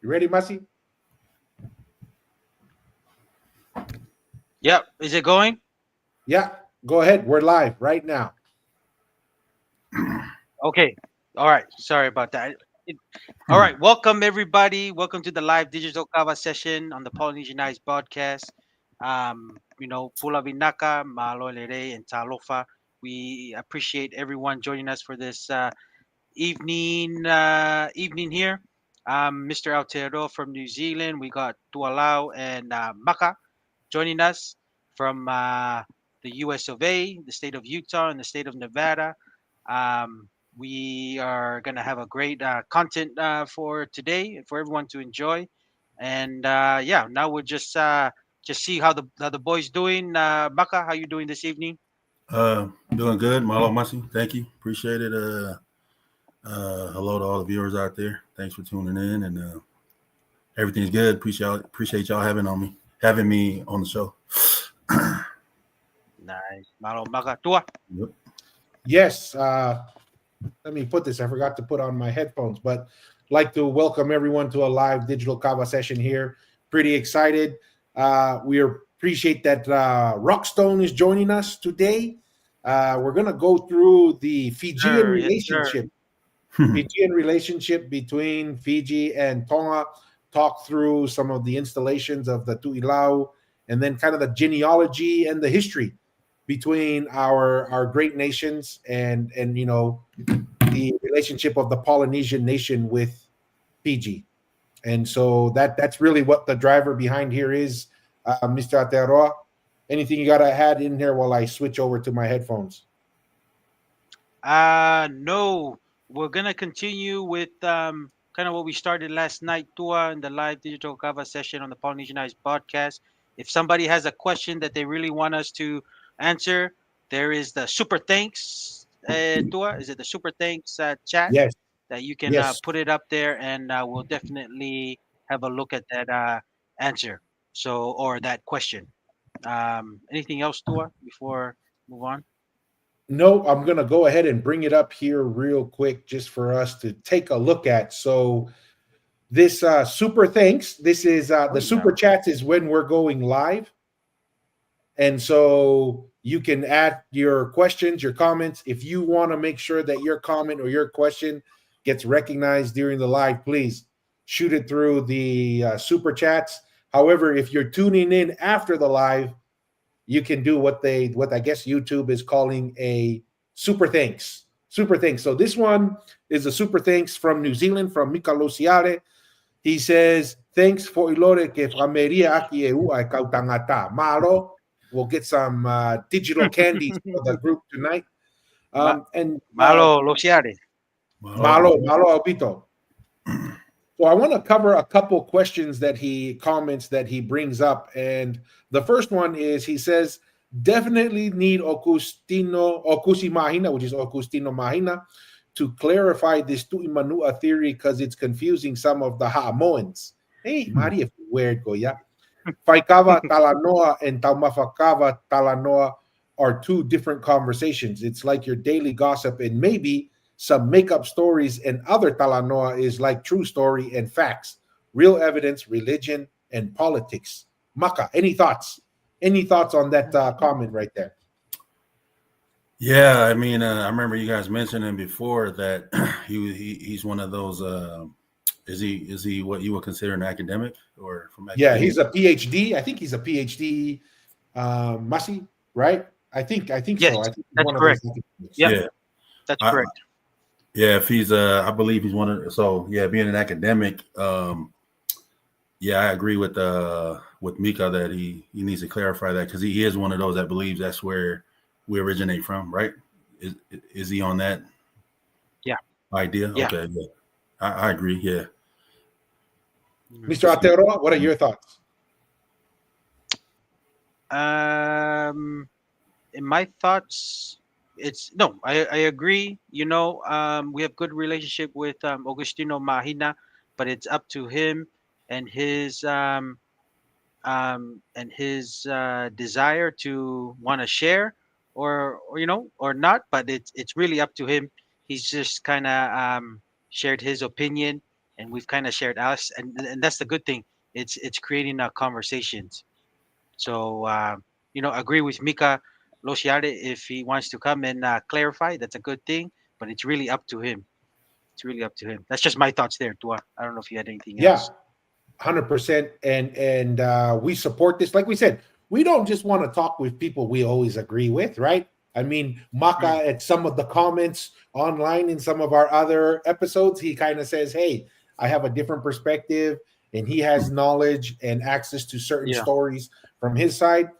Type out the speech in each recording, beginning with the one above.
You ready, Masi? Yep. Is it going? Yeah, go ahead. We're live right now. Okay. All right. Sorry about that. All right. Welcome, everybody. Welcome to the live digital kava session on the Polynesianized podcast. Pula Binaka, Malo Lere, and Talofa. We appreciate everyone joining us for this evening here. Mr. Aotearoa from New Zealand. We got Tualau and Maka joining us from the US of A, the state of Utah, and the state of Nevada. We are going to have a great content for today and for everyone to enjoy. And now we'll just see how the boys doing. Maka, how you doing this evening? Doing good. Malo Masi, thank you. Appreciate it. Hello to all the viewers out there. Thanks for tuning in, and everything's good. Appreciate y'all having me on the show. Nice. Malo Maka tua. Yep. Yes. Let me put this. I forgot to put on my headphones, but like to welcome everyone to a live digital kava session here. Pretty excited. We appreciate that Rockstone is joining us today. We're gonna go through the Fijian relationship. Fijian relationship between Fiji and Tonga, talk through some of the installations of the Tu'ilau, and then kind of the genealogy and the history between our great nations and the relationship of the Polynesian nation with Fiji. And so that's really what the driver behind here is, Mr. Aotearoa. Anything you got to add in here while I switch over to my headphones? No, we're gonna continue with kind of what we started last night, Tua, in the live digital kava session on the Polynesianized podcast. If somebody has a question that they really want us to answer, there is the super thanks, Tua. Is it the super thanks chat Yes. that you can Yes. put it up there, and we'll definitely have a look at that answer. So or that question. Anything else, Tua, before move on? No, I'm going to go ahead and bring it up here real quick just for us to take a look at. So this super thanks. This is the super chats is when we're going live. And so you can add your questions, your comments. If you want to make sure that your comment or your question gets recognized during the live, please shoot it through the super chats. However, if you're tuning in after the live, you can do what I guess YouTube is calling a super thanks. Super thanks. So this one is a super thanks from New Zealand, from Mika Luciare. He says, thanks for ilore ke whameria aki e ua e kau tangata. Malo, we'll get some digital candies for the group tonight. Malo Losiare. Malo Albito. So I want to cover a couple questions that he brings up. And the first one is, he says, definitely need Okusi Mahina, which is Okustino Mahina, to clarify this Tu'imanua theory because it's confusing some of the Ha'amoans. Hey, Mari, if weird go, yeah. Faikava Talanoa and Taumafakava Talanoa are two different conversations. It's like your daily gossip and maybe some make-up stories, and other Talanoa is like true story and facts, real evidence, religion, and politics. Maka, any thoughts? Any thoughts on that comment right there? Yeah, I mean, I remember you guys mentioning before that he's one of those. Is he what you would consider an academic or from? Yeah, he's a PhD. I think he's a PhD. Masi, right? I think Yes, so. I think that's correct. Yeah, that's correct. Yeah, if he's I believe he's one of. So yeah, being an academic, yeah, I agree with Mika that he needs to clarify that because he is one of those that believes that's where we originate from, right? Is he on that? Yeah. Idea? Yeah. Okay. Yeah. I agree. Yeah. Mr. Aotearoa, what are your thoughts? In my thoughts, I agree. We have good relationship with Augustino Mahina, but it's up to him and his desire to want to share or not. But it's really up to him. He's just kind of shared his opinion and we've kind of shared us, and that's the good thing. It's creating conversations. So agree with Mika Losiade. If he wants to come and clarify, that's a good thing. But it's really up to him. It's really up to him. That's just my thoughts there, Tua. I don't know if you had anything Yeah, else. 100%. And we support this. Like we said, we don't just want to talk with people we always agree with, right? I mean, Maka Mm, at some of the comments online in some of our other episodes, he kind of says, hey, I have a different perspective, and he has knowledge and access to certain yeah. stories from his side.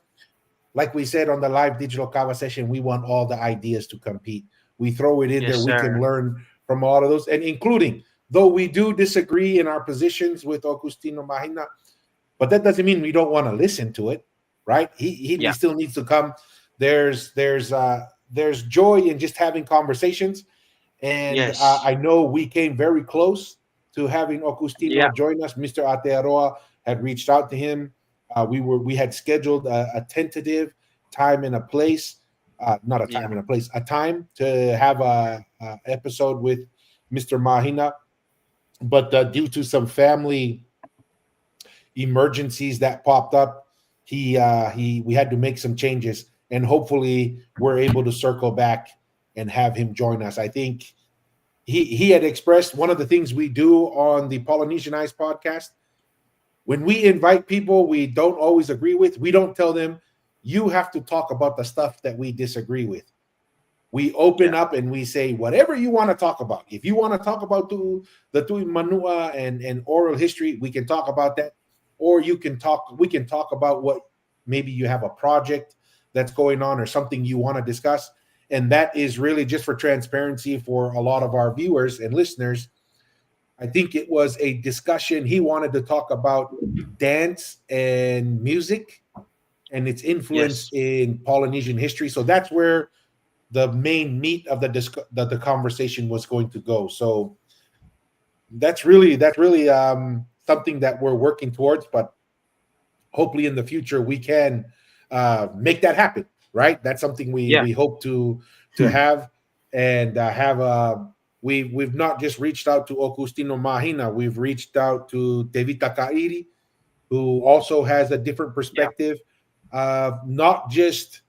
Like we said on the live digital kava session, we want all the ideas to compete. We throw it in there. Yes, We can sir. learn from all of those, and including, though we do disagree in our positions with Augustino Mahina, but that doesn't mean we don't want to listen to it, right? He Yeah. still needs to come. There's joy in just having conversations, and Yes. I know we came very close to having Yeah. Augustino join us. Mr. Atearoa had reached out to him. We had scheduled a tentative time and a place, not a Yeah. time and a place, a time to have a episode with Mr. Mahina, but due to some family emergencies that popped up, he we had to make some changes, and hopefully we're able to circle back and have him join us. I think he had expressed one of the things we do on the Polynesianized podcast. When we invite people we don't always agree with, we don't tell them you have to talk about the stuff that we disagree with. We open Yeah. up and we say whatever you want to talk about. If you want to talk about the Tui Manua and oral history, we can talk about that. Or we can talk about what maybe you have a project that's going on or something you want to discuss. And that is really just for transparency for a lot of our viewers and listeners. I think it was a discussion. He wanted to talk about dance and music and its influence Yes. in Polynesian history. So that's where the main meat of the conversation was going to go. So that's really something that we're working towards. But hopefully in the future we can make that happen. Right? That's something we Yeah. we hope to Hmm. have and have. We've not just reached out to Augustino Mahina. We've reached out to Tevita Kairi, who also has a different Yeah. perspective, not just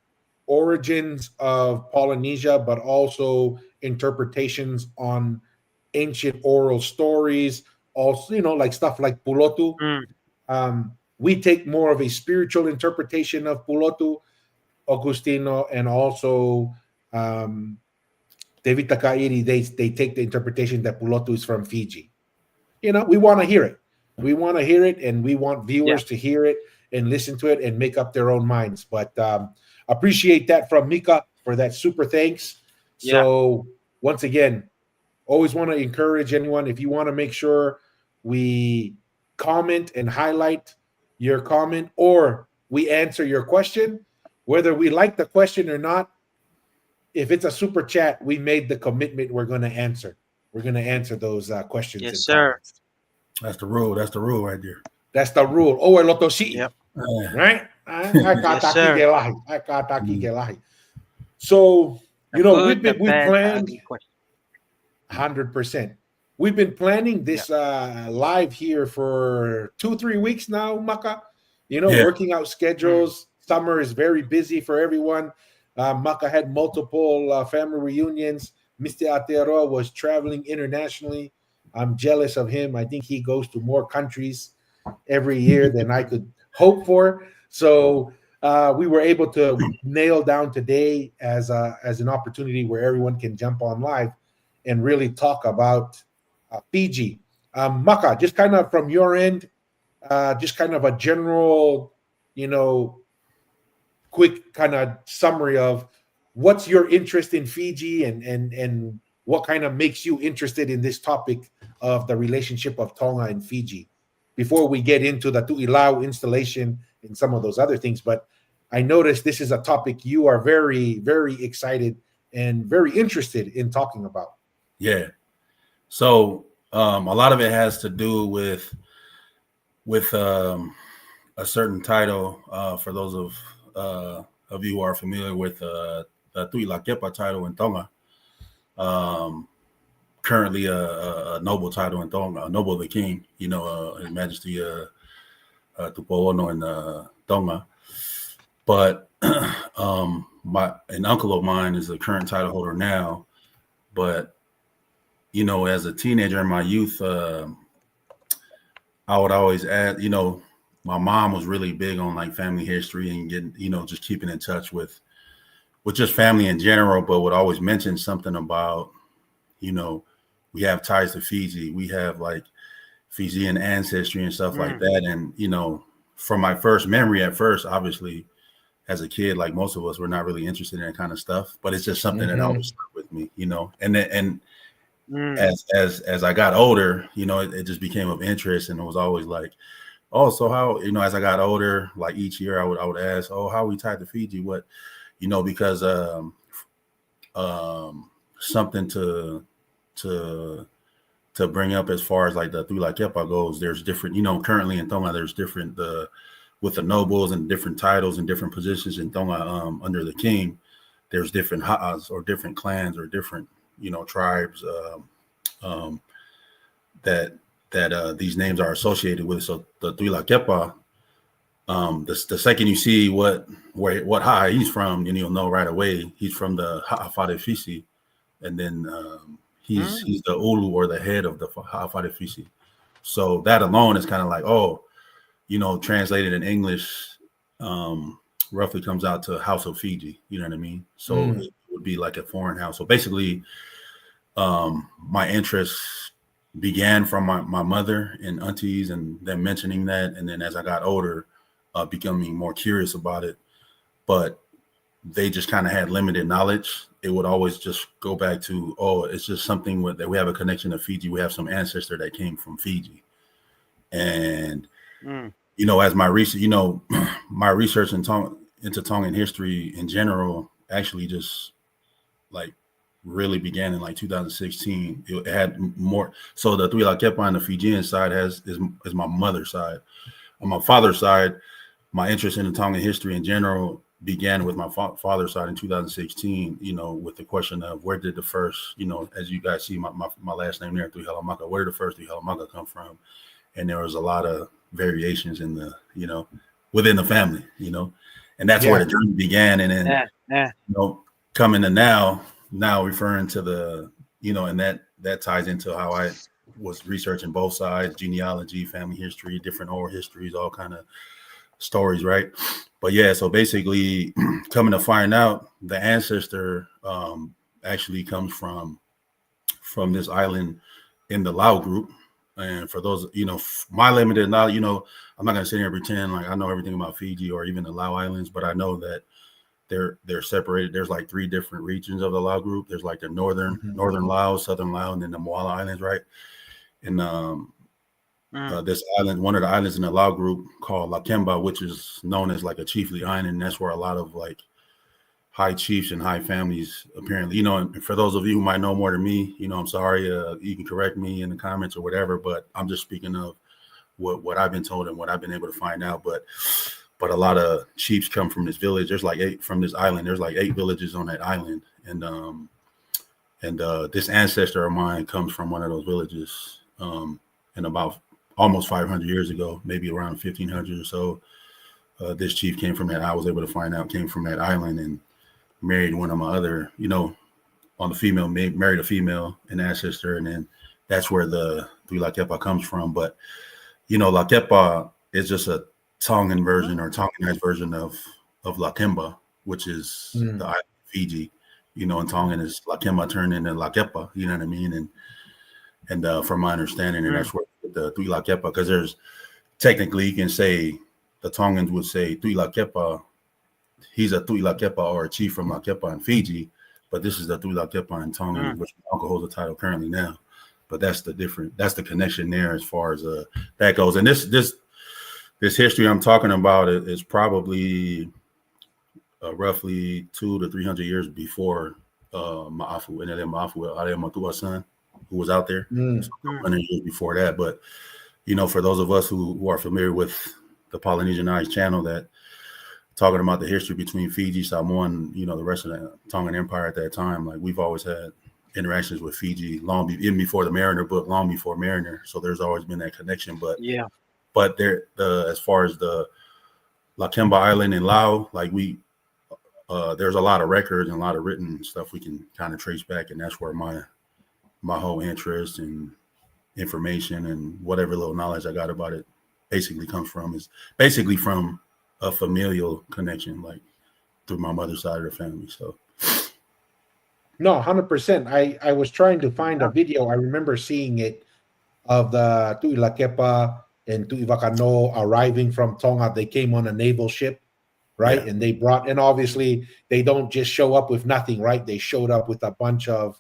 origins of Polynesia, but also interpretations on ancient oral stories. Also, like stuff like Pulotu. Mm, We take more of a spiritual interpretation of Pulotu, Augustino, and also um, David Takairi. They take the interpretation that Pulotu is from Fiji. We want to hear it. We want to hear it, and we want yeah. viewers to hear it and listen to it and make up their own minds. But appreciate that from Mika for that super thanks. Yeah. So once again, always want to encourage anyone, if you want to make sure we comment and highlight your comment or we answer your question, whether we like the question or not. If it's a super chat, we made the commitment we're going to answer. We're going to answer those questions Yes, and sir. comments. That's the rule. That's the rule right there. That's the rule. Oh, el lotosi, Yep. right? I Yes, kata ki sir. gelahi. I kata ki Mm. gelahi. So, The good, the we bad, the planned ugly question. 100%. We've been planning Yeah. this live here for 2-3 weeks now, Maka. Yeah. Working out schedules. Summer is very busy for everyone. Maka had multiple family reunions. Mr. Atearoa was traveling internationally. I'm jealous of him. I think he goes to more countries every year than I could hope for. So we were able to nail down today as an opportunity where everyone can jump on live and really talk about Fiji. Maka, just kind of from your end, just kind of a general, quick kind of summary of what's your interest in Fiji and what kind of makes you interested in this topic of the relationship of Tonga and Fiji before we get into the Tu'ilau installation and some of those other things. But I noticed this is a topic you are very, very excited and very interested in talking about. Yeah. So a lot of it has to do with a certain title. For those of you who are familiar with the Tu'i Lakepa title in Tonga, currently a noble title in Tonga, a noble of the king, His Majesty Tupo'ono in Tonga. But an uncle of mine is the current title holder now. But as a teenager in my youth, I would always add, my mom was really big on like family history and getting, just keeping in touch with just family in general, but would always mention something about, we have ties to Fiji. We have like Fijian ancestry and stuff like that. And, from my first memory at first, obviously, as a kid, like most of us, we're not really interested in that kind of stuff, but it's just something that always stuck with me, and as I got older, it just became of interest, and it was always like, oh, so how, as I got older, like each year I would ask, oh, how are we tied to Fiji? What, because something to bring up as far as like the Tula Kepa goes, there's different, currently in Tonga, there's different, with the nobles and different titles and different positions in Tonga under the king, there's different ha'as or different clans or different, tribes that these names are associated with. So the Tula Kepa, the second you see what ha'a he's from, you'll know right away he's from the Ha'afare Fisi, and then he's the ulu or the head of the Ha'afare Fisi. So that alone is kind of like, oh, translated in English, roughly comes out to House of Fiji. You know what I mean? So it would be like a foreign house. So basically, my interests began from my mother and aunties and them mentioning that. And then as I got older, becoming more curious about it. But they just kind of had limited knowledge. It would always just go back to, oh, it's just something that we have a connection to Fiji. We have some ancestor that came from Fiji. And as my research, my research into Tongan history in general actually just like really began in like 2016. It had more. So the Tula Kepa on the Fijian side is my mother's side. On my father's side, my interest in the Tongan history in general began with my father's side in 2016, with the question of where did the first, as you guys see my last name there, Tui Halamaka, where did the first Tui Halamaka come from? And there was a lot of variations in the, within the family, and that's where the journey began. And then, coming to now referring to the, and that ties into how I was researching both sides, genealogy, family history, different oral histories, all kind of stories, right? But yeah, so basically coming to find out the ancestor actually comes from this island in the Lau group. And for those, my limited knowledge, I'm not going to sit here and pretend like I know everything about Fiji or even the Lau Islands, but I know that they're separated. There's like 3 different regions of the Lau group. There's like the northern Lau, southern Lau, and then the Moala Islands, right? And this island, one of the islands in the Lau group called Lakemba, which is known as like a chiefly island. And that's where a lot of like high chiefs and high families apparently, and for those of you who might know more than me, I'm sorry, you can correct me in the comments or whatever, but I'm just speaking of what I've been told and what I've been able to find out. But a lot of chiefs come from this village. There's like 8 from this island. There's like 8 villages on that island. And this ancestor of mine comes from one of those villages. And about almost 500 years ago, maybe around 1500 or so, this chief came from that. I was able to find out came from that island and married one of my other, on the female, married a female, an ancestor, and then that's where the Tula Kepa comes from. But La Kepa is just a Tongan version or Tonganized version of Lakemba, which is the island of Fiji. And Tongan is Lakemba turned into La Kepa. You know what I mean? And from my understanding, and that's where the Tula Kepa, because there's technically you can say the Tongans would say Tula Kepa. He's a Tula Kepa or a chief from La Kepa in Fiji, but this is the Tula Kepa in Tongan, which my uncle holds the title currently now. But that's the connection there as far as that goes. And this history I'm talking about is probably roughly 200 to 300 years before Ma'afu, and then Ma'afu, Area Matua's son, who was out there. So 100 years before that. But, for those of us who are familiar with the Polynesian Eyes channel that talking about the history between Fiji, Samoa, and, the rest of the Tongan Empire at that time, like we've always had interactions with Fiji even before the Mariner book, long before Mariner. So there's always been that connection. But there, as far as the Lakemba Island in Lau, like there's a lot of records and a lot of written stuff we can kind of trace back, and that's where my whole interest and information and whatever little knowledge I got about it basically comes from, is basically from a familial connection, like through my mother's side of the family. So no, 100%. I was trying to find a video. I remember seeing it of the Tu'i Lakepa and Tu'i Wakano arriving from Tonga. They came on a naval ship, right? Yeah. And they brought, and obviously they don't just show up with nothing, right? They showed up with a bunch of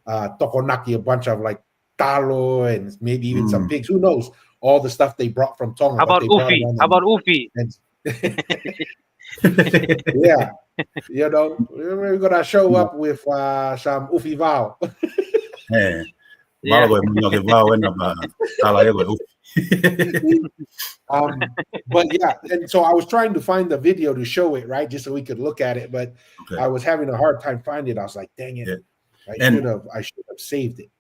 tokonaki, a bunch of like talo, and maybe even some pigs. Who knows? All the stuff they brought from Tonga. How about Ufi? How about Ufi? Yeah, you know, we're gonna show up with some Ufi Val. But yeah, and so I was trying to find the video to show it, right, just so we could look at it, but I was having a hard time finding it. I was like, dang it, I should have saved it.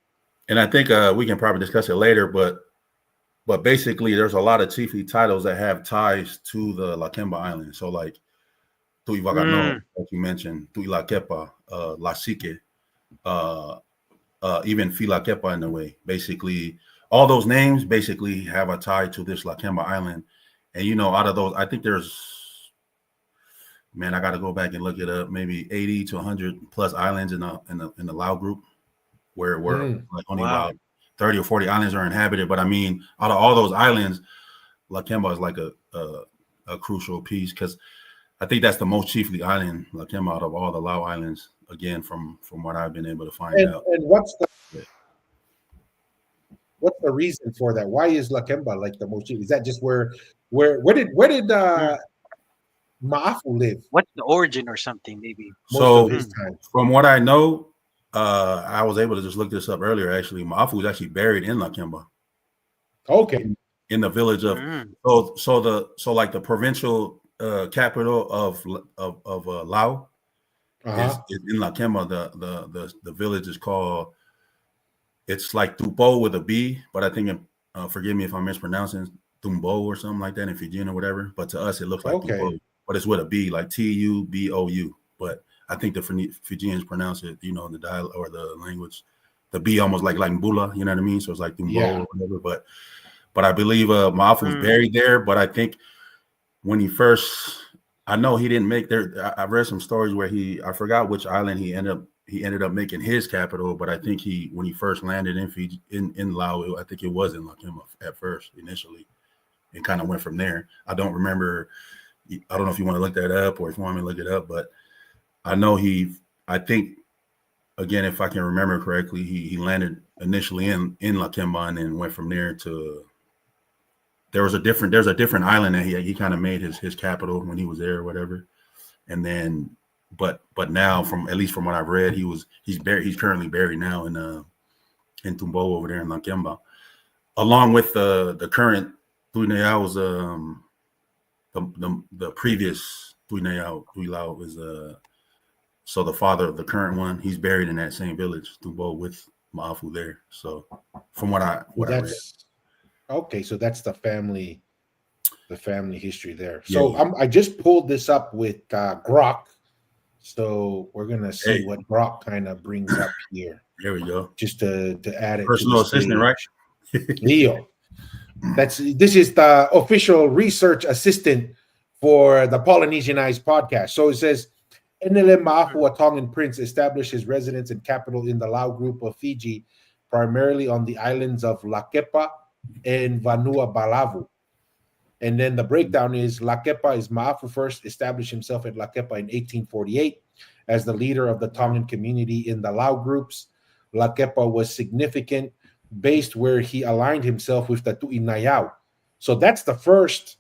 And I think we can probably discuss it later, but basically there's a lot of chiefly titles that have ties to the Lakemba Island. So like Tu'i Wakano, like you mentioned, Tu'i Lakepa, Lasike, even Filakepa in a way. Basically, all those names basically have a tie to this Lakemba Island. And, you know, out of those, I think there's, man, I got to go back and look it up, maybe 80 to 100 plus islands in the Lau group, where like only about 30 or 40 islands are inhabited. But I mean, out of all those islands, Lakemba is like a crucial piece, because I think that's the most chiefly island Lakemba out of all the Lau Islands, again, from what I've been able to find out. And what's the reason for that? Why is Lakemba like the most chiefly? Is that just where did Ma'afu live? What's the origin or something, maybe? So from what I know, I was able to just look this up earlier. Actually, Ma'afu was actually buried in Lakemba. Okay. In the village of so like the provincial capital of Lau is in Lakemba. The village is called, it's like Tupo with a B, but I think forgive me if I'm mispronouncing, Tumbo or something like that in Fijian or whatever. But to us it looks like Tupo, but it's with a B, like Tubou. But I think the Fijians pronounce it, you know, in the dialect or the language, the B almost like Mbula, you know what I mean? So it's like Tumbo or whatever. But I believe Ma'afu was buried there. But I think when he first, I know he didn't make there. I read some stories where I forgot which island he ended up making his capital. But I think when he first landed in Fiji, in Lau, I think it was in Lakemba at first initially, and kind of went from there. I don't remember. I don't know if you want to look that up or if you want me to look it up, but I know I think, again, if I can remember correctly, he landed initially in Lakemba and then went from there to. There's a different island that he kind of made his capital when he was there or whatever. And then, but now at least from what I've read, he's currently buried now in Tumbo over there in Lakemba, along with the current Tu'i the previous Tu'i Lau is so the father of the current one, he's buried in that same village, Tumbo, with Ma'afu there. So from what I read. Okay, so that's the family history there. So I just pulled this up with Grok. So we're gonna see what Grok kind of brings up here. There we go. Just to add it. Personal assistant, right? Leo. This is the official research assistant for the Polynesianized podcast. So it says, Enele Ma'afu, a Tongan prince, established his residence and capital in the Lau group of Fiji, primarily on the islands of Lakepa and Vanua Balavu. And then the breakdown is Lakepa is Ma'afu first established himself at Lakepa in 1848 as the leader of the Tongan community in the Lau groups. Lakepa was significant based where he aligned himself with the Tu'i Nayau. So that's the first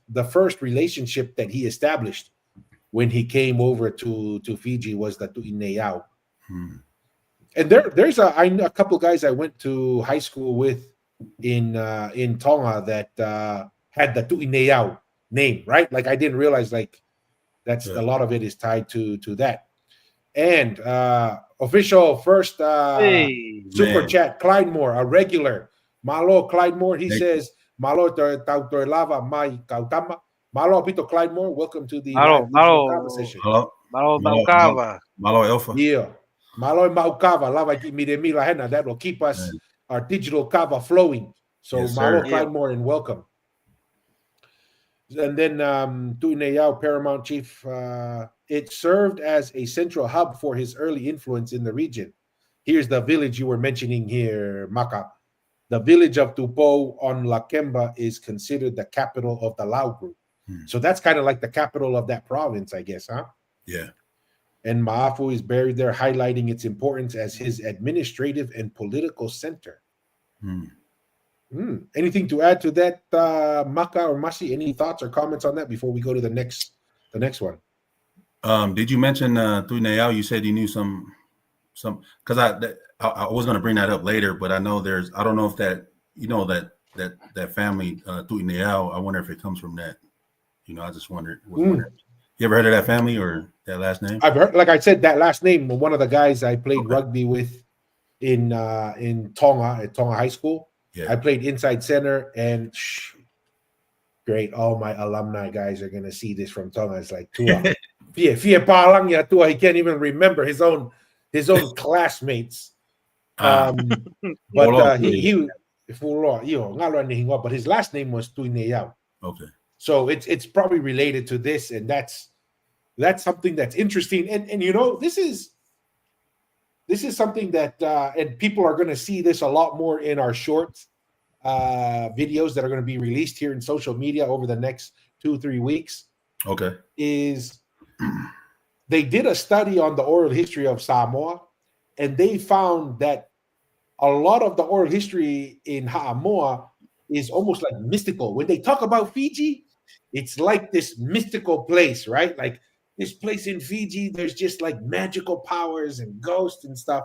relationship that he established when he came over to Fiji, was the Tu'i Nayau. And there's a couple guys I went to high school with in Tonga that had the Tu'i Nayau name, right? Like I didn't realize like that's a lot of it is tied to that. And official first Hey. super Man. chat. Clyde Moore, a regular. Malo Clyde Moore. He Thank says, "Malo tautor lava mai kautama." Malo Pito Clyde Moore. Welcome to the Malo, live digital malo, conversation. Hello? malo Malo, Maukava. Malo Alpha. Yeah. Malo Maukava lava mila henna. That will keep us Man. our digital kava flowing. So Yes, Malo sir. Clyde Moore and welcome. And then Tuineyao, Paramount Chief, it served as a central hub for his early influence in the region. Here's the village you were mentioning here, Maka. The village of Tupo on Lakemba is considered the capital of the Lau group. So that's kind of like the capital of that province, I guess, huh? Yeah. And Maafu is buried there, highlighting its importance as his administrative and political center. Anything to add to that, Maka or Masi? Any thoughts or comments on that before we go to the next one? Did you mention Tuineyao? You said you knew some because I was going to bring that up later, but I know I don't know if that that family Tuineyao. I wonder if it comes from that. I just wondered. You ever heard of that family or that last name? I've heard, like I said, that last name. One of the guys I played rugby with in Tonga at Tonga High School. Yeah. I played inside center, and great. All my alumni guys are gonna see this from Tonga. It's like Tua. Tua. He can't even remember his own classmates. But his last name was Tuineyao. Okay. So it's probably related to this, and that's something that's interesting. And this is something that and people are going to see this a lot more in our short videos that are going to be released here in social media over the next 2-3 weeks. Okay. Is they did a study on the oral history of Samoa, and they found that a lot of the oral history in Ha'amoa is almost like mystical. When they talk about Fiji, it's like this mystical place, right? Like this place in Fiji, there's just like magical powers and ghosts and stuff.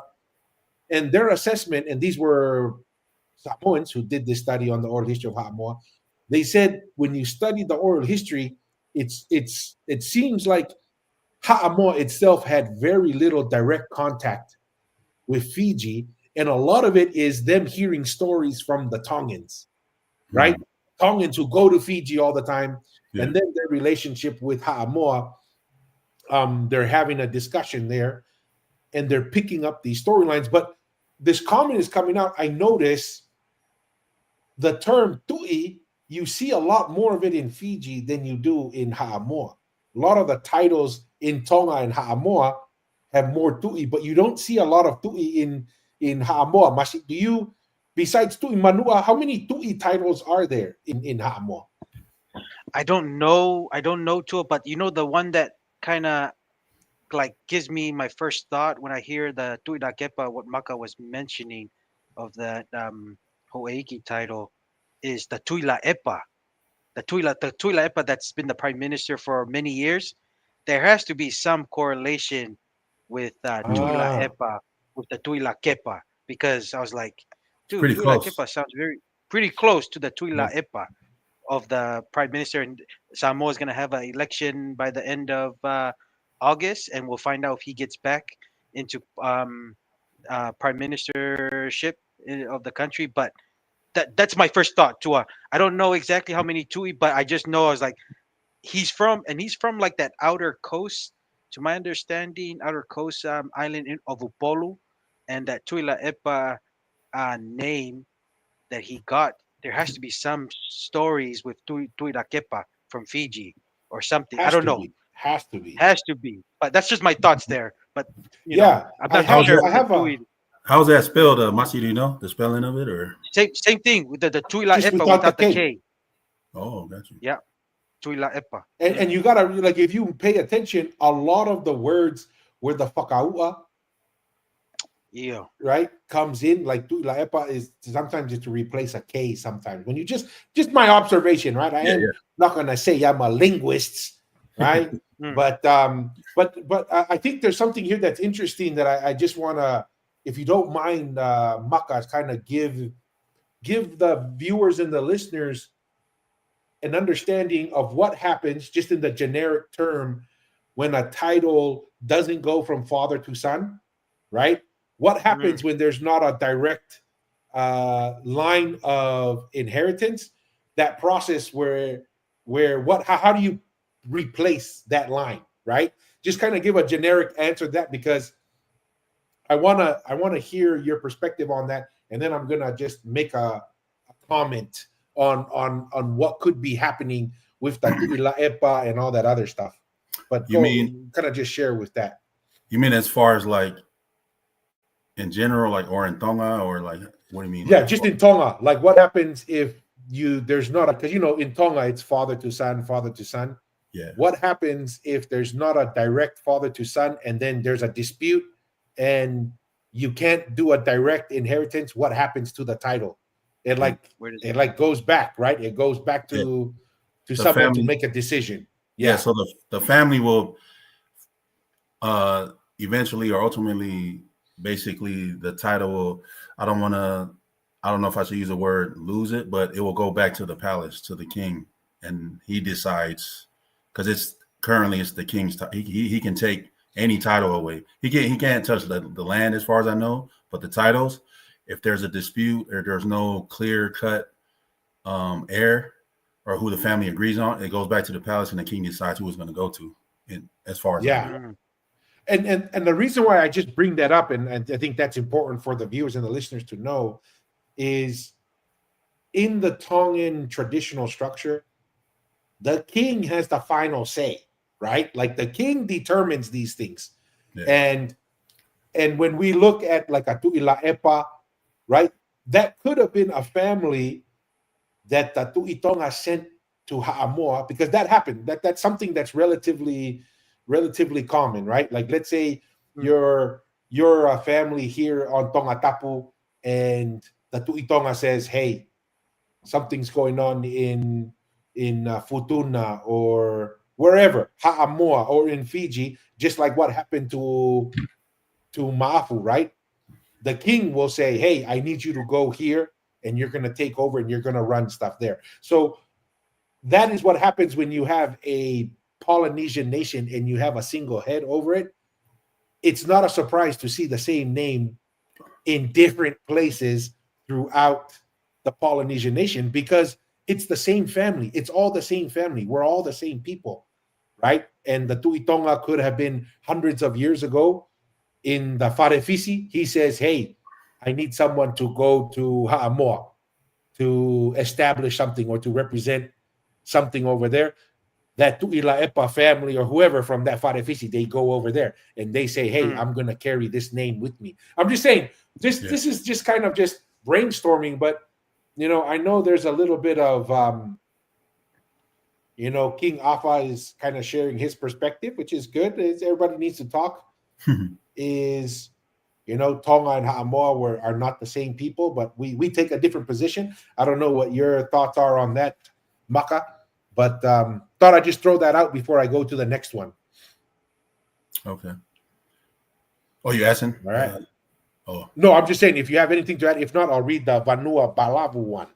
And their assessment, and these were Samoans who did this study on the oral history of Ha'amoa, they said when you study the oral history, it seems like Ha'amoa itself had very little direct contact with Fiji, and a lot of it is them hearing stories from the Tongans, right? Tongans who go to Fiji all the time, and then their relationship with Ha'amoa, they're having a discussion there, and they're picking up these storylines. But this comment is coming out. I notice the term Tui, you see a lot more of it in Fiji than you do in Ha'amoa. A lot of the titles in Tonga and Ha'amoa have more Tui, but you don't see a lot of Tui in Ha'amoa. Masi, do you, besides Tui Manua, how many Tui titles are there in Ha'amoa? I don't know Tua, but the one that kind of like gives me my first thought when I hear the Tui da Kepa, what Maka was mentioning of that Ho'eiki title, is the Tuila Epa. The Tuila Epa that's been the prime minister for many years. There has to be some correlation with Tuila Epa with the Tuila Kepa, because I was like, dude, pretty Tuila close. Kepa sounds pretty close to the Tuila Epa of the prime minister, and Samoa is going to have an election by the end of August, and we'll find out if he gets back into prime ministership of the country. But that's my first thought. I don't know exactly how many Tui, but I just know I was like, he's from like that outer coast, to my understanding, outer coast island of Upolu, and that Tuila Epa name that he got. There has to be some stories with Tuila Kepa from Fiji or something. I don't know. Has to be. But that's just my thoughts there. But I'm not too sure. How's that spelled, Masi? Do you know the spelling of it, or same thing with the Tuila Epa without the K? Oh, got you. Yeah, Tuila Epa. And you gotta, like, if you pay attention, a lot of the words where the whakaua, right, comes in, like Tuila Epa is sometimes it's to replace a K. Sometimes when you just my observation, right? I am not gonna say I'm a linguist, right? But I think there's something here that's interesting that I just wanna, if you don't mind, Maka, kind of give the viewers and the listeners an understanding of what happens just in the generic term when a title doesn't go from father to son. right? What happens when there's not a direct line of inheritance? That process where what how do you replace that line, right? Just kind of give a generic answer to that, because I wanna hear your perspective on that, and then I'm gonna just make a comment on what could be happening with the Tu'ila Epa and all that other stuff. But You mean kind of just share with that. you mean as far as like in general, like or in Tonga, or like what do you mean? Yeah, Like, just in Tonga, like what happens if there's not a, because in Tonga it's father to son, father to son. yeah. What happens if there's not a direct father to son, and then there's a dispute, and you can't do a direct inheritance? What happens to the title? It like goes back, right? It goes back to someone family, to make a decision. Yeah. So the family will eventually or ultimately, basically, the title will, I don't know if I should use the word lose it, but it will go back to the palace, to the king, and he decides, because it's the king's. He can take any title away. He can't touch the land, as far as I know, but the titles, if there's a dispute or there's no clear cut heir or who the family agrees on, it goes back to the palace, and the king decides who it's going to go to. As far as I know. And the reason why I just bring that up, and I think that's important for the viewers and the listeners to know, is in the Tongan traditional structure, the king has the final say, right? Like the king determines these things. Yeah. And when we look at like a Tu'ila Epa, right, that could have been a family that the Tu'itonga sent to Ha'amoa, because that happened. That's something that's relatively common, right? Like let's say you're a family here on Tonga Tapu, and the Tu'itonga says, hey, something's going on in Futuna or wherever, Ha'amoa, or in Fiji, just like what happened to Ma'afu, right? The king will say, hey, I need you to go here, and you're going to take over, and you're going to run stuff there. So that is what happens when you have a Polynesian nation and you have a single head over it. It's not a surprise to see the same name in different places throughout the Polynesian nation, because it's the same family. It's all the same family. We're all the same people, right? And the Tu'itonga could have been hundreds of years ago. In the Farefisi, he says, hey, I need someone to go to Ha'amoa to establish something or to represent something over there. That Tu'ila Epa family or whoever from that Farefisi, they go over there and they say, hey, I'm going to carry this name with me. I'm just saying, this is just kind of just brainstorming, but, I know there's a little bit of, King Afa is kind of sharing his perspective, which is good. Everybody needs to talk. Is, Tonga and Ha'amoa are not the same people, but we take a different position. I don't know what your thoughts are on that, Maka, but thought I'd just throw that out before I go to the next one. Okay. Oh, you asking? All right. No, I'm just saying, if you have anything to add. If not, I'll read the Vanua Balavu one.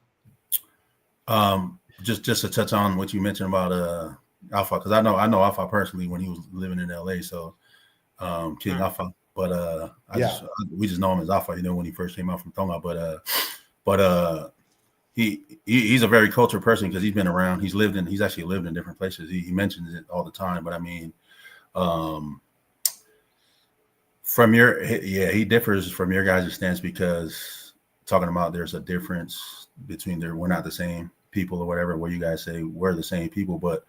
Just to touch on what you mentioned about Alpha, because I know Alpha personally when he was living in LA. So King Alpha, but we just know him as Alpha, when he first came out from Tonga. But he's a very cultured person, because he's been around. He's actually lived in different places. He mentions it all the time. But I mean, he differs from your guys' stance, because talking about there's a difference between we're not the same people or whatever, where you guys say we're the same people. But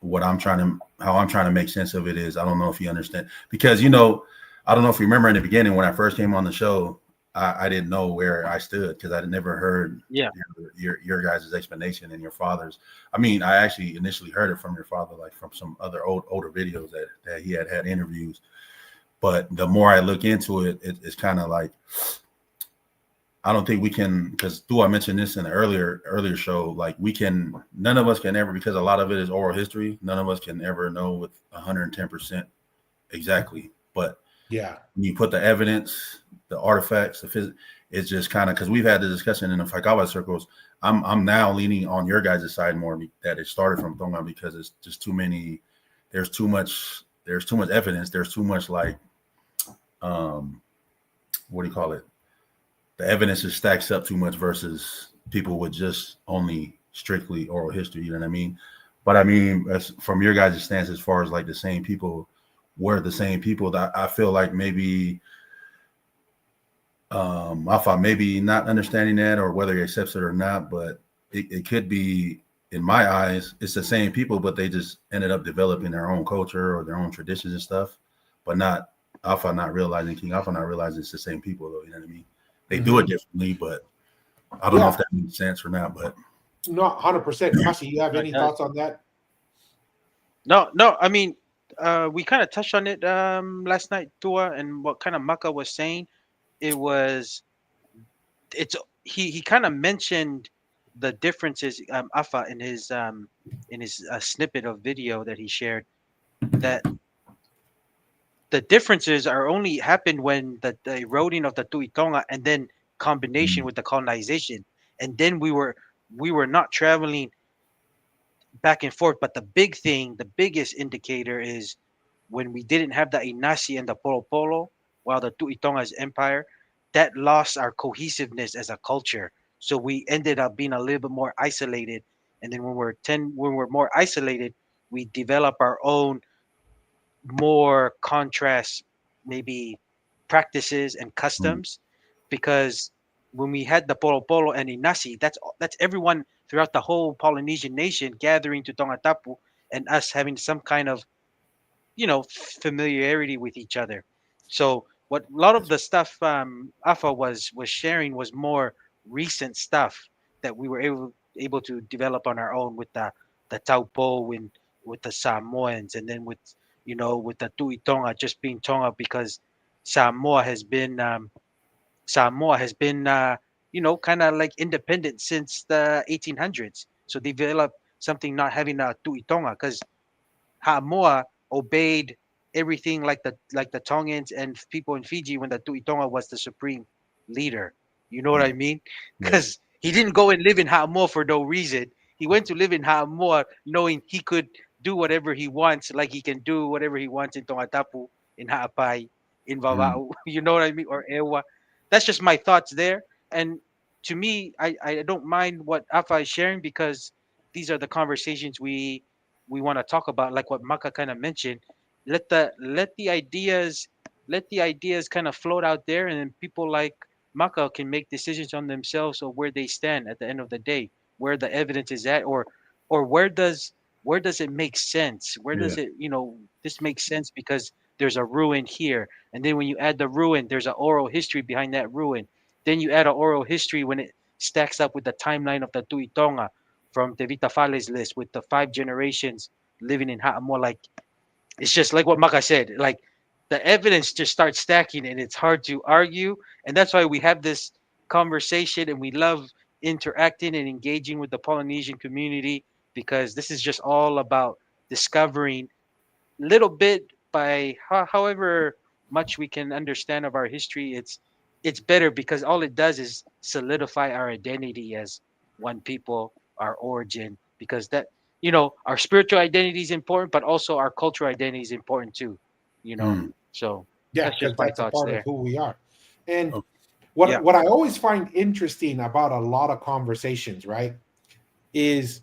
how I'm trying to make sense of it is, I don't know if you understand, because I don't know if you remember in the beginning when I first came on the show, I didn't know where I stood, because I had never heard your guys' explanation and your father's. I mean, I actually initially heard it from your father, like from some other older videos that he had interviews. But the more I look into it, it's kind of like, I don't think we can, because I mentioned this in the earlier show, like none of us can ever, because a lot of it is oral history, none of us can ever know with 110% exactly. But when you put the evidence, the artifacts, the physics, it's just kind of, because we've had the discussion in the Whaikawa circles. I'm now leaning on your guys' side more, that it started from Tonga, because it's just too many. There's too much evidence. There's too much, like, what do you call it? The evidence just stacks up too much versus people with just only strictly oral history. You know what I mean? But I mean, as from your guys' stance, as far as like the same people were the same people, that I feel like maybe I thought maybe not understanding that or whether he accepts it or not, but it could be, in my eyes, it's the same people, but they just ended up developing their own culture or their own traditions and stuff, but not Alpha not realizing King Alpha not realizing it's the same people though. You know what I mean? They do it differently, but I don't know if that makes sense or not. But not 100%. Mashi, you have any thoughts on that? No. I mean, we kind of touched on it last night, Tua, and what kind of Maka was saying. It's he kind of mentioned the differences, Afa, in his snippet of video that he shared, that the differences are only happened when the eroding of the Tuitonga and then combination with the colonization, and then we were not traveling back and forth. But the biggest indicator is when we didn't have the Inasi and the Polo Polo, while the Tuitonga's empire, that lost our cohesiveness as a culture. So we ended up being a little bit more isolated. And then when we're more isolated, we develop our own more contrast, maybe practices and customs, because when we had the Polo Polo and Inasi, that's everyone throughout the whole Polynesian nation gathering to Tongatapu and us having some kind of familiarity with each other. So what a lot of the stuff Afa was sharing was more recent stuff that we were able to develop on our own with the Taupo and with the Samoans, and then with with the Tuitonga just being Tonga because Samoa has been kind of like independent since the 1800s. So they developed something not having a Tuitonga because Samoa obeyed everything like the Tongans and people in Fiji when the Tuitonga was the supreme leader. You know what I mean? Because he didn't go and live in Samoa for no reason. He went to live in Samoa knowing he could do whatever he wants, like he can do whatever he wants in Tongatapu, in Ha'apai, in Vava'u. You know what I mean? Or Ewa. That's just my thoughts there. And to me, I don't mind what Afa is sharing because these are the conversations we want to talk about, like what Maka kind of mentioned. Let the ideas kind of float out there, and then people like Maka can make decisions on themselves of where they stand at the end of the day, where the evidence is at, or where does it make sense? Where does it this makes sense because there's a ruin here, and then when you add the ruin, there's an oral history behind that ruin. Then you add an oral history when it stacks up with the timeline of the Tuitonga from Te Vita Fale's list with the 5 generations living in Ha'amoa. Like, it's just like what Maka said. Like, the evidence just starts stacking and it's hard to argue. And that's why we have this conversation and we love interacting and engaging with the Polynesian community, because this is just all about discovering little bit by however much we can understand of our history. It's better because all it does is solidify our identity as one people, our origin, because that our spiritual identity is important, but also our cultural identity is important too. So Yeah, that's because just my that's a thoughts part there. of who we are. And Yeah. what I always find interesting about a lot of conversations, right, is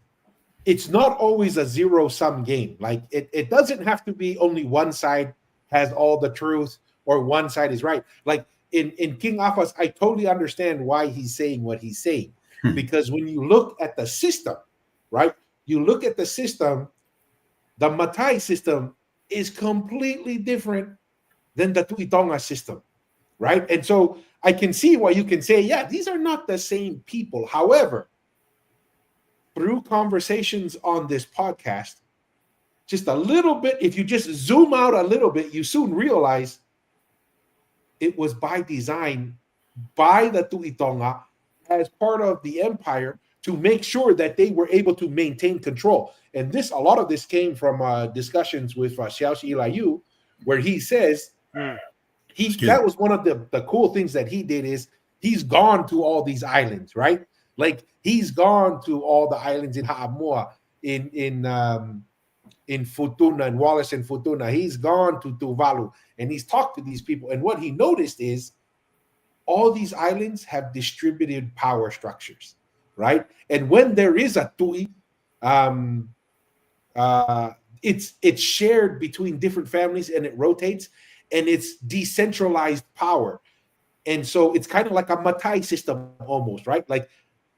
it's not always a zero-sum game. Like it doesn't have to be only one side has all the truth or one side is right. Like in King Afa's, I totally understand why he's saying what he's saying. Because when you look at the system, right? You look at the system, the Matai system is completely different than the Tuitonga system, right? And so I can see why you can say, yeah, these are not the same people. However, through conversations on this podcast, just a little bit, if you just zoom out a little bit, you soon realize it was by design by the Tuitonga as part of the empire to make sure that they were able to maintain control. And a lot of this came from discussions with Xiaoxi Ilayu, where he says that was one of the cool things that he did is he's gone to all these islands, right? Like he's gone to all the islands in Ha'amoa, in in Futuna, and Wallace and Futuna. He's gone to Tuvalu and he's talked to these people. And what he noticed is all these islands have distributed power structures, right? And when there is a tui, it's shared between different families and it rotates, and it's decentralized power. And so it's kind of like a Matai system almost, right? Like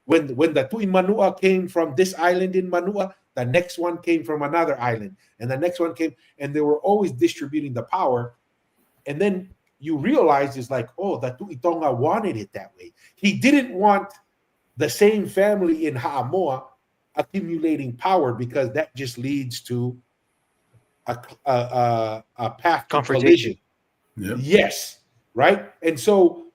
when the Tui Manua came from this island in Manua, the next one came from another island, and the next one came, and they were always distributing the power. And then you realize it's like, oh, the Tui Tonga wanted it that way. He didn't want the same family in Ha'amoa accumulating power, because that just leads to a path to collision. Yep. Yes, right? And so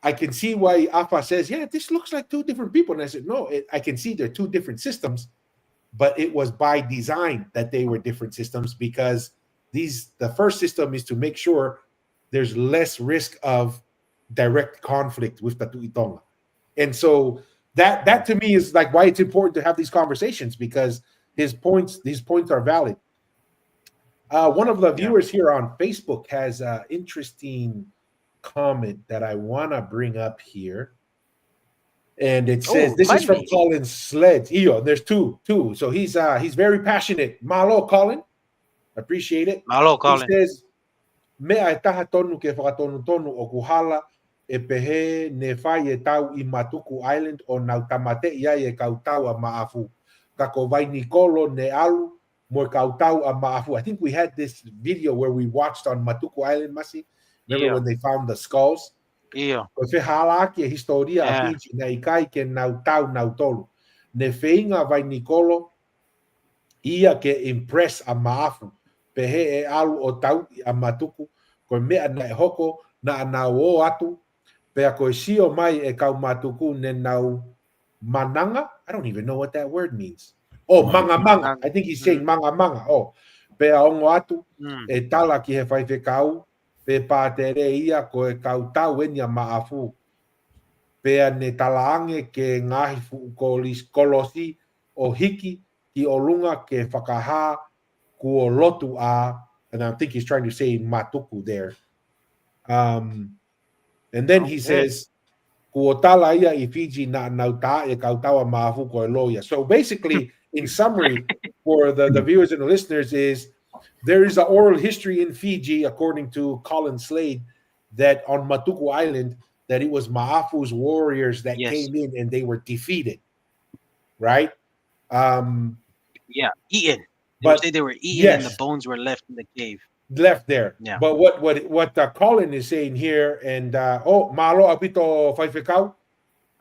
I can see why Afa says, yeah, this looks like two different people. And I said, no, I can see they're two different systems, but it was by design that they were different systems, because the first system is to make sure there's less risk of direct conflict with the Tui Tonga. And so that to me is like why it's important to have these conversations, because these points are valid. One of the viewers here on Facebook has an interesting comment that I want to bring up here. And it says, this is from Colin Sledge. There's two. So he's very passionate. Malo, Colin. Appreciate it. Malo, Colin. He says, mea e taha tonu ke whakatonu o kuhala e pehe ne whai e tau I Matuku Island o nau tamate ia e kautau a maafu. Kako vai Nikolo ne alu mo kautau a maafu. I think we had this video where we watched on Matuku Island, Masi. Remember when they found the skulls? Yeah. Ko fe hala ki historia a Fiji na ikai ke nau tau nau tolu. Ne feinga vai Nikolo ia ke impress a maafu. Pehe e alu o tau a Matuku, ko mea na e hoko na nau o atu, pea ko sio mai e kau Matuku ne nau mananga. I don't even know what that word means. Oh, manga. I think he's saying manga. Oh, pea ongo atu, e tala ki he whaife kau, pe pātere ia ko e kau tau enia maafu. Pea ne talaange ke ngahi fu kolosi o hiki ki o lunga ke whakaha kuo lotu a, and I think he's trying to say Matuku there. And then he says, kuo tala ia I Fiji na nauta e kautawa maafu ko e loia. So basically, in summary, for the viewers and the listeners, is there is an oral history in Fiji, according to Colin Slade, that on Matuku Island, that it was Maafu's warriors that came in and they were defeated, right? Eaten. They were eaten and the bones were left in the cave. Left there. Yeah. But what Colin is saying here, and malo apito faifekau,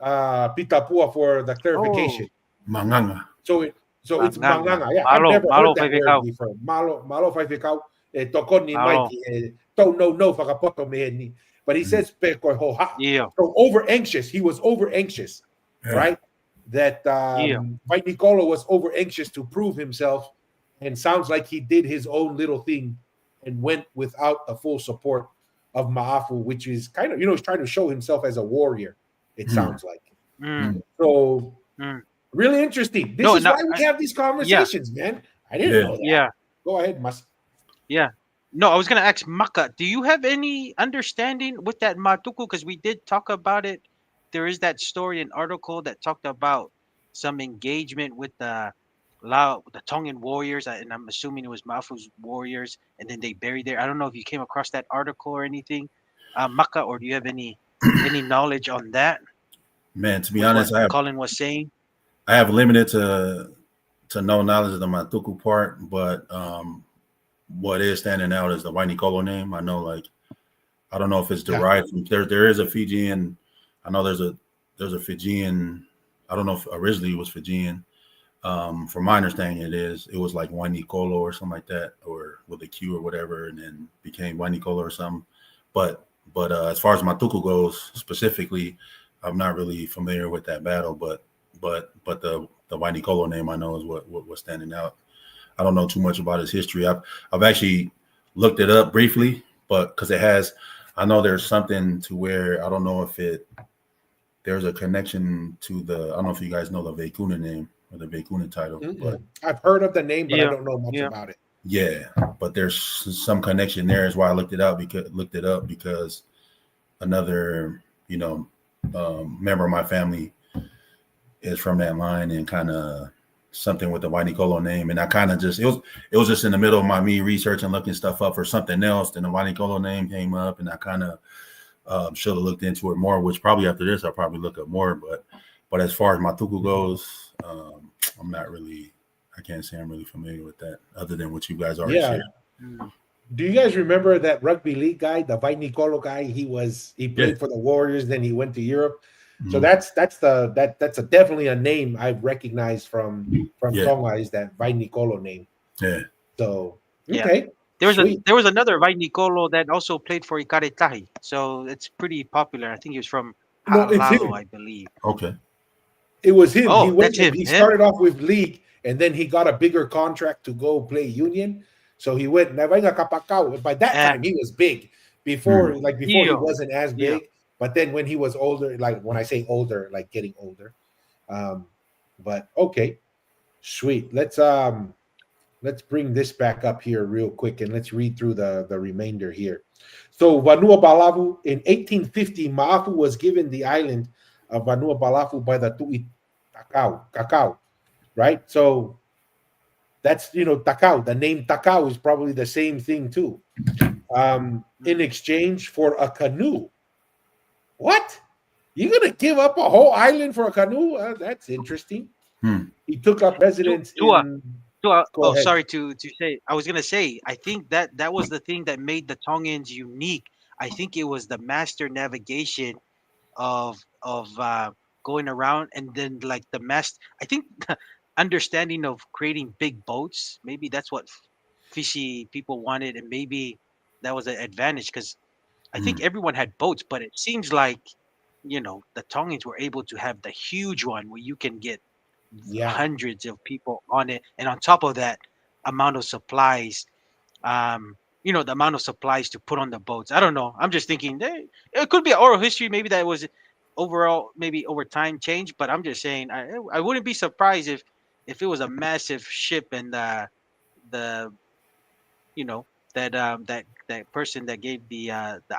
pitapua for the clarification. Manganga. So it's manganga. Yeah, I've never heard that word before. Malo faifekau. Tokoni Mikey. No whakapoto meheni. But he says peko hoha. Yeah. So over anxious. He was over anxious, right? That Mike Nicolo was over anxious to prove himself. And sounds like he did his own little thing and went without the full support of Maafu, which is kind of, he's trying to show himself as a warrior, it sounds like. So, really interesting. This is why we have these conversations, man. I didn't know that. Yeah. Go ahead, Mas. Yeah. No, I was going to ask Maka, do you have any understanding with that Matuku? Because we did talk about it. There is that story, an article that talked about some engagement with the Tongan warriors, and I'm assuming it was Mafu's warriors, and then they buried there. I don't know if you came across that article or anything, Maka, or do you have any knowledge on that? Man, to be honest, Colin was saying, I have limited to no knowledge of the Matuku part, but what is standing out is the Wainikolo name. I know, I don't know if it's derived from there is a Fijian. I know there's a Fijian. I don't know if originally it was Fijian. From my understanding, it was like Wainikolo or something like that, or with a Q or whatever, and then became Wainikolo or something. But as far as Matuku goes specifically, I'm not really familiar with that battle. But the Wainikolo name I know is what was standing out. I don't know too much about his history. I've actually looked it up briefly, but because I know there's something to where I don't know if there's a connection to I don't know if you guys know the Vekuna name. or the Bekuna title. Mm-mm. But I've heard of the name, but I Yeah. don't know much Yeah. about it. yeah, but there's some connection there. Is why I looked it up because another member of my family is from that line, and kind of something with the Wainikolo name, and I kind of just it was just in the middle of me researching, looking stuff up for something else, and the Wainikolo name came up, and I kind of should have looked into it more. Which probably after this I'll probably look up more. But as far as Matuku goes, I'm not really. I can't say I'm really familiar with that, other than what you guys already shared. Do you guys remember that rugby league guy, the Vainikolo guy? He played for the Warriors, then he went to Europe. So that's definitely a name I've recognized from Tonga, is that Vainikolo name. Yeah. So okay. There was another Vainikolo that also played for Ikaretahi. So it's pretty popular. I think he was from Ha'alalo, I believe. Okay. It was him. Oh, He went that's him. He started off with league, and then he got a bigger contract to go play union. So he went Navainga Kapakao. By that time, he was big. Before he wasn't as big. But then when he was older, like when I say older, like getting older. But okay, sweet. Let's bring this back up here real quick, and let's read through the remainder here. So Vanua Balafu in 1850, Ma'afu was given the island of Vanua Balafu by the Tu'i Takau, right? So that's Takau. The name Takau is probably the same thing too. In exchange for a canoe. What? You're gonna give up a whole island for a canoe? That's interesting. He took up residence in. Sorry to say. I was gonna say. I think that was the thing that made the Tongans unique. I think it was the master navigation of going around, and then like the I think the understanding of creating big boats. Maybe that's what fishy people wanted, and maybe that was an advantage because I think everyone had boats, but it seems like the Tongans were able to have the huge one where you can get hundreds of people on it, and on top of that amount of supplies, the amount of supplies to put on the boats. I don't know, I'm just thinking it could be an oral history, maybe that was overall, maybe over time changed, but I'm just saying I wouldn't be surprised if it was a massive ship, and the that person that gave the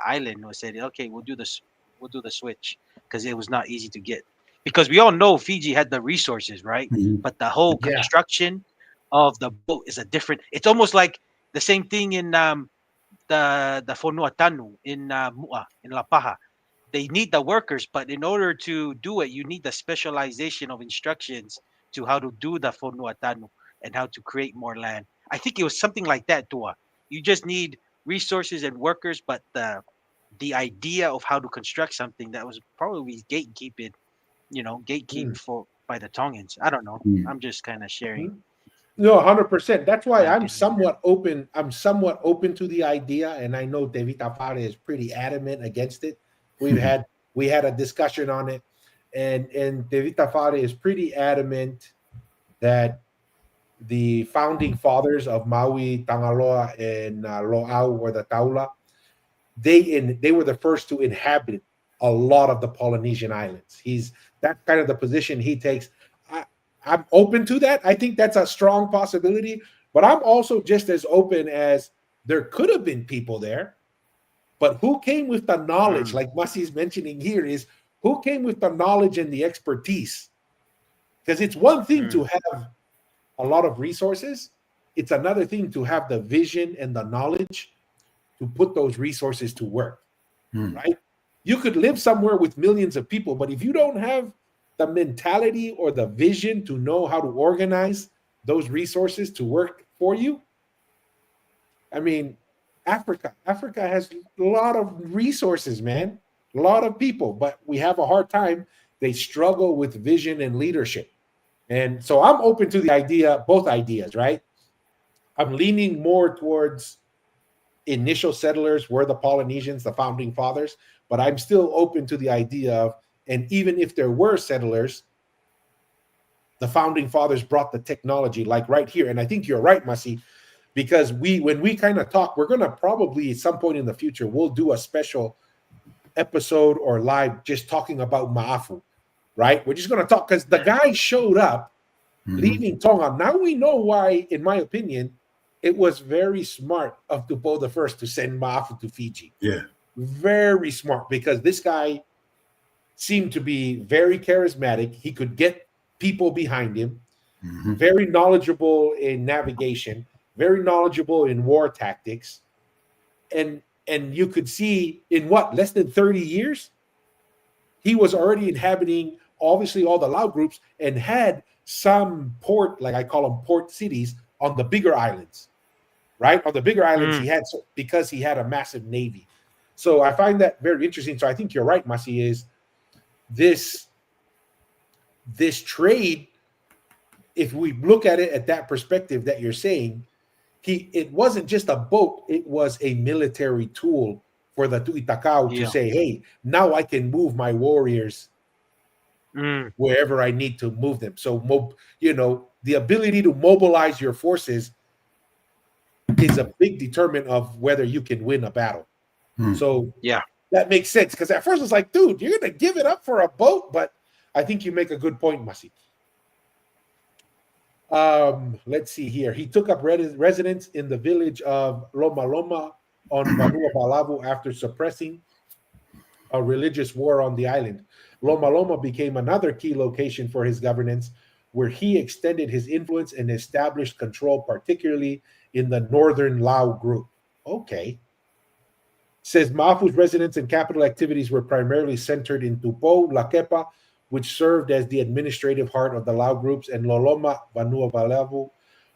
island was said, okay, we'll do the switch, because it was not easy to get, because we all know Fiji had the resources, right? But the whole construction of the boat is a different. It's almost like the same thing in the Fonuatanu in Mu'a in La Paja. They need the workers, but in order to do it, you need the specialization of instructions to how to do the Fonuatanu and how to create more land. I think it was something like that, Tua. You just need resources and workers, but the idea of how to construct something, that was probably gatekeeping for by the Tongans. I don't know. I'm just kind of sharing. No, 100%. That's why I'm somewhat open. I'm somewhat open to the idea, and I know David Tafare is pretty adamant against it. We had a discussion on it, and David Tafare is pretty adamant that the founding fathers of Maui, Tangaloa, and Lo'au, or the Taula, they were the first to inhabit a lot of the Polynesian islands. That's kind of the position he takes. I'm open to that. I think that's a strong possibility, but I'm also just as open as there could have been people there, but who came with the knowledge, like Masi's mentioning here, is who came with the knowledge and the expertise? Because it's one thing to have a lot of resources. It's another thing to have the vision and the knowledge to put those resources to work, right? You could live somewhere with millions of people, but if you don't have the mentality or the vision to know how to organize those resources to work for you, I mean, Africa has a lot of resources, man, a lot of people, but we have a hard time. They struggle with vision and leadership. And so I'm open to the idea, both ideas, right? I'm leaning more towards initial settlers were the Polynesians, the founding fathers, but I'm still open to the idea of, and even if there were settlers, the founding fathers brought the technology, like right here. And I think you're right, Masi, because when we kind of talk, we're going to probably at some point in the future, we'll do a special episode or live just talking about Ma'afu, right? We're just going to talk because the guy showed up leaving Tonga. Now we know why, in my opinion, it was very smart of Tupou I to send Mafu to Fiji. Yeah. Very smart, because this guy seemed to be very charismatic. He could get people behind him, very knowledgeable in navigation, very knowledgeable in war tactics. And you could see in what, less than 30 years, he was already inhabiting obviously all the Lau groups and had some port, like I call them port cities, on the bigger islands, right? On the bigger islands, he had, because he had a massive navy. So I find that very interesting. So I think you're right, Masi, is this trade, if we look at it at that perspective that you're saying, it wasn't just a boat, it was a military tool for the Tu'itakau to say, hey, now I can move my warriors wherever I need to move them. So, the ability to mobilize your forces is a big determinant of whether you can win a battle. So that makes sense, because at first it's like, dude, you're going to give it up for a boat? But I think you make a good point, Masi. Let's see here. He took up residence in the village of Loma Loma on Vanua Balavu after suppressing a religious war on the island. Loma Loma became another key location for his governance, where he extended his influence and established control, particularly in the northern Lau group. Okay. Says Mafu's residence and capital activities were primarily centered in Tupou, Lakepa, which served as the administrative heart of the Lau groups, and Loloma, Vanua Balavu,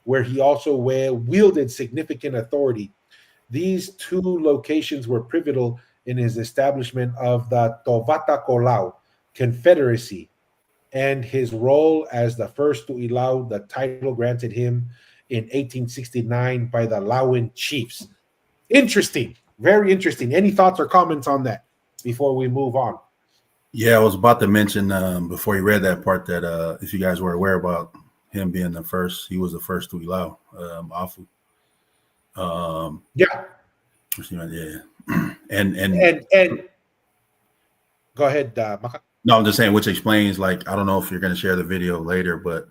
where he also wielded significant authority. These two locations were pivotal in his establishment of the Tovata Kolau Confederacy and his role as the first Tu'ilau, the title granted him in 1869 by the Lauan chiefs. Interesting. Very interesting. Any thoughts or comments on that before we move on? Yeah, I was about to mention before you read that part that if you guys were aware about him being the first, he was the first Tu'ilau, Afu. Yeah. And go ahead, Maka. No, I'm just saying, which explains, like, I don't know if you're going to share the video later, but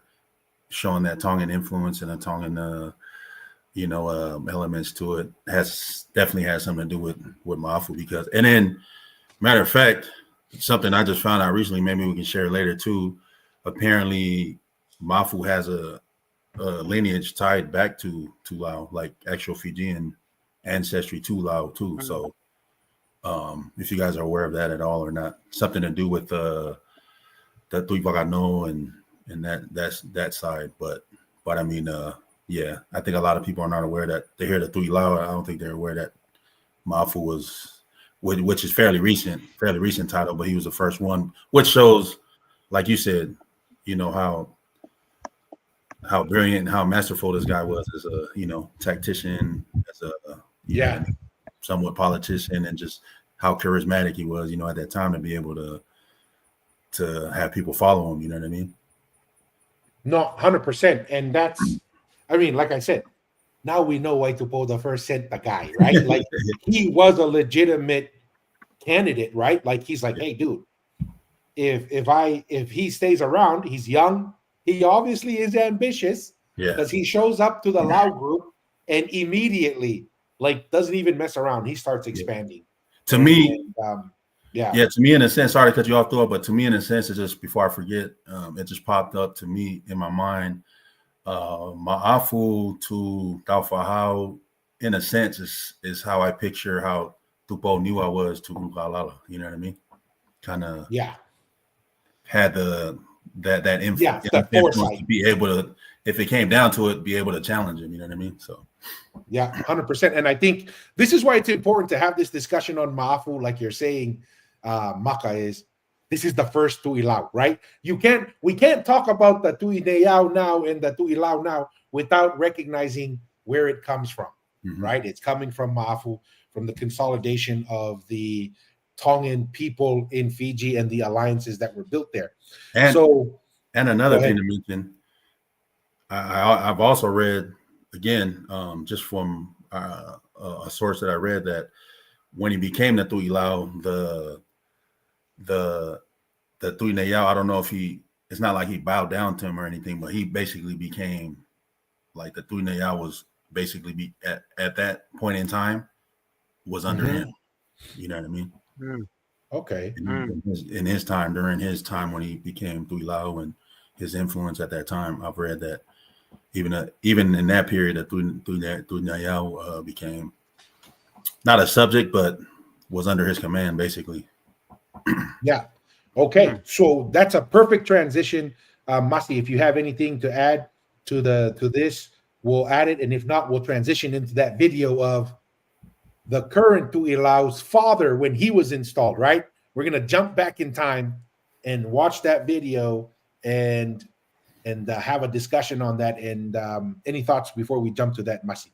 showing that Tongan influence and the Tongan, elements to it definitely has something to do with Mafu, because, and then matter of fact, something I just found out recently, maybe we can share later too. Apparently, Mafu has a lineage tied back to Lau, like actual Fijian ancestry to Lau too. So, if you guys are aware of that at all or not, something to do with the Tuipagano and that side. But I mean, yeah, I think a lot of people are not aware that they hear the Tu'ilau. I don't think they're aware that Mafu was, which is fairly recent title, but he was the first one, which shows, like you said, how brilliant, how masterful this guy was as a, tactician, as a, somewhat politician, and just how charismatic he was, at that time, to be able to have people follow him. You know what I mean? No, 100%. And that's, I mean, like I said, now we know why Tupou the first sent the guy, right? Like, he was a legitimate candidate, right? Like, he's like, hey, dude, if he stays around, he's young. He obviously is ambitious, because he shows up to the Lau group and immediately, like, doesn't even mess around. He starts expanding. To me, to me, in a sense, sorry to cut you off, though, but to me, in a sense, it just, before I forget, it just popped up to me in my mind. Ma'afu to Taufahau, in a sense, is how I picture how Tupou knew I was to Rukalala. You know what I mean? Kind of had that influence to be able to, if it came down to it, be able to challenge him. You know what I mean? So 100%. And I think this is why it's important to have this discussion on Ma'afu, like you're saying, Maka, is this is the first Tu'ilau, right? We can't talk about the Tu'ineyao now and the Tu'ilau now without recognizing where it comes from, right? It's coming from Ma'afu, from the consolidation of the Tongan people in Fiji and the alliances that were built there. And another thing to mention, I've also read, again, just from a source that I read, that when he became the Tu'ilau, the Tu'ineyao, I don't know if it's not like he bowed down to him or anything, but he basically became like the Tuinaya was basically at that point in time was under him. You know what I mean? Okay. In his time, during his time when he became Tuilau and his influence at that time, I've read that even in that period, that Tuinaya became not a subject, but was under his command, basically. Yeah. Okay. So that's a perfect transition. Masi, if you have anything to add to this, we'll add it. And if not, we'll transition into that video of the current Tuilau's father when he was installed, right? We're going to jump back in time and watch that video and have a discussion on that. And any thoughts before we jump to that, Masi?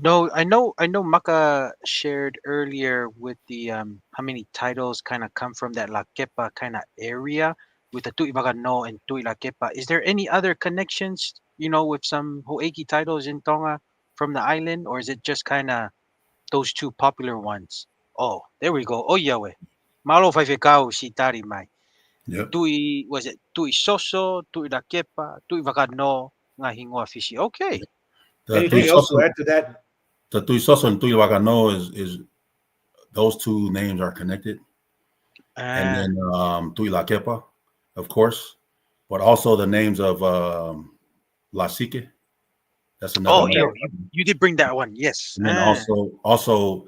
No, I know Maka shared earlier with the how many titles kind of come from that Lakepa kind of area with the Tui Magano and Tui Lakepa. Is there any other connections, with some Ho'eki titles in Tonga from the island, or is it just kind of those two popular ones? Oh, there we go. Oh, Yahweh. Malo Faifekau si Tari Mai. Yep. Tui, was it Tui Soso, Tui Lakepa, Tui Magano, nga Hingua Fishi. Okay. Anything else to add to that? The Tuisoso and Tuiwakano is those two names are connected. And then Tuilakepa, of course, but also the names of Lasike. That's another. Oh, you did bring that one, yes. And then also,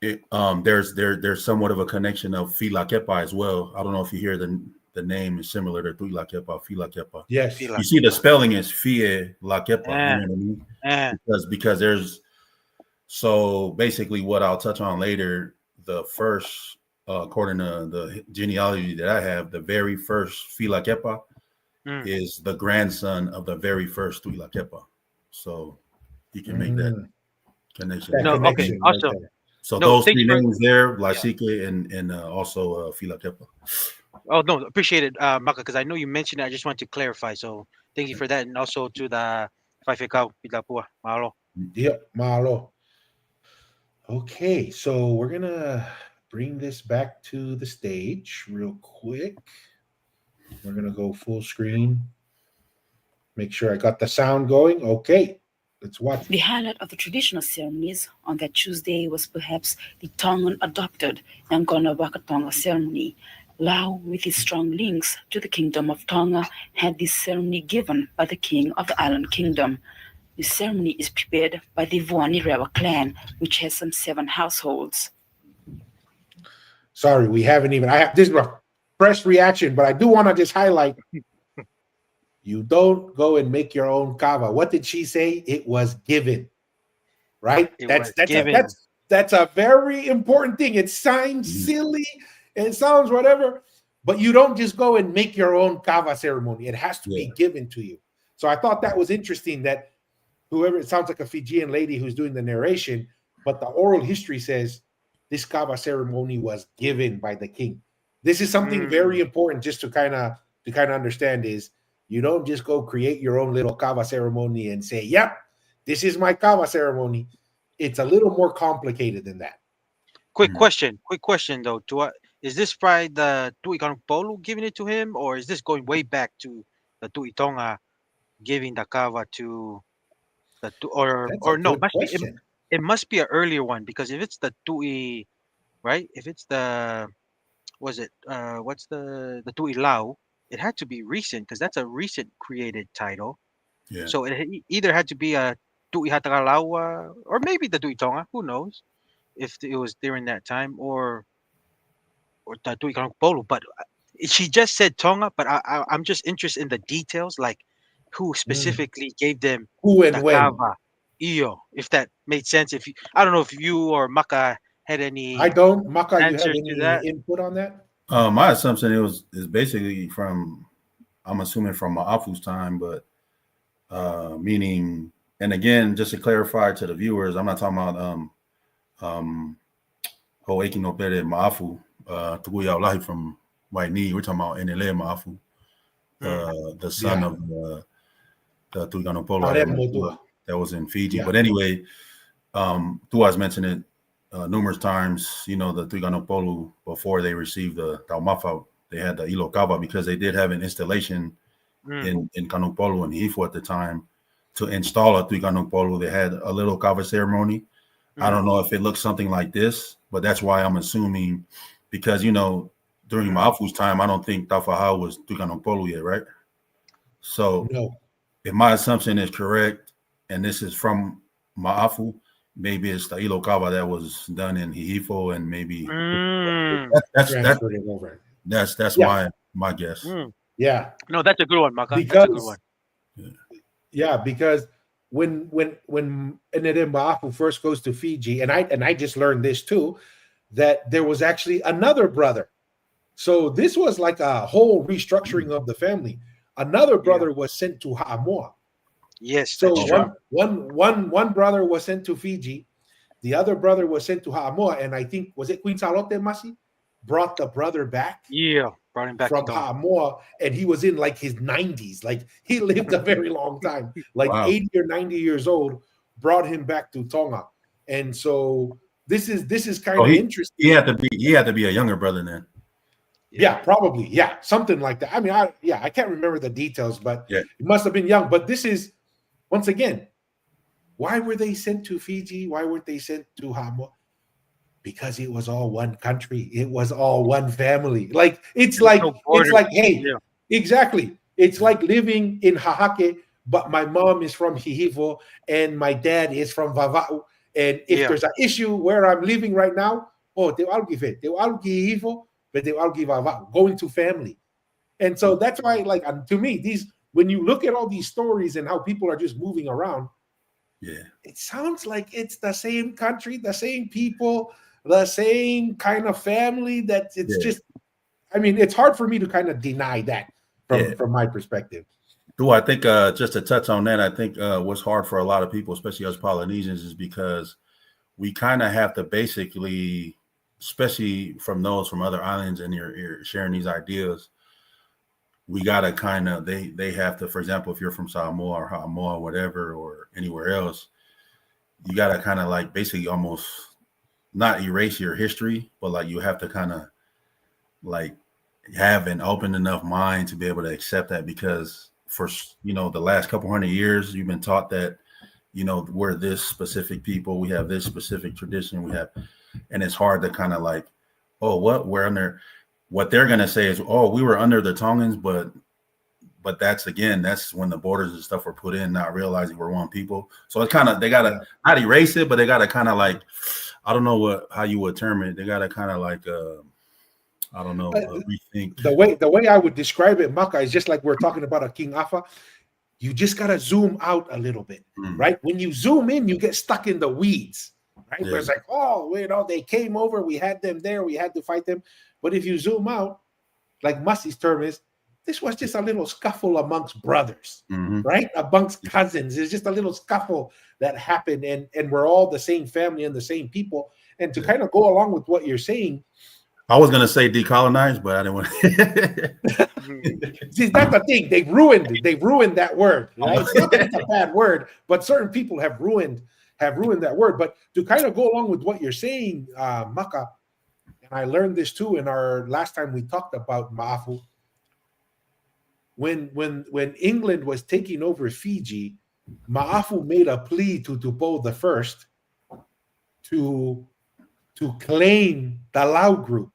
there's somewhat of a connection of Filakepa as well. I don't know if you hear the name is similar to Tuilakepa, Filakepa. Yes. You see the spelling is Fie Lakepa. You know what I mean? Because there's so basically what I'll touch on later, the first according to the genealogy that I have, the very first Filakepa is the grandson of the very first Tuilakepa. So you can make that connection. Okay, awesome. So those three names there, Lasike and also Filakepa. Oh, no, appreciate it, Maka, because I know you mentioned it. I just want to clarify. So thank you for that. And also to the Faifekau, Pilapua, Mahalo. Yep, Mahalo. Okay, so we're going to bring this back to the stage real quick. We're going to go full screen. Make sure I got the sound going. Okay, let's watch. The highlight of the traditional ceremonies on that Tuesday was perhaps the Tongan adopted Ngona Wakatonga ceremony. Lau, with his strong links to the Kingdom of Tonga, had this ceremony given by the king of the island kingdom. The ceremony is prepared by the Vuani Rewa clan, which has some 7 households. Sorry, we haven't even. This is a fresh reaction, but I do want to just highlight. You don't go and make your own kava. What did she say? It was given, right? That's a very important thing. It sounds silly, it sounds whatever, but you don't just go and make your own kava ceremony. It has to be given to you. So I thought that was interesting that whoever, it sounds like a Fijian lady who's doing the narration, but the oral history says this kava ceremony was given by the king. This is something very important just to kind of understand is you don't just go create your own little kava ceremony and say, yep, this is my kava ceremony. It's a little more complicated than that. Quick question though. Is this by the Tui Polu giving it to him, or is this going way back to the Tui Tonga giving the kava to the it must be an earlier one, because if it's the Tui, right? If it's the what's the Tui Lau, it had to be recent because that's a recent created title. Yeah. So it either had to be a Tui Hatakalawa or maybe the Tui Tonga, who knows, if it was during that time, or the Tui Polu. But she just said Tonga, but I'm just interested in the details, like who specifically gave them who and the when. kava. Iyo, if that made sense. I don't know if you or Maka had any. I don't. Maka, you have answers to that? any input on that? My assumption is basically from, I'm assuming from Ma'afu's time, but meaning, and again, just to clarify to the viewers, I'm not talking about Ho'eki no Pere Ma'afu, Tukuya Olahi from Waini. We're talking about Enele Ma'afu, the son of the Tuigano Polo that was in Fiji. Yeah. But anyway, Tua's mentioned it numerous times, the Tuigano Polo, before they received the Taumafa they had the Ilokava because they did have an installation in Kanupolu and Hifo at the time to install a Tui Kanupolu. They had a little kava ceremony. I don't know if it looks something like this, but that's why I'm assuming, because during Ma'afu's time, I don't think Tafaha was Tui Kanupolu yet, right? So No. if my assumption is correct, and this is from Ma'afu, maybe it's the Ilokava that was done in Hihifo, and maybe that's Transferred it over. That's my guess. Yeah. No, that's a good one, Maka. Because, that's a good one. Because when Enere Ma'afu first goes to Fiji, and I just learned this too, that there was actually another brother. So this was like a whole restructuring of the family. Another brother was sent to Ha'amoa. Yes. So one brother was sent to Fiji, the other brother was sent to Ha'amoa, and I think, was it Queen Salote Masi? Brought the brother back. Yeah, brought him back from Ha'amoa, and he was in like his 90s. Like he lived a very long time, like 80 or 90 years old, brought him back to Tonga. And so this is kind of interesting. He had to be a younger brother then. Yeah, probably. Yeah, something like that. I mean, I can't remember the details, but it must have been young. But this is, once again, why were they sent to Fiji? Why weren't they sent to Ha'amoa? Because it was all one country. It was all one family. Like it's like hey, exactly. It's like living in Hahake, but my mom is from Hihifo and my dad is from Vava'u. And if there's an issue where I'm living right now, they will give it. They will give Hihifo, but they will give Vava'u. Going to family. And so that's why, like, to me, when you look at all these stories and how people are just moving around, it sounds like it's the same country, the same people, the same kind of family. That it's just, I mean, it's hard for me to kind of deny that from my perspective. I think just to touch on that, I think what's hard for a lot of people, especially us Polynesians, is because we kind of have to basically, especially from those from other islands, and you're sharing these ideas, we got to kind of, they have to, for example, if you're from Samoa or Ha'amoa or whatever, or anywhere else, you got to kind of like basically almost not erase your history, but like you have to kind of like have an open enough mind to be able to accept that, because for, the last couple hundred years, you've been taught that, we're this specific people, we have this specific tradition, and it's hard to kind of like, we're under. What they're gonna say is, we were under the Tongans, but that's when the borders and stuff were put in, not realizing we're one people. So it's kind of, they gotta not erase it, but they gotta kind of like, I don't know how you would term it. They gotta kind of like, I don't know, rethink. The way I would describe it, Maka, is just like we're talking about a King Afa. You just gotta zoom out a little bit, right? When you zoom in, you get stuck in the weeds, right? Where it's like, they came over, we had them there, we had to fight them. But if you zoom out, like Masi's term is, this was just a little scuffle amongst brothers, right? Amongst cousins. It's just a little scuffle that happened, and we're all the same family and the same people. And to kind of go along with what you're saying, I was gonna say decolonize, but I didn't want to. See, that's the thing. They ruined that word. Right? It's not that it's a bad word, but certain people have ruined that word. But to kind of go along with what you're saying, Maka, and I learned this too in our last time we talked about Ma'afu. When England was taking over Fiji, Ma'afu made a plea to Tupou the First to claim the Lau group.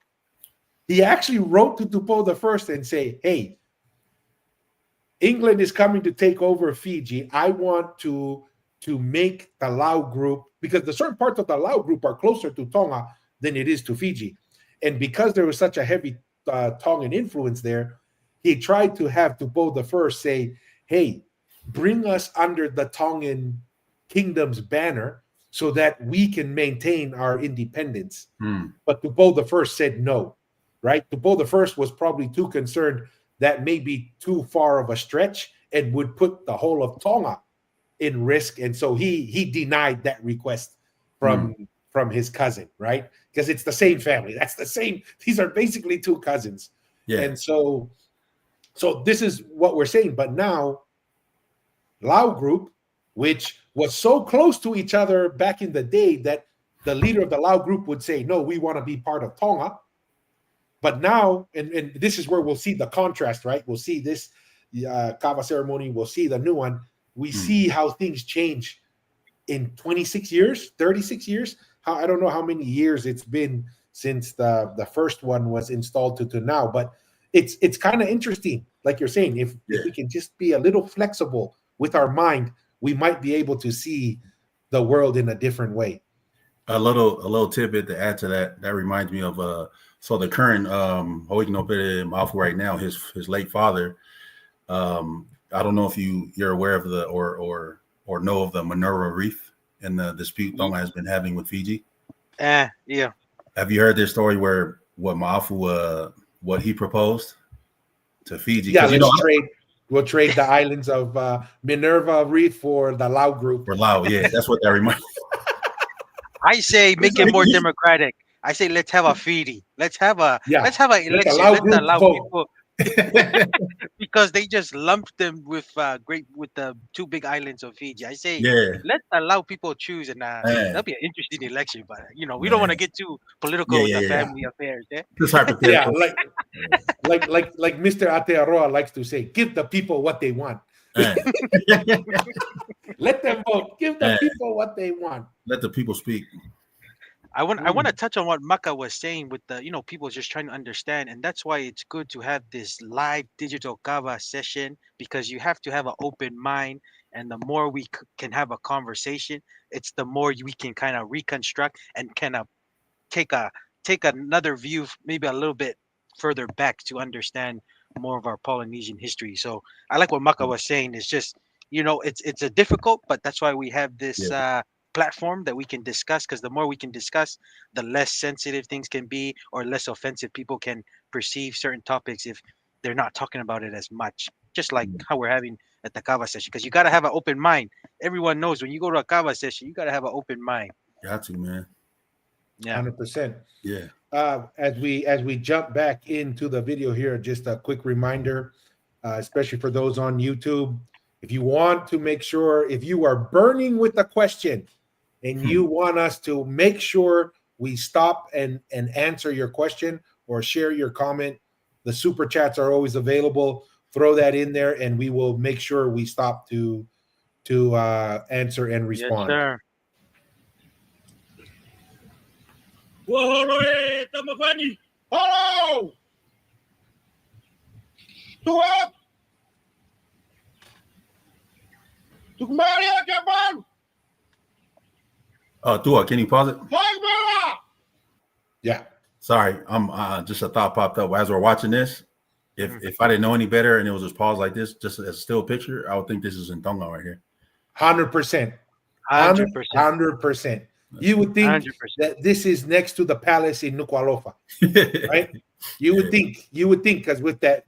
He actually wrote to Tupou the First and say, hey, England is coming to take over Fiji. I want to make the Lau group, because the certain parts of the Lau group are closer to Tonga than it is to Fiji. And because there was such a heavy Tongan influence there, he tried to have Tupou the First say, hey, bring us under the Tongan kingdom's banner so that we can maintain our independence. But Tupou the First said no, right? Tupou the First was probably too concerned that may be too far of a stretch and would put the whole of Tonga in risk. And so he denied that request from his cousin, right? Because it's the same family. That's the same. These are basically two cousins. Yeah. And so this is what we're saying. But now, Lau group, which was so close to each other back in the day that the leader of the Lau group would say, no, we want to be part of Tonga. But now, and this is where we'll see the contrast, right? We'll see this kava ceremony. We'll see the new one. We see how things change in 26 years, 36 years. I don't know how many years it's been since the first one was installed to now, but it's kind of interesting. Like you're saying, if we can just be a little flexible with our mind, we might be able to see the world in a different way. A little tidbit to add to that. That reminds me of so the current Ho'ikino Mafu right now, his late father. I don't know if you're aware of the or know of the Minerva Reef and the dispute Tonga has been having with Fiji. Yeah. Have you heard this story where what Mafu what he proposed to Fiji? Yeah, we'll trade the islands of Minerva Reef for the Lau group. For Lau, yeah, that's what that reminds me. I say make it more democratic. I say let's have a Fiji. Let's have an election. Let allow people because they just lumped them with the two big islands of Fiji. I say let's allow people choose, and that'll be an interesting election. But we don't want to get too political with the family affairs. This hypothetical. Like Mr. Aotearoa likes to say, give the people what they want. Let them vote. Give the people what they want. Let the people speak. I want to touch on what Maka was saying with the people just trying to understand, and that's why it's good to have this live digital kava session, because you have to have an open mind, and the more we can have a conversation, it's the more we can kind of reconstruct and kind of take another view, maybe a little bit further back to understand more of our Polynesian history. So I like what Maka was saying. It's just it's a difficult, but that's why we have this platform that we can discuss, because the more we can discuss, the less sensitive things can be, or less offensive people can perceive certain topics if they're not talking about it as much, just like how we're having at the kava session, because you got to have an open mind. Everyone knows when you go to a kava session, you got to have an open mind. Got to, man. Yeah, 100%. Yeah. As we jump back into the video here, just a quick reminder, especially for those on YouTube, if you want to make sure, if you are burning with a question and you want us to make sure we stop and answer your question or share your comment, the super chats are always available. Throw that in there, and we will make sure we stop to answer and respond. Yes, sir. Hello! Tuhan! Kembali kapan? Tua, can you pause it? Yeah. Sorry, I'm just a thought popped up as we're watching this. If I didn't know any better and it was just paused like this, just as a still picture, I would think this is in Tonga right here. 100%. 100%. You would think 100%. That this is next to the palace in Nuku'alofa, right? You would think, because with that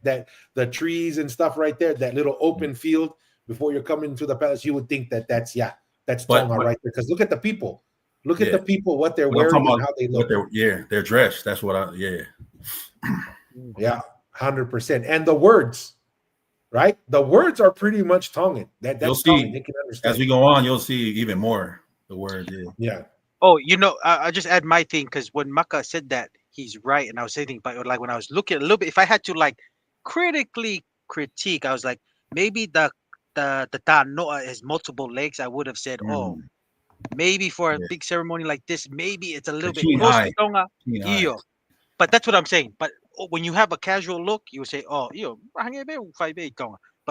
the trees and stuff right there, that little open field before you're coming to the palace, you would think that's Tonga right there. Because look at the people. Look at the people, what they're wearing and how they look. They're dressed. That's what Yeah, 100%. And the words, right? The words are pretty much Tongan. That's you'll Tongan. see, they can understand. as we go on, you'll see even more the words. Yeah. Oh, I'll just add my thing, because when Maka said that, he's right. And I was saying, but like when I was looking a little bit, if I had to like critically critique, I was like, maybe the ta'anoa has multiple legs. I would have said, maybe for a big ceremony like this, maybe it's a little bit close to Tonga. But that's what I'm saying. But when you have a casual look, you would say, but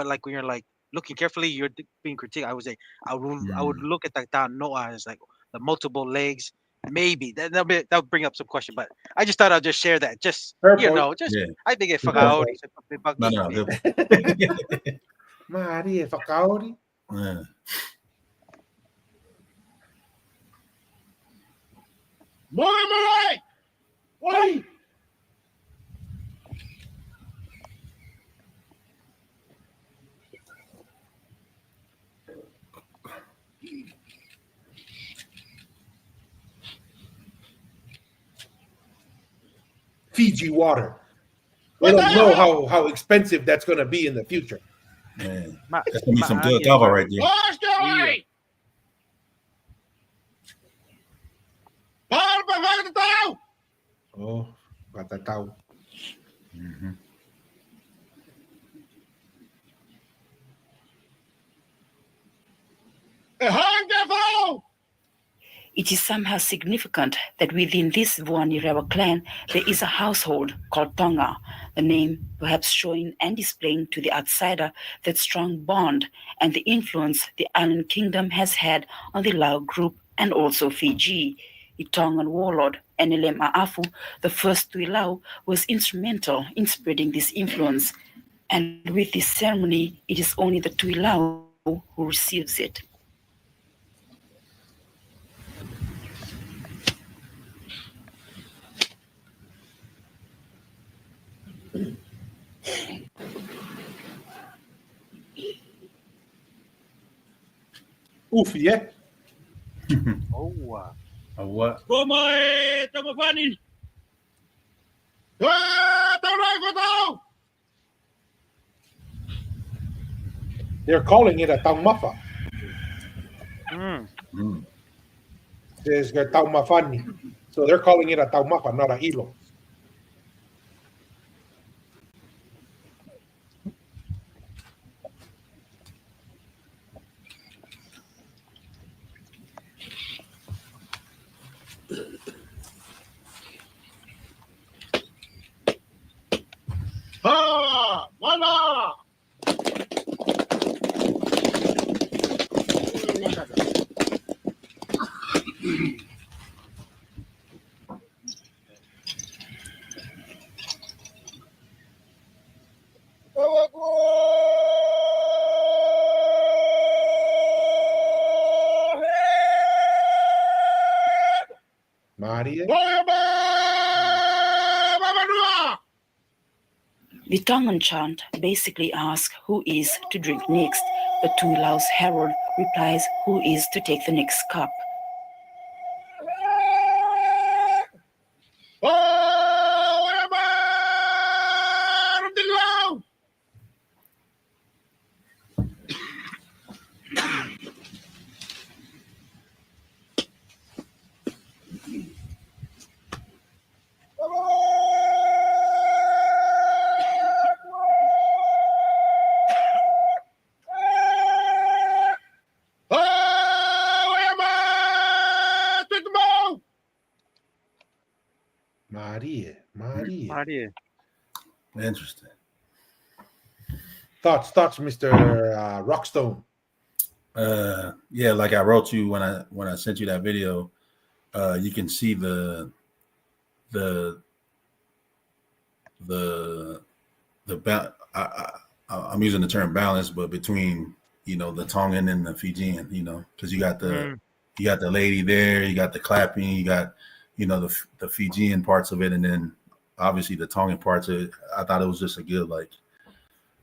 like when you're like looking carefully, you're being critiqued. I would say I would look at the ta'anoa as like the multiple legs. Maybe that would bring up some question, but I just thought I'd just share that. Just I think it's whakaori. No. Maria whakaori. Malay! Why? Fiji water. We don't know how expensive that's going to be in the future. Man, that's going to be some good kava right there. Oh, patatao. It is somehow significant that within this Vuanirewa clan there is a household called Tonga, the name perhaps showing and displaying to the outsider that strong bond and the influence the island kingdom has had on the Lau group and also Fiji. The Tongan warlord Enelem Aafu, the first Tui Lau, was instrumental in spreading this influence. And with this ceremony, it is only the Tui Lau who receives it. Oof, yeah. Oh, What? They're calling it a taumafa. There's a taumafani. So they're calling it a taumafa, not a hilo. Mana! Maria. The Tongan chant basically asks who is to drink next, but Tui Lau's herald replies who is to take the next cup. Maria. Interesting. Thoughts, Mr. Rockstone. Yeah, like I wrote you when I sent you that video, you can see the I'm using the term balance, but between the Tongan and the Fijian, because you got the lady there, you got the clapping, you got the Fijian parts of it, and then obviously the Tongan parts of it. I thought it was just a good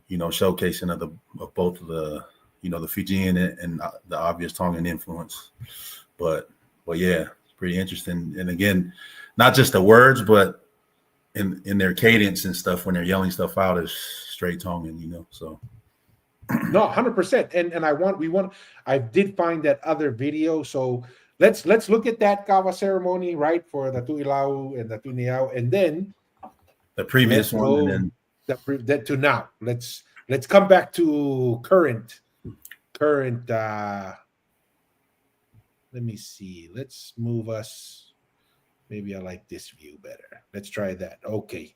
showcasing of both of the the Fijian and the obvious Tongan influence. But yeah, it's pretty interesting. And again, not just the words, but in their cadence and stuff when they're yelling stuff out is straight Tongan, so. No, 100%. And I did find that other video. So let's look at that kava ceremony, right, for the Tuilau and the Tuniao, and then the previous one, and then that to now. Let's come back to current. Let me see. Let's move us. Maybe I like this view better. Let's try that. Okay.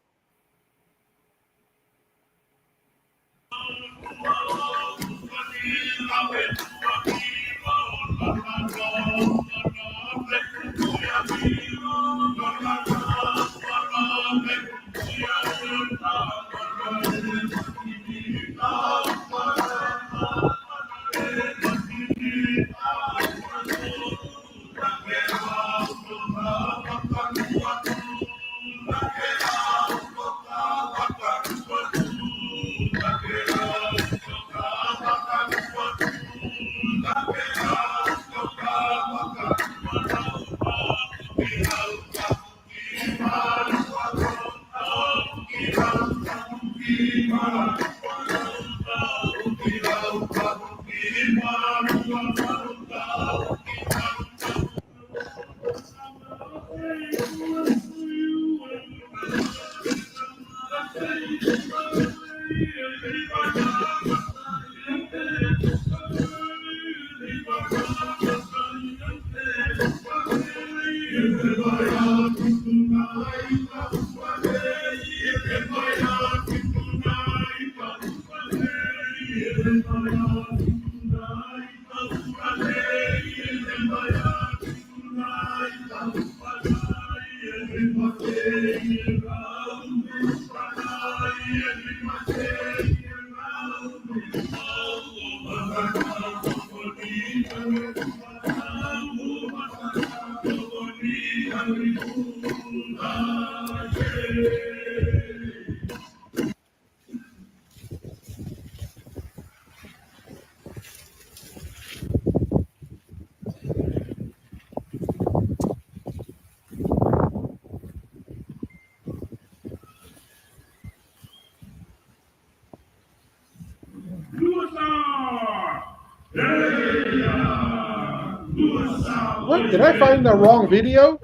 What? Did I find the wrong video?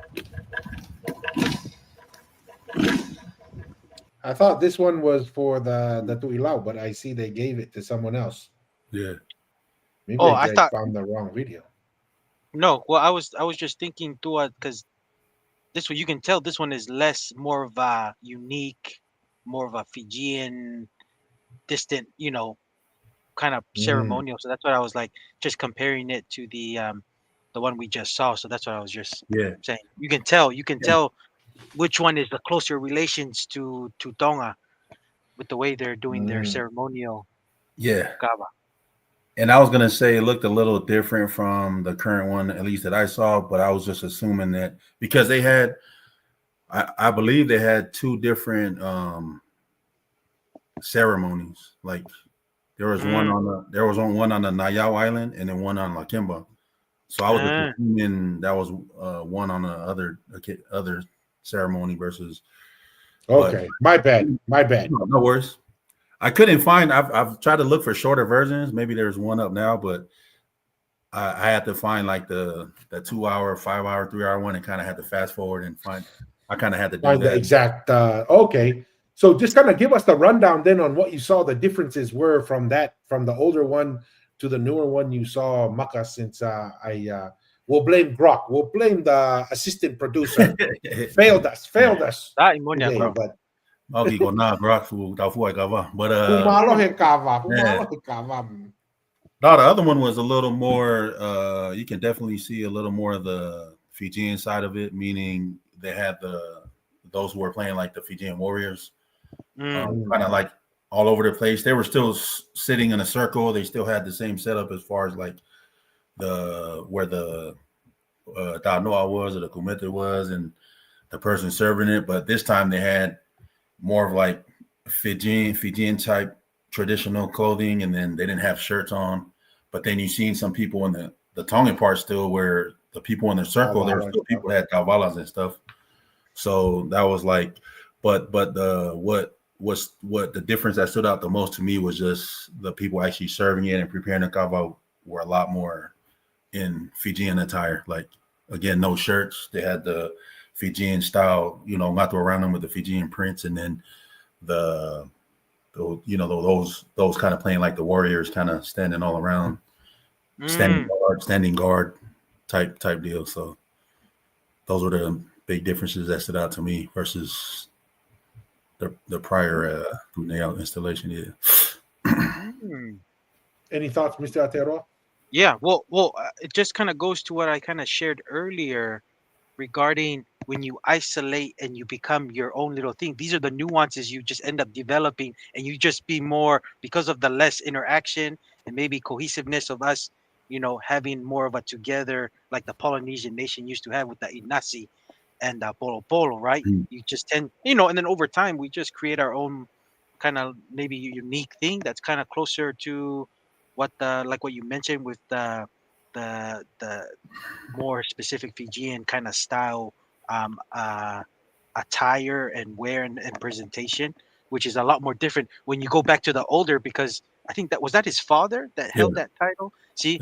I thought this one was for the Tuilau, but I see they gave it to someone else. Yeah. Maybe Oh, I I thought found the wrong video. no. Well, I was just thinking too, because this one you can tell this one is more of a unique, more of a Fijian, distant, kind of ceremonial. So that's what I was like, just comparing it to the one we just saw. So that's what I was just Yeah. saying. You can tell which one is the closer relations to Tonga with the way they're doing their ceremonial Yeah. kava. And I was gonna say it looked a little different from the current one, at least that I saw, but I was just assuming that because they had, I believe they had two different ceremonies. Like there was one on the Nayau Island and then one on La Kimba. So I was assuming that was one on the other ceremony versus. Okay, my bad. No worries. I couldn't find. I've tried to look for shorter versions. Maybe there's one up now, but I had to find like the 2 hour, 5 hour, 3 hour one, and kind of had to fast forward and find. I kind of had to do Find that. the exact. Okay, so just kind of give us the rundown then on what you saw the differences were from the older one to the newer one you saw, Maka. Since we'll blame Grok, we'll blame the assistant producer. failed us today, Bro. but. Okay, go now, Grok fu kava. But Humalo he kava. no, the other one was a little more. You can definitely see a little more of the Fijian side of it, meaning they had those who were playing like the Fijian warriors, kind of like all over the place. They were still sitting in a circle. They still had the same setup as far as like where the Danoa was or the Kumete was, and the person serving it. But this time they had more of like Fijian type traditional clothing, and then they didn't have shirts on. But then you seen some people in the Tongan part still where the people in the circle, there were still people that had kavalas and stuff. So that was like, but what the difference that stood out the most to me was just the people actually serving it and preparing the kava were a lot more in Fijian attire. Like again, no shirts. They had the Fijian style, not around them with the Fijian prints, and then those kind of playing like the warriors, kind of standing all around, standing guard type deal. So those were the big differences that stood out to me versus the prior nail installation. Yeah. Any thoughts, Mr. Aotearoa? Yeah. Well, it just kind of goes to what I kind of shared earlier regarding when you isolate and you become your own little thing. These are the nuances you just end up developing, and you just be more because of the less interaction and maybe cohesiveness of us, having more of a together like the Polynesian nation used to have with the Inasi and the Polo Polo, right? You just tend, and then over time we just create our own kind of maybe unique thing that's kind of closer to what like what you mentioned with the more specific Fijian kind of style attire and wear and presentation, which is a lot more different when you go back to the older, because I think that was his father that held that title. See,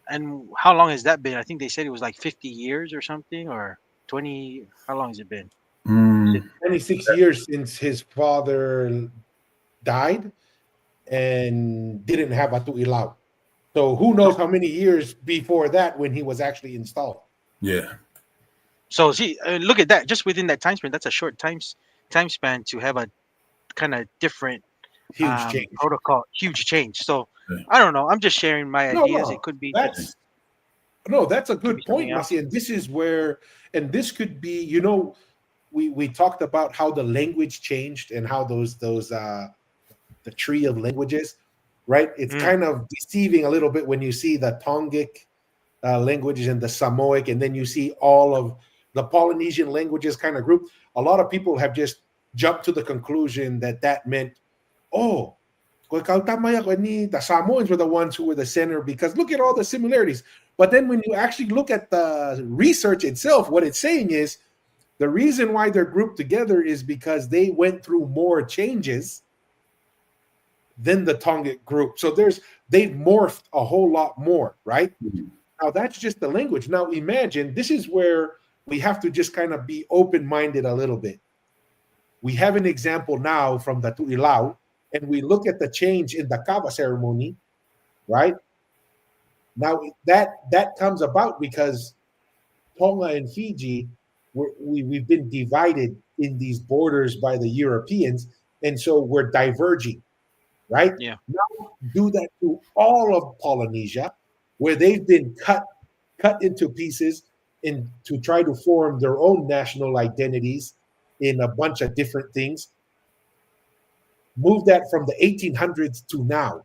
and how long has that been? I think they said it was like 50 years or something, or 20. How long has it been? 26 years since his father died and didn't have a tu'ilau. So who knows how many years before that when he was actually installed. Yeah. So see, look at that. Just within that time span, that's a short time span to have a kind of different Huge change. protocol, huge change. So Yeah. I don't know. I'm just sharing my No, ideas. no, It could be that's a could be good something point, else. Masi. And this is where, and this could be, we talked about how the language changed and how the tree of languages, right? It's Mm. kind of deceiving a little bit when you see the Tongic languages and the Samoic, and then you see all of the Polynesian languages kind of group. A lot of people have just jumped to the conclusion that meant, oh, the Samoans were the ones who were the center because look at all the similarities. But then when you actually look at the research itself, what it's saying is the reason why they're grouped together is because they went through more changes than the Tongic group. So they've morphed a whole lot more, right? Mhm. Now that's just the language. Now imagine this is where we have to just kind of be open-minded a little bit. We have an example now from the Tu'ilau, and we look at the change in the Kava ceremony, right? Now that comes about because Tonga and Fiji, we've been divided in these borders by the Europeans, and so we're diverging, right? Yeah. Now do that to all of Polynesia, where they've been cut into pieces in to try to form their own national identities in a bunch of different things. Move that from the 1800s to now.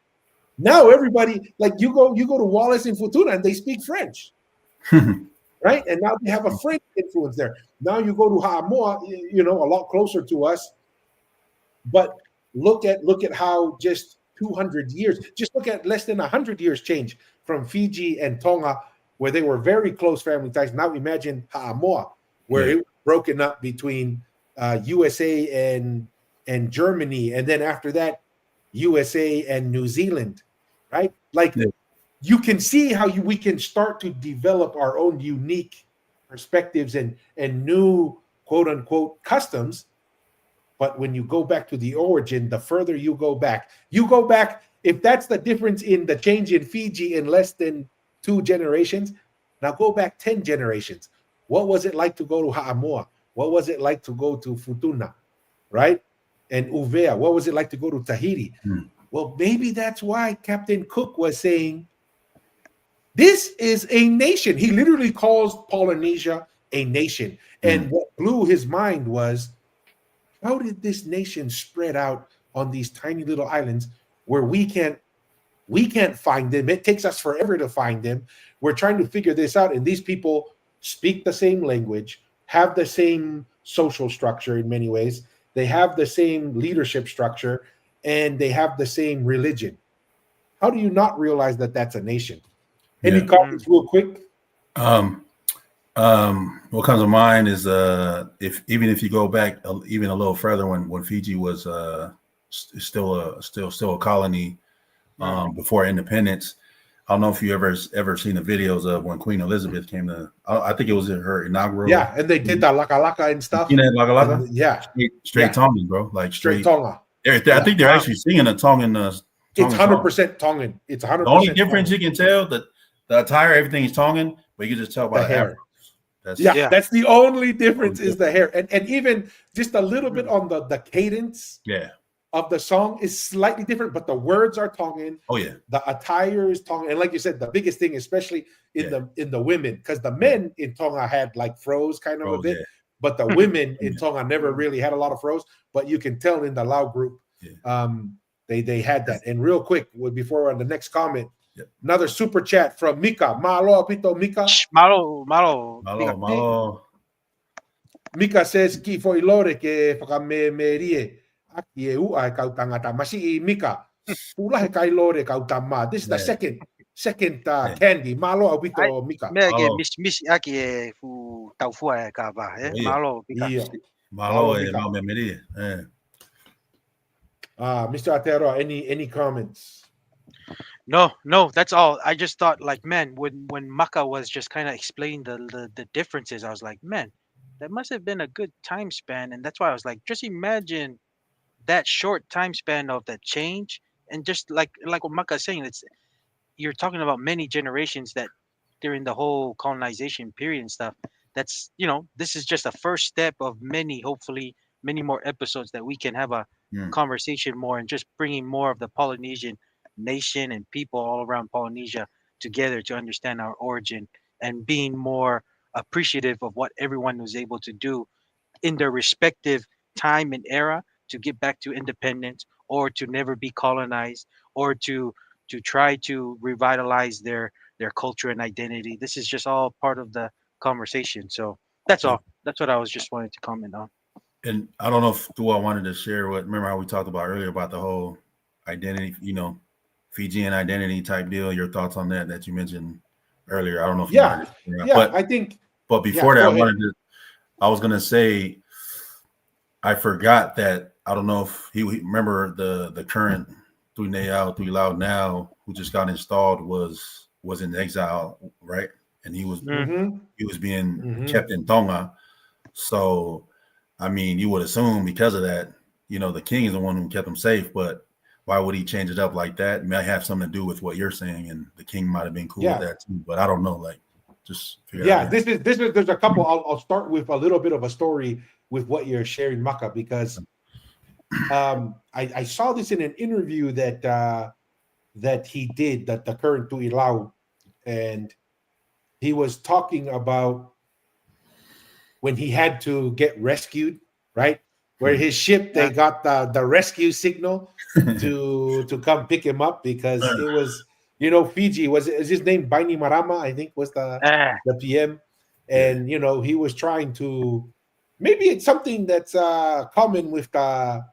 Now everybody, like you go to Wallace and Futuna and they speak French, right? And now they have a French influence there. Now you go to Ha'amoa, a lot closer to us. But look at how just 200 years, just look at less than 100 years change from Fiji and Tonga, where they were very close family ties. Now imagine Ha'amoa, where it was broken up between USA and Germany, and then after that, USA and New Zealand, right? Like you can see how we can start to develop our own unique perspectives and new quote unquote customs. But when you go back to the origin, the further you go back, if that's the difference in the change in Fiji in less than 2 generations, now go back 10 generations. What was it like to go to Ha'amoa? What was it like to go to Futuna, right? And Uvea, what was it like to go to Tahiti? Well, maybe that's why Captain Cook was saying, this is a nation. He literally calls Polynesia a nation. And what blew his mind was, how did this nation spread out on these tiny little islands where we can't find them? It takes us forever to find them. We're trying to figure this out, and these people speak the same language, have the same social structure in many ways. They have the same leadership structure, and they have the same religion. How do you not realize that that's a nation? Any comments real quick? What comes to mind is if you go back even a little further when Fiji was still a colony before independence. I don't know if you ever seen the videos of when Queen Elizabeth came to. I think it was her inaugural. Yeah, and they did that laka laka and stuff. You know, laka laka. Yeah, straight Tongan, bro. Like straight Tonga. I think they're actually singing a Tongan. It's 100% Tongan. It's 100%. The only difference you can tell that the attire, everything is Tongan, but you can just tell by the hair. That's the only difference is the hair, and even just a little bit on the cadence. Of the song is slightly different, but the words are Tongan. Oh yeah, the attire is Tongan, and like you said, the biggest thing, especially in the women, because the men in Tonga had like froze kind of a bit, but the women in Tonga never really had a lot of froze. But you can tell in the Lau group, they had that. And real quick, before we're on the next comment, another super chat from Mika. Malo apito Mika. Malo. Mika says ki foi lore ke whakamemerie. Aki e ua e kau tangata. Masi I Mika. Ulahe kai lore kau tama. This is the second candy. Malo apito Mika. Mege miss aki e fu taufua e ka ba. Malo Mika. Malo e memerie. Mr. Atero, any comments? No, that's all. I just thought, like, man, when Maka was just kind of explaining the differences, I was like, man, that must have been a good time span, and that's why I was like, just imagine that short time span of that change, and just like what Maka is saying, you're talking about many generations that during the whole colonization period and stuff. That's this is just a first step of many, hopefully many more episodes that we can have a conversation more and just bringing more of the Polynesian nation and people all around Polynesia together to understand our origin and being more appreciative of what everyone was able to do in their respective time and era to get back to independence or to never be colonized or to try to revitalize their culture and identity. This is just all part of the conversation. So that's all. That's what I was just wanting to comment on. And I don't know if Dua wanted to share what, remember how we talked about earlier about the whole identity, Fijian identity type deal. Your thoughts on that you mentioned earlier. I don't know if you wanted to share that. But I think. But before that, I was gonna say, I forgot that, I don't know if he remember the current Tui Lau now, who just got installed, was in exile, right? And he was being kept in Tonga. So I mean, you would assume because of that, the king is the one who kept him safe, but why would he change it up like that? It might have something to do with what you're saying, and the king might have been cool with that too, but I don't know. Like, just figure out. This is there's a couple. I'll start with a little bit of a story with what you're sharing, Maka, because I saw this in an interview that he did, that the current Tui Lau, and he was talking about when he had to get rescued, right? Where his ship, they got the rescue signal to come pick him up because it was, Fiji, is his name Baini Marama, I think was the PM. And, he was trying to, maybe it's something that's common with the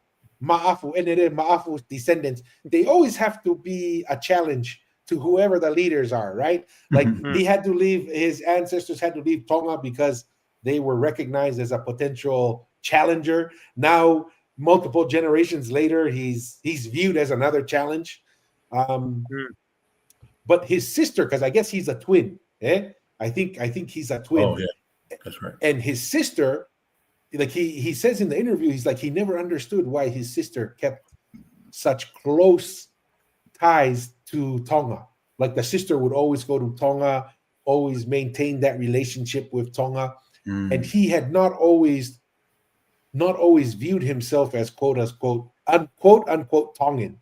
Ma'afu's descendants. They always have to be a challenge to whoever the leaders are, right? Like he had to leave, his ancestors had to leave Tonga because they were recognized as a potential challenger. Now, multiple generations later, he's viewed as another challenge. But his sister, because I guess he's a twin, I think he's a twin. Oh, yeah, that's right. And his sister, like he says in the interview, he's like, he never understood why his sister kept such close ties to Tonga. Like the sister would always go to Tonga, always maintain that relationship with Tonga. And he had not always viewed himself as quote unquote Tongan,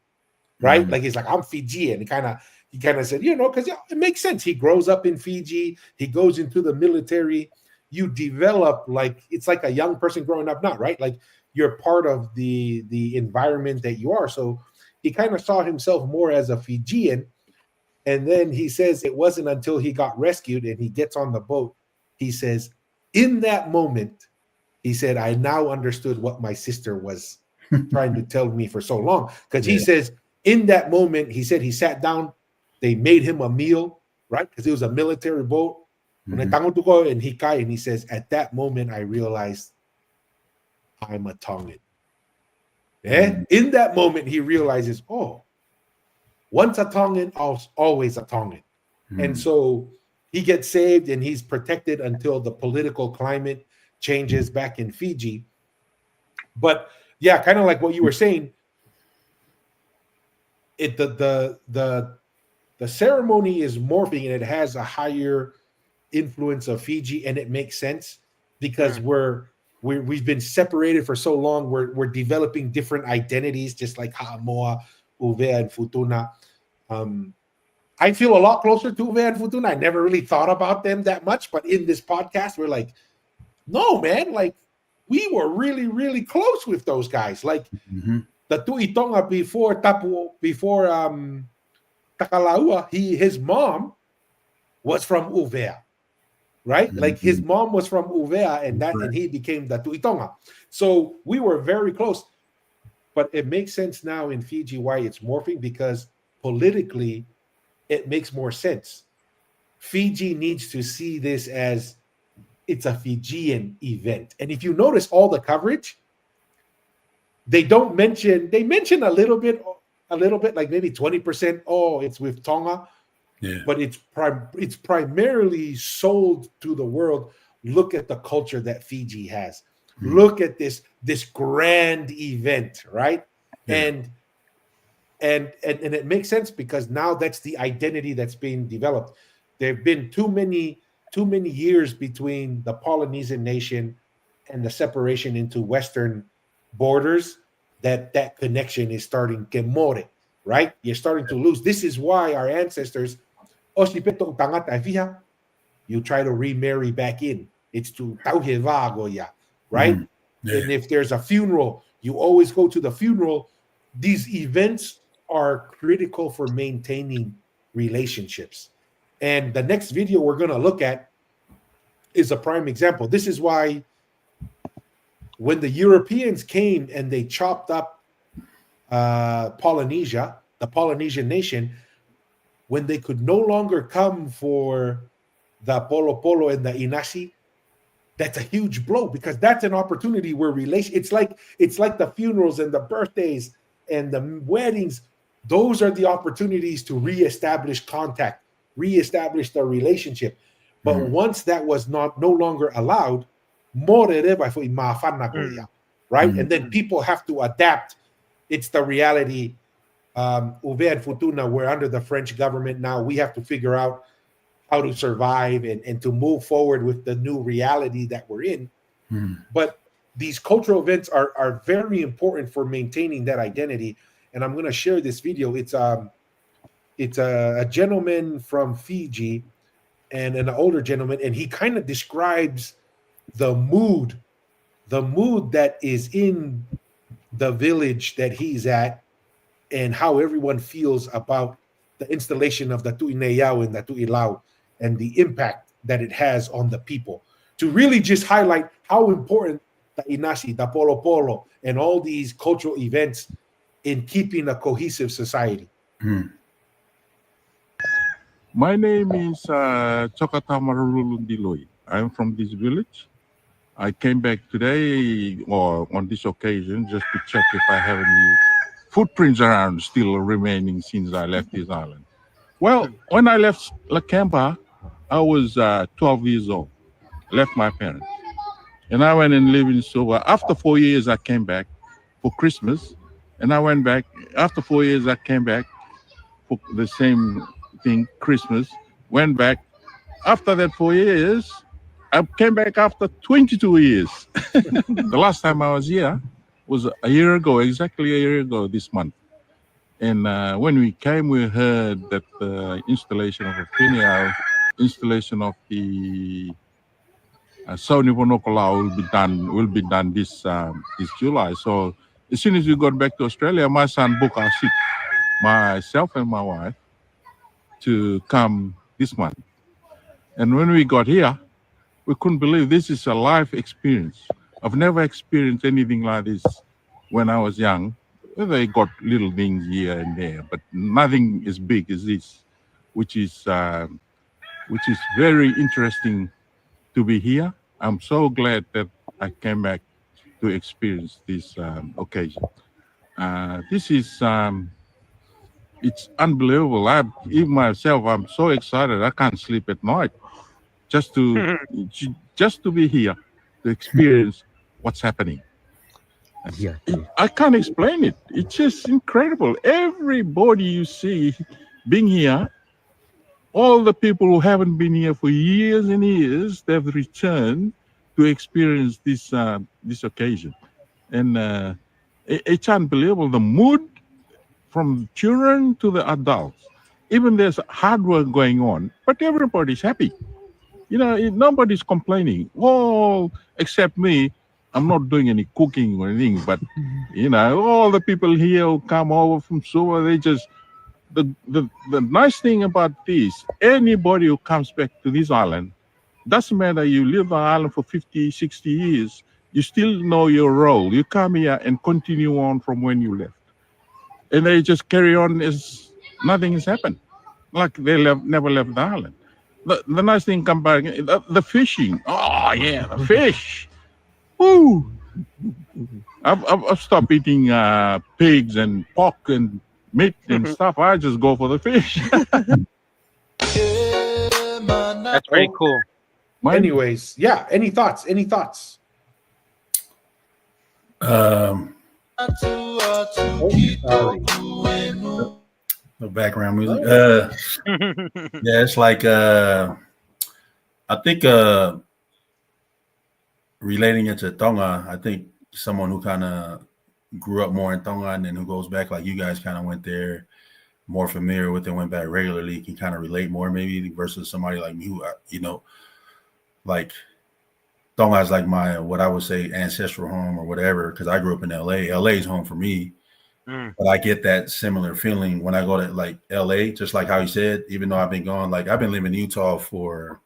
right? Like he's like, I'm Fijian. He kind of said, because it makes sense. He grows up in Fiji, he goes into the military, you develop, like it's like a young person growing up now, right? Like you're part of the environment that you are. So he kind of saw himself more as a Fijian. And then he says it wasn't until he got rescued and he gets on the boat, he says, in that moment, he said, I now understood what my sister was trying to tell me for so long. Because he says, in that moment, he said he sat down, they made him a meal, right? Because it was a military boat. And he says, at that moment, I realized I'm a Tongan. In that moment, he realizes, once a Tongan, always a Tongan. And so he gets saved and he's protected until the political climate changes back in Fiji. But yeah, kind of like what you were saying, the ceremony is morphing and it has a higher influence of Fiji, and it makes sense because we've been separated for so long. We're developing different identities, just like Ha'amoa, Uvea, and Futuna. I feel a lot closer to Uvea and Futuna. I never really thought about them that much, but in this podcast, we're like, no, man, like we were really, really close with those guys. Like the Tui Tonga before Takalaua, his mom was from Uvea, right? Like his mom was from Uvea, and he became the Tui Tonga. So we were very close. But it makes sense now in Fiji why it's morphing, because politically it makes more sense. Fiji needs to see this as it's a Fijian event. And if you notice all the coverage, they mention a little bit, like maybe 20%, it's with Tonga. Yeah. But it's primarily sold to the world. Look at the culture that Fiji has. Look at this grand event, right? Yeah. And it makes sense because now that's the identity that's being developed. There have been too many years between the Polynesian nation and the separation into Western borders that connection is starting to more, right? You're starting to lose. This is why our ancestors, you try to remarry back in. It's to right? Yeah. And if there's a funeral, you always go to the funeral. These events are critical for maintaining relationships. And the next video we're going to look at is a prime example. This is why when the Europeans came and they chopped up Polynesia, the Polynesian nation, when they could no longer come for the Polo Polo and the Inasi, that's a huge blow, because that's an opportunity where it's like the funerals and the birthdays and the weddings. Those are the opportunities to reestablish contact, reestablish the relationship. But once that was no longer allowed, right? And then people have to adapt. It's the reality. Uve and Futuna, we're under the French government now. We have to figure out how to survive and to move forward with the new reality that we're in. But these cultural events are very important for maintaining that identity. And I'm going to share this video. It's a gentleman from Fiji and an older gentleman, and he kind of describes the mood that is in the village that he's at and how everyone feels about the installation of the Tu'ineyao and the Tu'ilau and the impact that it has on the people, to really just highlight how important the Inasi, the Polo Polo, and all these cultural events in keeping a cohesive society. My name is Chokatamarulundiloi. I'm from this village. I came back today, or on this occasion, just to check if I have any footprints around still remaining since I left this island. Well, when I left Lakemba, I was 12 years old. Left my parents. And I went and lived in Suva. After 4 years, I came back for Christmas. And I went back. After 4 years, I came back for the same thing, Christmas. Went back. After that 4 years, I came back after 22 years. The last time I was here was a year ago, exactly a year ago this month. And when we came, we heard that the installation of a funeral, installation of the Saunivonokola will be done this July. So as soon as we got back to Australia, my son booked our seat, myself and my wife, to come this month. And when we got here, we couldn't believe this is a life experience. I've never experienced anything like this when I was young. They got little things here and there, but nothing as big as this, which is very interesting to be here. I'm so glad that I came back to experience this occasion. This is it's unbelievable. Even myself, I'm so excited. I can't sleep at night just to be here to experience what's happening. I can't explain it. It's just incredible. Everybody you see being here, all the people who haven't been here for years and years, they've returned to experience this occasion. And it's unbelievable. The mood from children to the adults. Even there's hard work going on, but everybody's happy. You know, nobody's complaining. All except me. I'm not doing any cooking or anything, but you know, all the people here who come over from Suva, they just the nice thing about this, anybody who comes back to this island, doesn't matter you live on the island for 50, 60 years, you still know your role. You come here and continue on from when you left. And they just carry on as nothing has happened. Like they never left the island. The nice thing come back, the fishing. Oh yeah, the fish. Woo! I've stopped eating pigs and pork and meat and stuff. I just go for the fish. That's very cool. Anyways, yeah. Any thoughts? The background music. Yeah, it's like I think relating it to Tonga, I think someone who kind of grew up more in Tongan and who goes back like you guys kind of went there, more familiar with it, went back regularly, can kind of relate more maybe versus somebody like me who, like Tonga is like my, what I would say, ancestral home or whatever, because I grew up in LA. LA is home for me. But I get that similar feeling when I go to like LA, just like how you said, even though I've been gone, like I've been living in Utah for,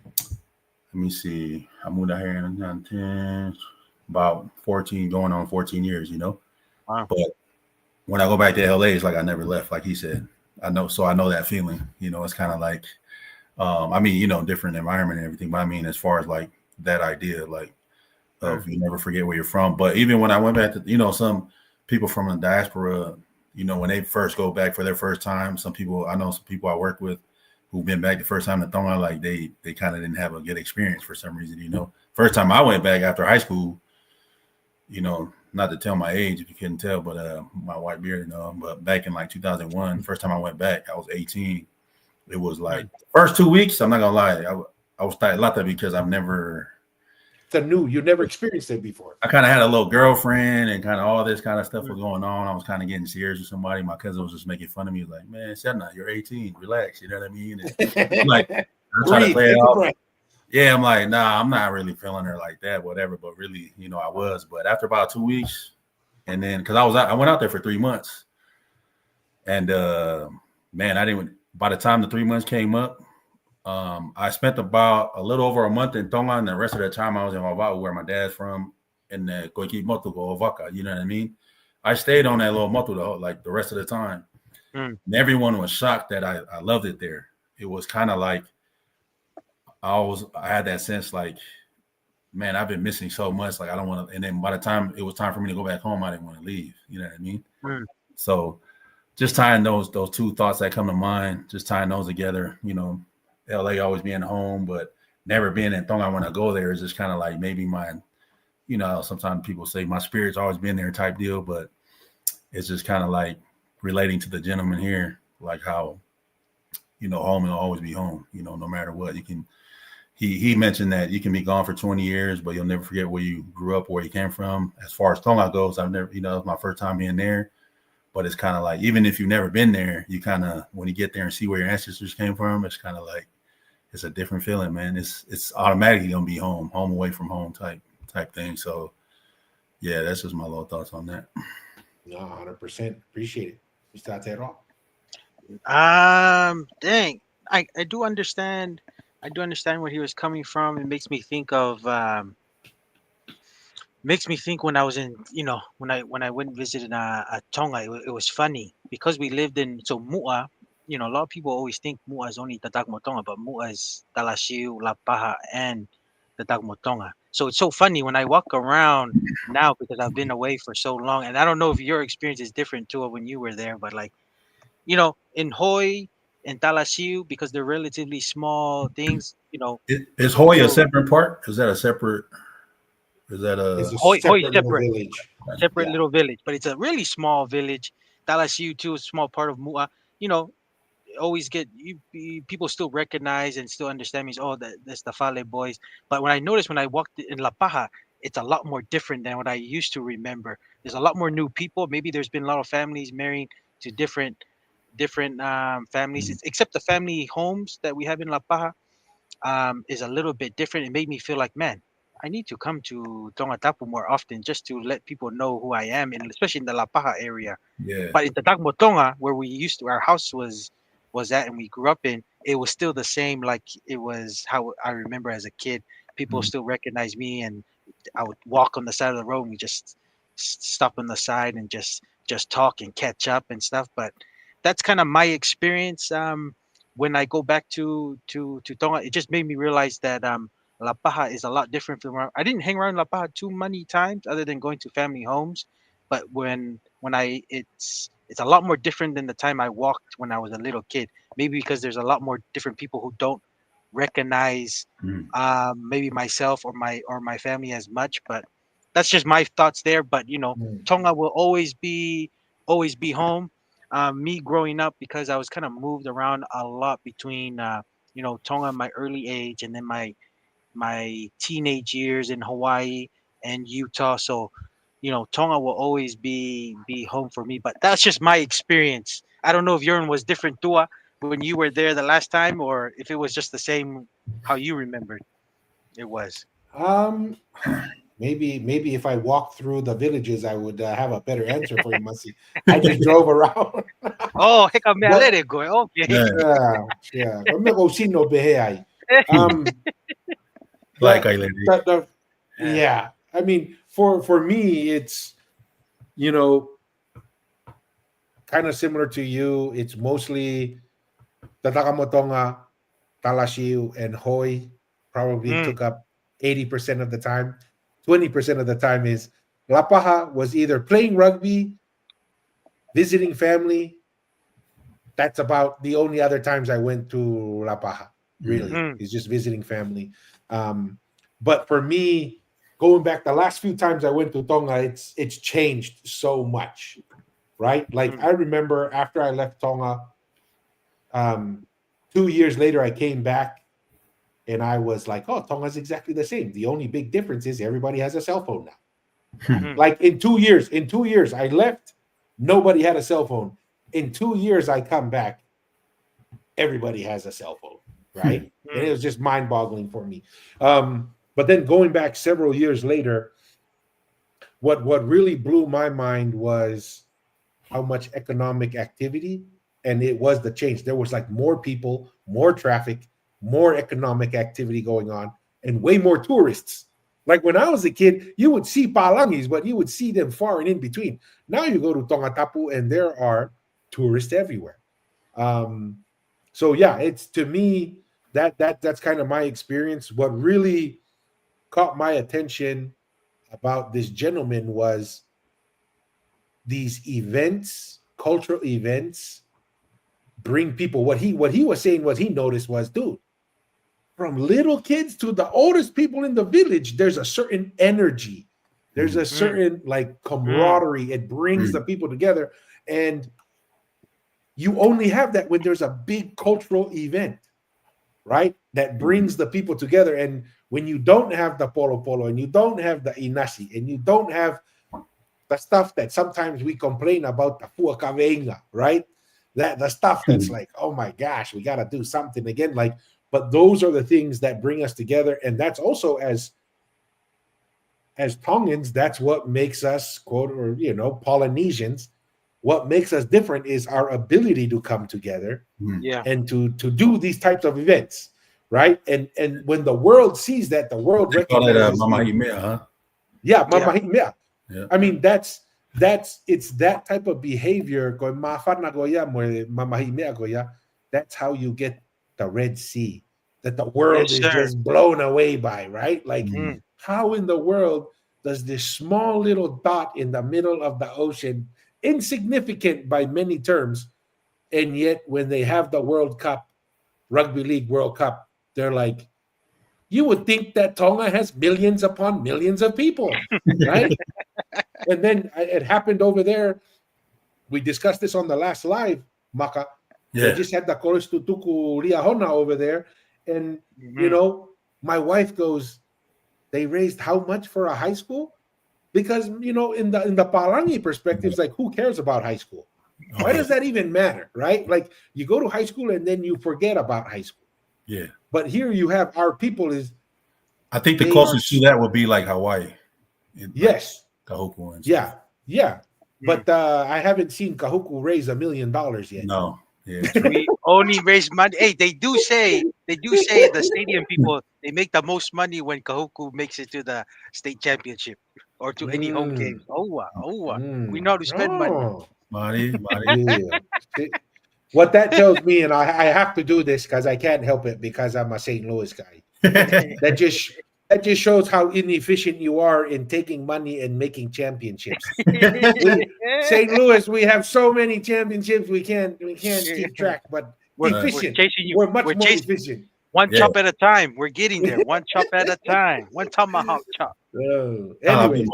let me see, I moved out here in 10, about 14, going on 14 years, Wow. But when I go back to LA, it's like I never left, like he said. I know that feeling, it's kind of like, different environment and everything, but I mean, as far as like that idea, like, of you never forget where you're from. But even when I went back to, some people from the diaspora, when they first go back for their first time, I know some people I work with who've been back the first time to Tonga, like they kind of didn't have a good experience for some reason, First time I went back after high school, not to tell my age if you couldn't tell, but my white beard, but back in like 2001, first time I went back, I was 18. It was like the first 2 weeks, I'm not gonna lie, I was tired a lot because I've never, you never experienced it before. I kind of had a little girlfriend and kind of all this kind of stuff was going on. I was kind of getting serious with somebody. My cousin was just making fun of me. He was like, man, shut up, you're 18, relax. You know what I mean? And like, I try to play it off. Yeah, I'm like, nah, I'm not really feeling her like that, whatever. But really, I was. But after about 2 weeks, and then because I went out there for 3 months, and man, by the time the 3 months came up, I spent about a little over a month in Tonga, and the rest of the time I was in Wavau, where my dad's from, in the Koiki Motu Ovaka. You know what I mean? I stayed on that little motu the rest of the time. And everyone was shocked that I loved it there. It was kind of like I had that sense like, man, I've been missing so much. Like I don't want to. And then by the time it was time for me to go back home, I didn't want to leave. You know what I mean? So just tying those two thoughts that come to mind, just tying those together, LA always being home, but never being in Tonga when I go there is just kind of like maybe my, sometimes people say my spirit's always been there type deal, but it's just kind of like relating to the gentleman here, like how, home will always be home, no matter what. He mentioned that you can be gone for 20 years, but you'll never forget where you grew up, where you came from. As far as Tonga goes, I've never, it was my first time being there. But it's kind of like, even if you've never been there, you kind of, when you get there and see where your ancestors came from, it's kind of like, it's a different feeling, man. It's automatically going to be home away from home type thing. So yeah, that's just my little thoughts on that. No, 100%. Appreciate it. Mr. Atero. Dang. I do understand. I do understand where he was coming from. It makes me think of when I was in, when I went and visited Tonga, it was funny because we lived in Mu'a. A lot of people always think Mu'a is only Tatagmo Tonga, but Mu'a is Talasiu, Lapaha, and Tatagmo Tonga. So it's so funny when I walk around now because I've been away for so long, and I don't know if your experience is different too when you were there, but like, in Hoi and Talasiu, because they're relatively small things, Is Hoi a separate part? Is that a separate? Is that It's a Hoi separate little separate. village. Separate little village, but it's a really small village. Talasiu too is a small part of Mu'a. Always get people still recognize and still understand me as, oh, that's the Fale boys. But when I walked in La Paja, it's a lot more different than what I used to remember. There's a lot more new people. Maybe there's been a lot of families marrying to different families. Except the family homes that we have in La Paja is a little bit different. It made me feel like, man, I need to come to Tongatapu more often just to let people know who I am, and especially in the La Paja area. Yeah. But in the Tagmo Tonga, where our house was at and we grew up in, it was still the same like it was how I remember as a kid. People still recognize me, and I would walk on the side of the road and we just stop on the side and just talk and catch up and stuff. But that's kind of my experience. When I go back to Tonga, it just made me realize that La Paja is a lot different from I didn't hang around La Paja too many times other than going to family homes. But when it's a lot more different than the time I walked when I was a little kid. Maybe because there's a lot more different people who don't recognize maybe myself or my family as much. But that's just my thoughts there. But Tonga will always be home. Me growing up, because I was kind of moved around a lot between Tonga my early age and then my teenage years in Hawaii and Utah. So Tonga will always be home for me. But that's just my experience. I don't know if yours was different, Tua, when you were there the last time, or if it was just the same how you remembered it was. Um, maybe if I walked through the villages, I would have a better answer for you, Masi. I just drove around. Oh, heka me But alere go. Okay. Yeah, yeah. I'm not going to see no behei. Um, like the, I lady. the Yeah. yeah. I mean, for me, it's you know kind of similar to you. It's mostly the Takamotonga, Talashiu, and Hoi probably Mm, took up 80% of the time. 20% of the time is Lapaha was either playing rugby, visiting family. That's about the only other times I went to Lapaha, really, mm, is just visiting family. Um, but for me, going back the last few times I went to Tonga, it's changed so much, right? Like mm, I remember after I left Tonga, um, 2 years later, I came back and I was like, oh, Tonga's exactly the same. The only big difference is everybody has a cell phone now. mm, Like in 2 years, I left, nobody had a cell phone. In 2 years, I come back, everybody has a cell phone, right? And it mm, was just mind-boggling for me. But then going back several years later, what really blew my mind was how much economic activity, and it was the change. There was like more people, more traffic, more economic activity going on, and way more tourists. Like when I was a kid, you would see palangis, but you would see them far and in between. Now you go to Tongatapu, and there are tourists everywhere. Um, so yeah, it's to me that's kind of my experience. What really caught my attention about this gentleman was these events, cultural events, bring people. What he was saying was he noticed was, dude, from little kids to the oldest people in the village, there's a certain energy. There's a mm, certain like mm, camaraderie. It brings the Mm. people together. And you only have that when there's a big cultural event, right? That brings the people together. And when you don't have the polo polo and you don't have the inasi and you don't have the stuff that sometimes we complain about, the fuakavenga, right? That the stuff that's like, oh my gosh, we got to do something again. Like, but those are the things that bring us together, and that's also as Tongans, that's what makes us quote or Polynesians. What makes us different is our ability to come together Mm. yeah. and to do these types of events, right? And when the world sees that, the world They call it recognizes Mama it. Himea, huh? Yeah, Yeah. yeah. Yeah. I mean, that's it's that type of behavior. That's how you get the Red Sea that the Yes, world is sir. just blown away by, right? Like, Mm. Mm, how in the world does this small little dot in the middle of the ocean, insignificant by many terms, and yet when they have the World Cup, Rugby League World Cup, they're like, you would think that Tonga has millions upon millions of people, right? And then it happened over there. We discussed this on the last live, Maka. They Yeah. just had the Koris Tutuku Liahona over there. And, mm, my wife goes, they raised how much for a high school? Because, in the Palangi perspectives, like, who cares about high school? Oh, Why yeah. does that even matter, right? Like, you go to high school and then you forget about high school. Yeah. But here you have our people I think the they are, closest to that would be like Hawaii, like yes, Kahuku and stuff. yeah. mm. But I haven't seen Kahuku raise $1 million yet. No. Yeah. True. We only raise money. Hey, they do say the stadium people they make the most money when Kahuku makes it to the state championship or to any home Mm, games. We know how to spend money. oh, Marty. yeah. See, what that tells me, and I have to do this because I can't help it because I'm a St. Louis guy. That just shows how inefficient you are in taking money and making championships. St. Louis, we have so many championships we can't keep track, but We're efficient. chasing you. We're much We're more chasing efficient. one Yeah. chop at a time. We're getting there. One chop at a time. One tomahawk chop. Anyways,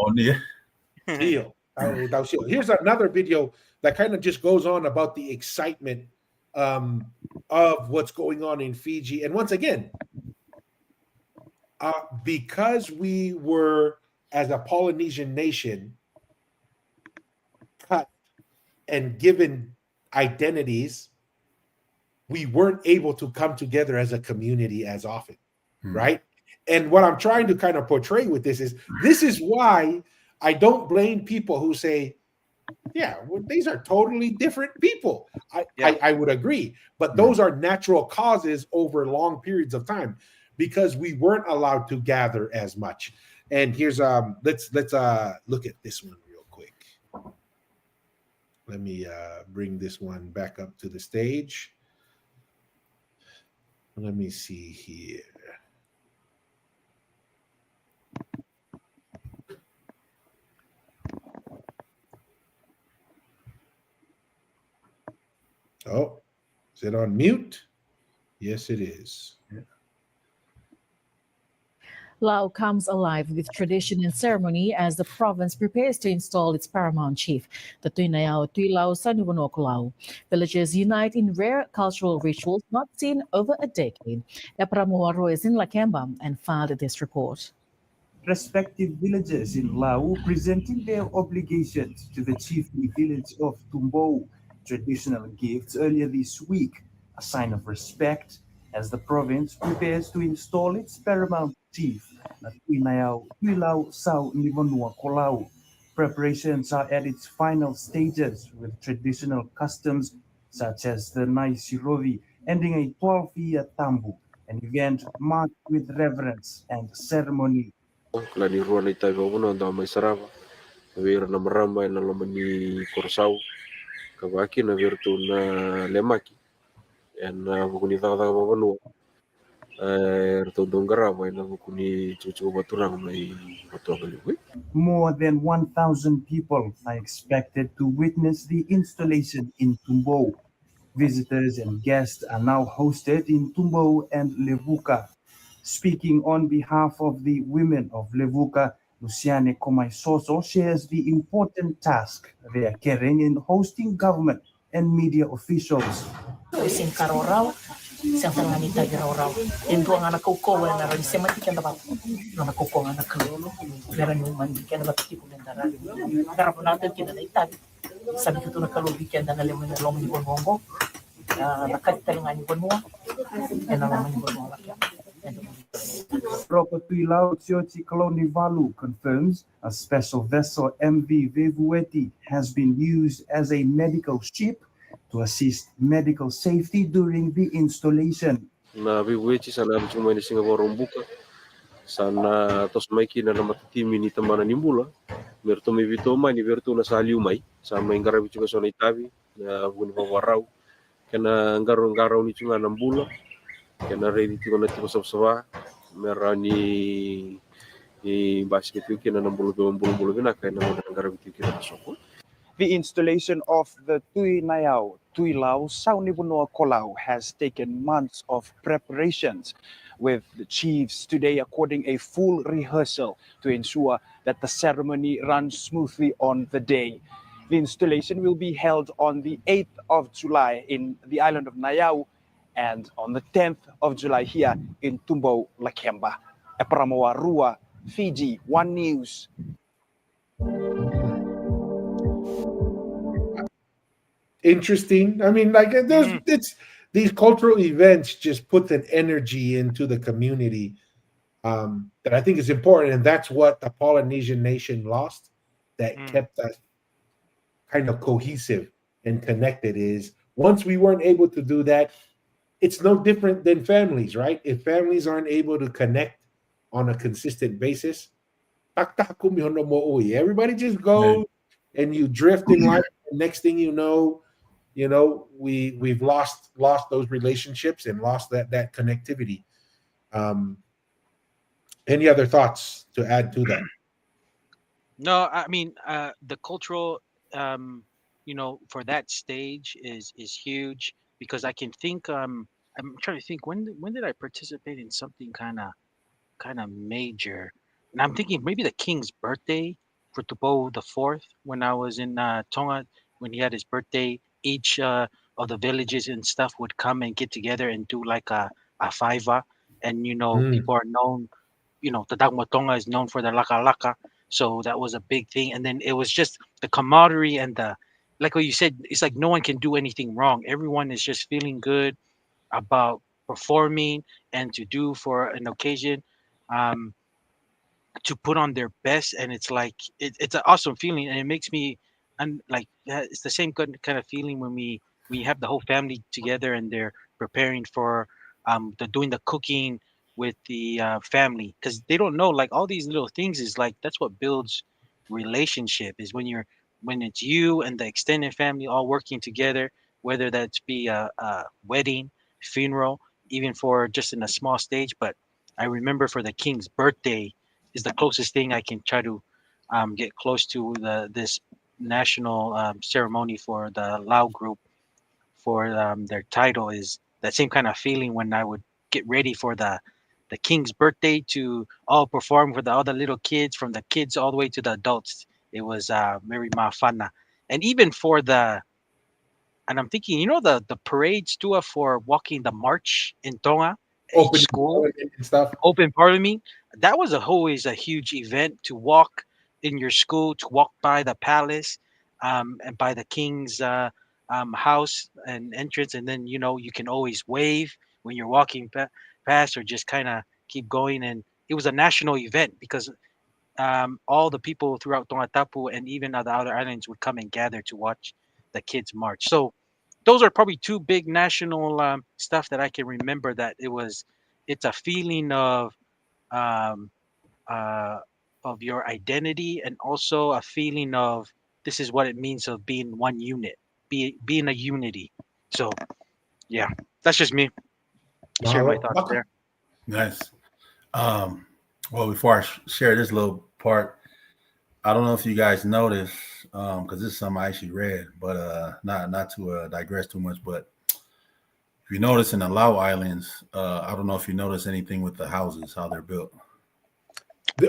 Yeah. deal. Here's another video that kind of just goes on about the excitement of what's going on in Fiji. And once again, because we were, as a Polynesian nation, and given identities, we weren't able to come together as a community as often, right? And what I'm trying to kind of portray with this is why I don't blame people who say, yeah, well, these are totally different people. I would agree, but those are natural causes over long periods of time because we weren't allowed to gather as much. And here's let's look at this one real quick. Let me bring this one back up to the stage. Let me see here. Oh, is it on mute? Yes, it is. Lau comes alive with tradition and ceremony as the province prepares to install its paramount chief, the Tuinayao Tuilau Saniwanokolau. Villagers unite in rare cultural rituals not seen over a decade. Epramuaro is in Lakemba and filed this report. Respective villages in Lau presenting their obligations to the chiefly village of Tumbou traditional gifts earlier this week, a sign of respect as the province prepares to install its paramount chief, Tuilau Sau Nivonua Kolau. Preparations are at its final stages with traditional customs such as the Nai Sirovi ending a 12-year tambu, an event marked with reverence and ceremony. Klaniruan ay tayo muna ang may sarava. Nawira na maramba na lamani korsau. Kabaki na virtu na lemaki. And bukuni taka mabanua. Erto dongarava na bukuni cucu baturang may batuang liwi. More than 1,000 people are expected to witness the installation in Tumbou. Visitors and guests are now hosted in Tumbou and Levuka. Speaking on behalf of the women of Levuka, Luciane Komaisoso shares the important task they are carrying in hosting government and media officials. Sin karorau, sang tanganita girorau. Endo ang anak ko na rin semati kan dapat. Anak ko ang anak ko. Meron yung mandi kan dapat tipo ng daral. Darap natin kita na itag. Sabi ko to na kalubi kan na lemon na lomon yung bongo. Nakalitan nga yung bongo. Yan ang lomon yung bongo lakya. Tuilau Tiochi Koloni Valu confirms a special vessel MV Vevueti has been used as a medical ship to assist medical safety during the installation. Na Vevueti sana cuma di Singapura buka. Sana tos mai kina na matitimi ni tamana nimbula. Merto mi vito mai ni vertu na saliu mai. Sama ingara bicu ka sona itabi na bun warau. Kena ngaro ni cunga nambula. Kena ready to na tipo sabsawa merani basket yu kena 60 bina kena ngara bitu kena soko. The installation of the Tuilau Saunibunoa Kolau has taken months of preparations, with the chiefs today according a full rehearsal to ensure that the ceremony runs smoothly on the day. The installation will be held on the 8th of July in the island of Nayau and on the 10th of July here in Tumbou, Lakemba. Epramoa Rua, Fiji, One News. Interesting. I mean, like it's these cultural events just put an energy into the community that I think is important, and that's what the Polynesian nation lost. That kept us kind of cohesive and connected. Is once we weren't able to do that, it's no different than families, right? If families aren't able to connect on a consistent basis, everybody just goes and you drift in life. Next thing you know, we've lost those relationships and lost that connectivity. Any other thoughts to add to that? No, I mean the cultural, for that stage is huge because I can think. I'm trying to think when did I participate in something kind of major, and I'm thinking maybe the king's birthday for Tupo the Fourth when I was in Tonga when he had his birthday. Each of the villages and stuff would come and get together and do like a faiva, and people are known. The Dagmo Tonga is known for the laka laka, so that was a big thing. And then it was just the camaraderie and the like what you said, it's like no one can do anything wrong. Everyone is just feeling good about performing and to do for an occasion. Um, to put on their best, and it's like it's an awesome feeling, and it makes me, and like it's the same kind of feeling when we have the whole family together and they're preparing for the doing the cooking with the family, because they don't know, like all these little things is like that's what builds relationship, is when it's you and the extended family all working together, whether that's be a wedding, funeral, even for just in a small stage. But I remember for the king's birthday is the closest thing I can try to get close to this national ceremony for the Lau group for their title, is that same kind of feeling when I would get ready for the king's birthday to all perform for the other little kids, from the kids all the way to the adults. It was very mafana. And even for the, and I'm thinking, the parades too for walking the march in Tonga, each Open school, and stuff. open parliament, that was always a huge event to walk in your school, to walk by the palace, and by the king's house and entrance, and then you can always wave when you're walking past, or just kind of keep going. And it was a national event because all the people throughout Tongatapu and even the other islands would come and gather to watch the kids march. So those are probably two big national stuff that I can remember, that it's a feeling um, uh, of your identity, and also a feeling of this is what it means of being one unit, being a unity. So yeah, that's just me. Share my thoughts there. Nice. Well, before I share this little part, I don't know if you guys noticed, because this is something I actually read, but not to digress too much. But if you notice in the Lau Islands, I don't know if you notice anything with the houses, how they're built.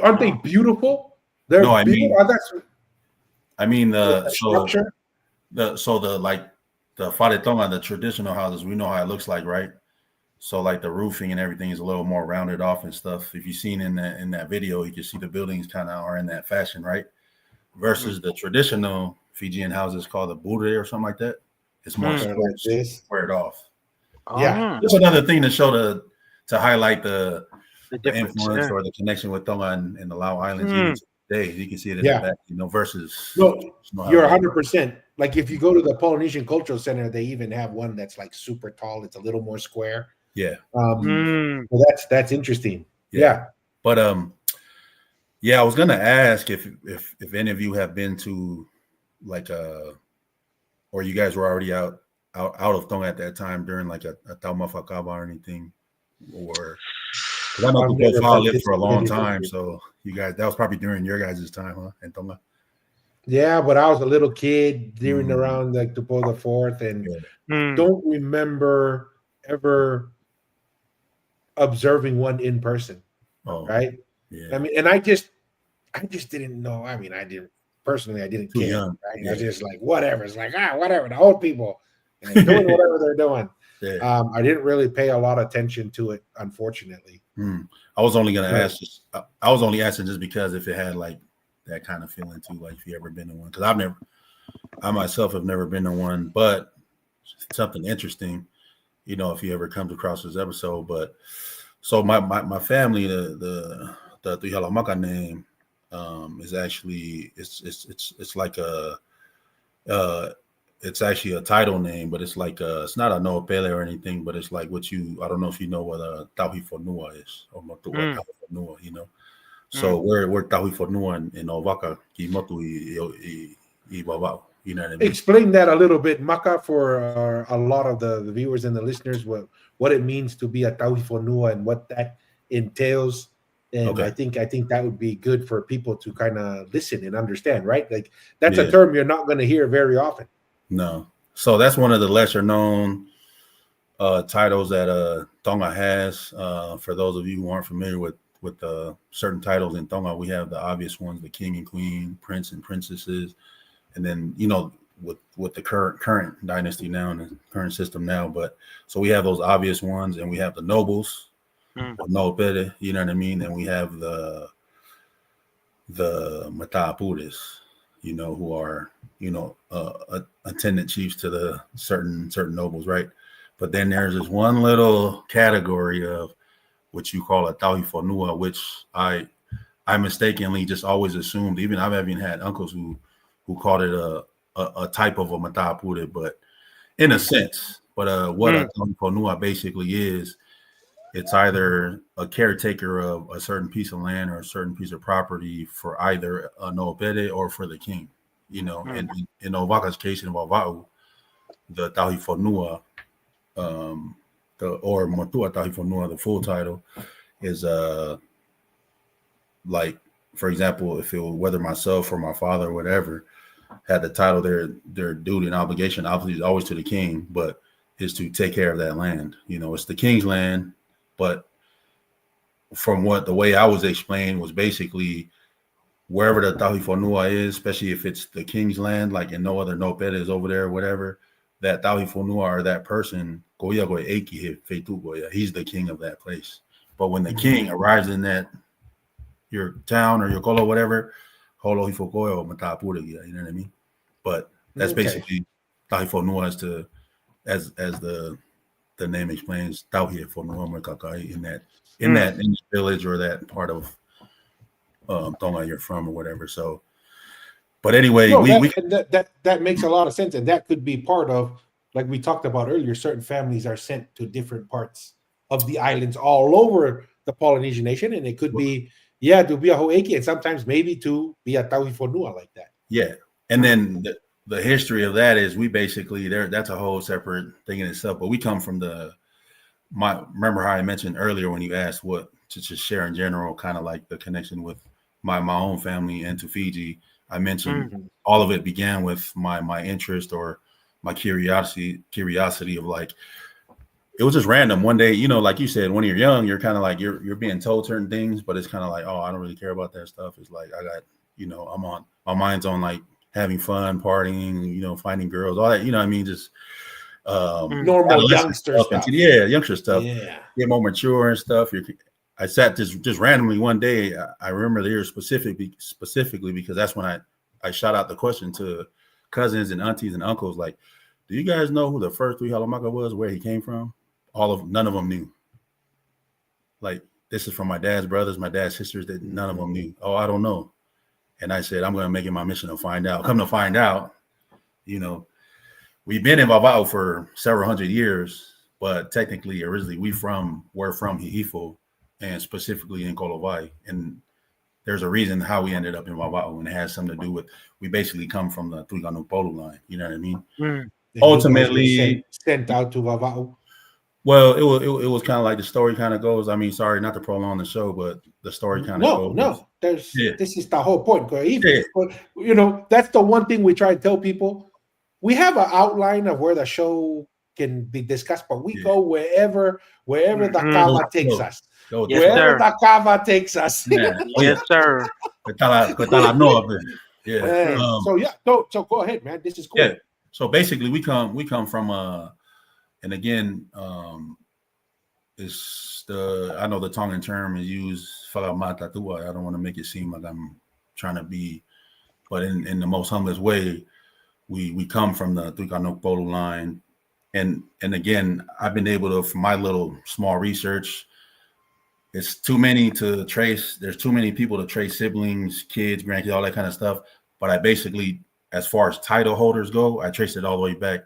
Aren't they beautiful? They're No, beautiful. I mean the structure. the like the Wharetonga, the traditional houses, we know how it looks like, right? So like the roofing and everything is a little more rounded off and stuff. If you've seen in that video, you can see the buildings kind of are in that fashion, right? Versus the traditional Fijian houses called the bure or something like that. It's more squared off. Yeah, just another thing to show to highlight the influence, yeah, or the connection with Tonga and the Lau Islands. Even today, you can see it in the back, versus. No, you're 100%. Like if you go to the Polynesian Cultural Center, they even have one that's like super tall. It's a little more square. Yeah. Well, that's interesting. Yeah. But yeah, I was gonna ask if any of you have been to like or you guys were already out of Tonga at that time during like a Taumafakava or anything, or because I know Tupofa lived for a long time, so you guys, that was probably during your guys' time, huh, in Tonga? Yeah, but I was a little kid during around like Tupo the Fourth, and don't remember ever observing one in person. Right? Yeah. I mean, and I just didn't know. I mean, I didn't Too care. young. Right? I was just like, whatever. It's like, whatever. The old people, and they're doing whatever they're doing. Yeah. I didn't really pay a lot of attention to it, unfortunately. I was only gonna ask. I was only asking just because if it had like that kind of feeling too, like if you ever been to one, because I myself have never been to one, but something interesting, if you ever comes across this episode. But so my family, the Tuihalamaka name, is actually it's like it's actually a title name, but it's like it's not a no'opele or anything, but it's like I don't know if you know what a tauhifonua is, or tauhifonua, So we're tauhifonua in Ovaka ki motu I wawau, you know what I mean? Explain that a little bit, Maka, for a lot of the viewers and the listeners, what it means to be a tauhifonua and what that entails. And I think that would be good for people to kind of listen and understand, right? Like that's a term you're not going to hear very often. No. So that's one of the lesser known titles that Tonga has. For those of you who aren't familiar with certain titles in Tonga, we have the obvious ones, the king and queen, prince and princesses. And then, with the current dynasty now and the current system now. But so we have those obvious ones, and we have the nobles, no'opele, you know what I mean? And we have the mata'apuris, who are, attendant chiefs to the certain nobles, right? But then there's this one little category of what you call a tauhifonua, which I mistakenly just always assumed. Even I've even had uncles who called it a type of a matapure, but in a sense. But what a tauhifonua basically is, it's either a caretaker of a certain piece of land or a certain piece of property for either a nopere or for the king. And in Ovaka's case, in Vava'u, the tauhifonua, or Motua tauhifonua, the full title is like, for example, if it was whether myself or my father or whatever had the title, their duty and obligation obviously is always to the king, but is to take care of that land. It's the king's land, but from the way I was explained was basically wherever the tauhifonua is, especially if it's the king's land, like and no other nopere is over there or whatever, that tauhifonua or that person, he's the king of that place. But when the king arrives in that your town or your kolo, whatever, holo hifokoe or matapure, you know what I mean? But that's basically tauhifonua as the name explains, tauhifonua makakai in that village or that part of Tonga you're from or whatever. So, but anyway, that makes a lot of sense, and that could be part of, like we talked about earlier, certain families are sent to different parts of the islands all over the Polynesian nation, and it could be to be a ho'eki, and sometimes maybe to be a tauhifonua like that. Yeah, and then the history of that is we basically that's a whole separate thing in itself. But we come from remember how I mentioned earlier when you asked what to just share in general, kind of like the connection with my own family and to Fiji. I mentioned all of it began with my interest or my curiosity of like, it was just random. One day, like you said, when you're young, you're kind of like you're being told certain things, but it's kind of like, oh, I don't really care about that stuff. It's like I got, my mind's on like having fun, partying, finding girls, all that, I mean, just normal youngster stuff. Youngster stuff. Yeah, get more mature and stuff. I sat just randomly one day. I remember the year specifically because that's when I shot out the question to cousins and aunties and uncles, like, do you guys know who the first three Halamaka was, where he came from? None of them knew. Like, this is from my dad's brothers, my dad's sisters, that none of them knew. Oh, I don't know. And I said, I'm going to make it my mission to find out. Come to find out, we've been in Vava'u for several hundred years, but technically, originally, we're from Hihifo, and specifically in Kolovai. And there's a reason how we ended up in Vava'u, and it has something to do with, we basically come from the Tuikanupolu line. You know what I mean? Ultimately, sent out to Vava'u. Well, it was kind of like the story kind of goes. I mean, sorry not to prolong the show, but the story kind of goes. No. This is the whole point. But, that's the one thing we try to tell people. We have an outline of where the show can be discussed, but we go wherever the kava takes us. Wherever the kava takes us. Yes, sir. Yeah. So go ahead, man. This is cool. Yeah. So basically, we come from and again, I know the Tongan term is used whalamatatua. I don't want to make it seem like I'm trying to be, but in the most humblest way, we come from the Tuikanupolu line. And again, I've been able to, from my little small research, it's too many to trace. There's too many people to trace siblings, kids, grandkids, all that kind of stuff. But I basically, as far as title holders go, I traced it all the way back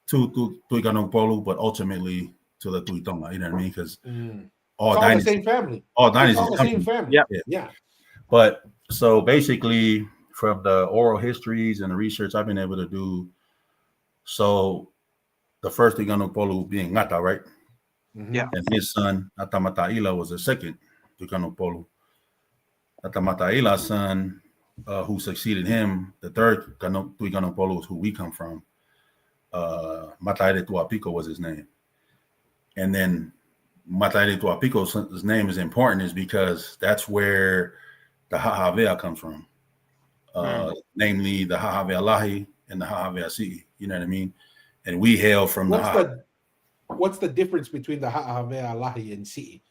to Tuikanupolu, but ultimately to the Tuitonga. You know what I mean? Because all the same family. All dynasties. All the same family. Yeah. But so basically, from the oral histories and the research I've been able to do, so the first Tuikanupolu being Ngata, right? Yeah. And his son, Atamata'ila, was the second Tuikanupolu. Atamataila's son, who succeeded him, the third Tuikanupolu, is who we come from. Mataire Tuapiko was his name. And then Mataire Tuapiko's name is important is because that's where the Ha'avea comes from. Namely the Ha'avea Lahi and the Ha'avea Si'i. You know what I mean? And we hail from what's the difference between the Ha'avea Lahi and Si'i?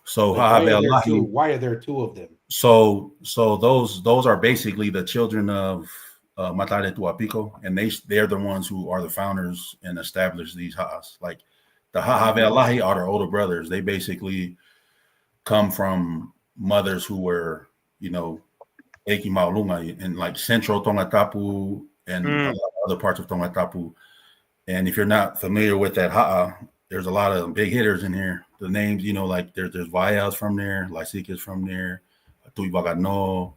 So Ha'avea Lahi. Why are there two of them? So those are basically the children of Matare Tuapico, and they're the ones who are the founders and established these ha'as. Like the Ha'ave'alahi are their older brothers. They basically come from mothers who were, Eki Maulunga in like central Tongatapu and a lot of other parts of Tongatapu. And if you're not familiar with that ha'a, there's a lot of big hitters in here. The names, like there's Vayas from there, Lysikas from there, Tui Vagano,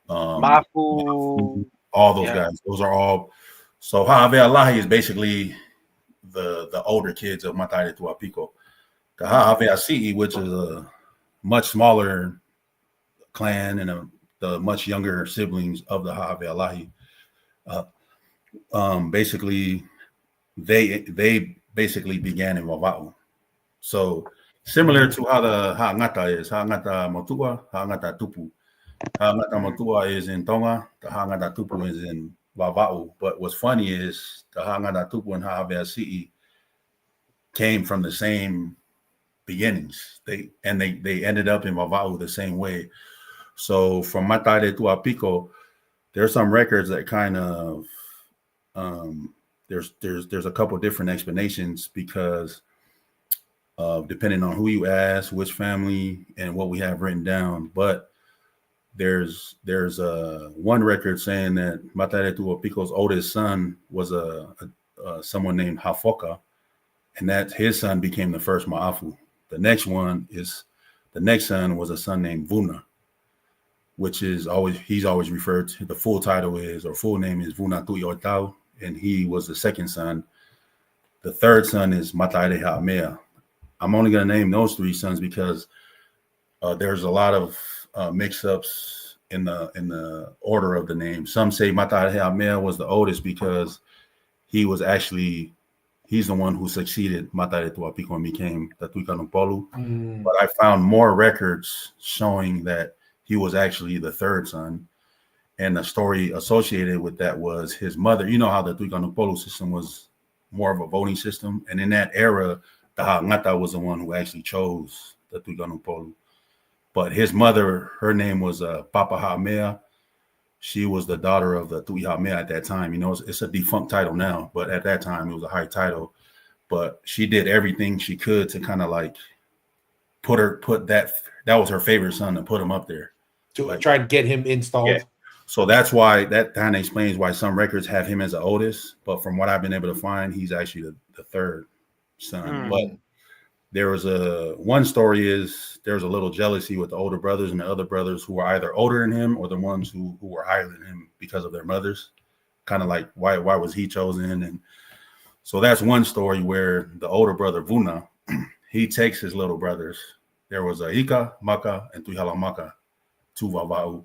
Mafu. all those guys. Those are all. So Ha'ave'alahi is basically the older kids of Matare Tuapico. The Ha'ave'asi'i, which is a much smaller clan and the much younger siblings of the Ha'ave'alahi, basically they basically began in Wawa'u. So similar to how the Ha'angata is, Ha'angata Motua, Ha'angata Tupu. Ha'angata Motua is in Tonga, the Ha'angata Tupu is in Wawa'u. But what's funny is the Ha'angata Tupu and Ha'ave'asi'i came from the same beginnings. They ended up in Wawa'u the same way. So from Matare Tuapico, there's some records that kind of there's a couple different explanations because depending on who you ask, which family, and what we have written down. But there's one record saying that Matare Tuapico's oldest son was someone named Hafoka, and that his son became the first Ma'afu. The next son was a son named Vuna, which is he's always referred to. The full title is, or full name is Vuna Tui Otau, and he was the second son. The third son is Matare Ha'amea. I'm only going to name those three sons because there's a lot of mix-ups in the order of the name. Some say Matare Ha'amea was the oldest because he's the one who succeeded Matare Tuapico and became the Tuikanupolu. But I found more records showing that he was actually the third son. And the story associated with that was his mother. You know how the Tuikanupolu system was more of a voting system. And in that era, the Ha'angata was the one who actually chose the Tuikanupolu. But his mother, her name was Papa Ha'amea. She was the daughter of the Tui Ha'amea at that time. It's a defunct title now, but at that time it was a high title. But she did everything she could to kind of like put that was her favorite son, to put him up there. To try to get him installed. Yeah. So that's why that kind of explains why some records have him as the oldest. But from what I've been able to find, he's actually the third son. But there was one story is there was a little jealousy with the older brothers and the other brothers who were either older than him or the ones who were higher than him because of their mothers. Kind of like why was he chosen? And so that's one story where the older brother Vuna, he takes his little brothers. There was a Hika, Maka, and Tuihalamaka, two Vava'u,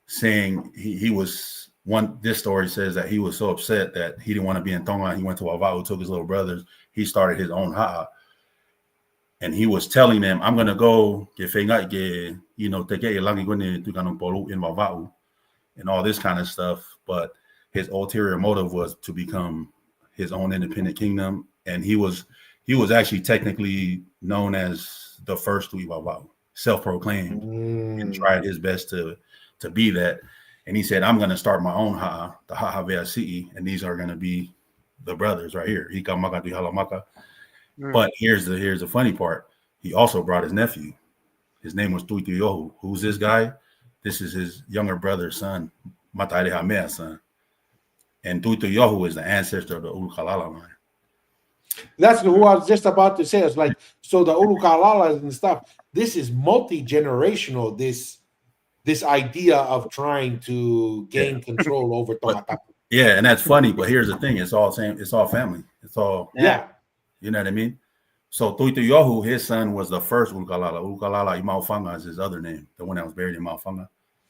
saying he was one. This story says that he was so upset that he didn't want to be in Tonga. He went to Vava'u, took his little brothers. He started his own ha'a. And he was telling them, I'm going to go take in Vava'u and all this kind of stuff. But his ulterior motive was to become his own independent kingdom. And he was actually technically known as the first Tui Vava'u, self-proclaimed, and tried his best to be that. And he said, I'm going to start my own ha'a, the Ha'ave'asi'i, and these are going to be the brothers right here. Hika Maka Tuihalamaka. But here's the funny part. He also brought his nephew. His name was Tuituyohu. Who's this guy? This is his younger brother's son, Matare Ha'amea's son. And Tuituyohu is the ancestor of the Ulukalala line. That's who I was just about to say. It's like, so the Ulukalalas and stuff, this is multi-generational, this idea of trying to gain control over Tongatapu. Yeah, and that's funny, but here's the thing. It's all family. It's all You know what I mean? So Tuituyohu, his son, was the first Ulukalala. Ulukalala Imaufanga is his other name, the one that was buried in Maufanga.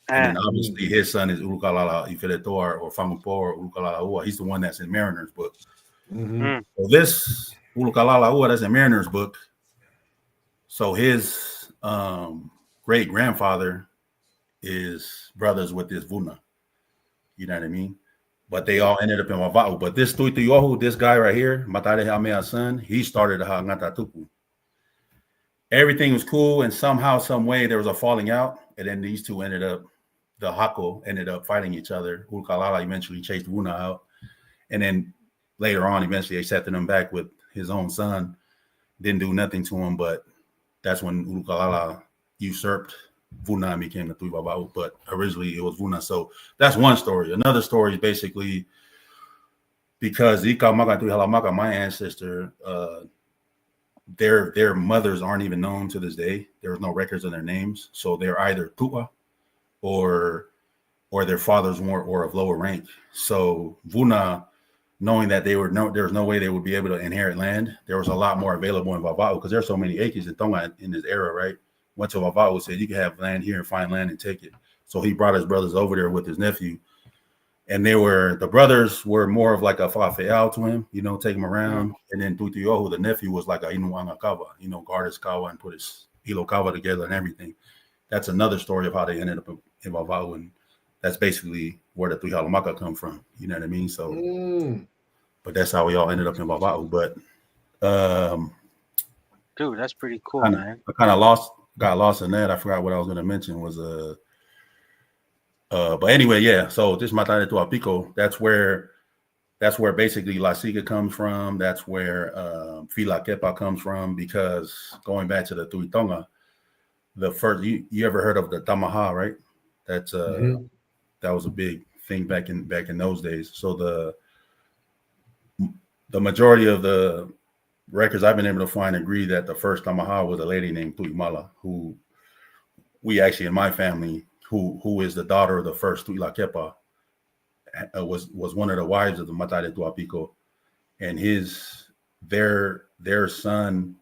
And then obviously his son is Ulukalala Ifeletor or Fangupo or Ulukalala Ua. He's the one that's in Mariner's book. So this Ulukalala Ua that's in Mariner's book, so his great grandfather is brothers with this Vuna. You know what I mean? But they all ended up in Wava'u. But this Tuituyohu, this guy right here, Matare Ha'amea's son, he started the Ha'angata Tupu. Everything was cool, and somehow, some way, there was a falling out, and then these two ended up the Hako ended up fighting each other. Ukalala eventually chased Vuna out. And then later on, eventually they set them back with his own son. Didn't do nothing to him, but that's when Ukalala usurped Vuna and became the Tui Vava'u. But originally it was Vuna. So that's one story. Another story is basically because Ika Maka Tui Halamaka, my ancestor, their mothers aren't even known to this day. There's no records of their names. So they're either Tua or their fathers were of lower rank. So Vuna, knowing that there's no way they would be able to inherit land, there was a lot more available in Vava'u because there's so many acres in Tonga in this era, right? Went to Vava'u, said you can have land here and find land and take it. So he brought his brothers over there with his nephew. And the brothers were more of like a fa'afe'au to him, take him around. And then Tutiohu, the nephew, was like a inuanga kawa, guard his kawa and put his ilo kawa together and everything. That's another story of how they ended up in Vava'u. And that's basically where the Tui Halamaka come from. You know what I mean? So, but that's how we all ended up in Vava'u. But, dude, that's pretty cool, man. I kind of got lost in that. I forgot what I was going to mention was, but anyway, yeah. So this Matane Tuapico, that's where basically La Siga comes from. That's where Fila Kepa comes from, because going back to the Tui Tonga, the first you ever heard of the Tamaha, right? That's that was a big thing back in those days. So the majority of the records I've been able to find agree that the first Tamaha was a lady named Tuimala, who we actually in my family, who is the daughter of the first Tuila Kepa, was one of the wives of the Matare Tuapico, and their son,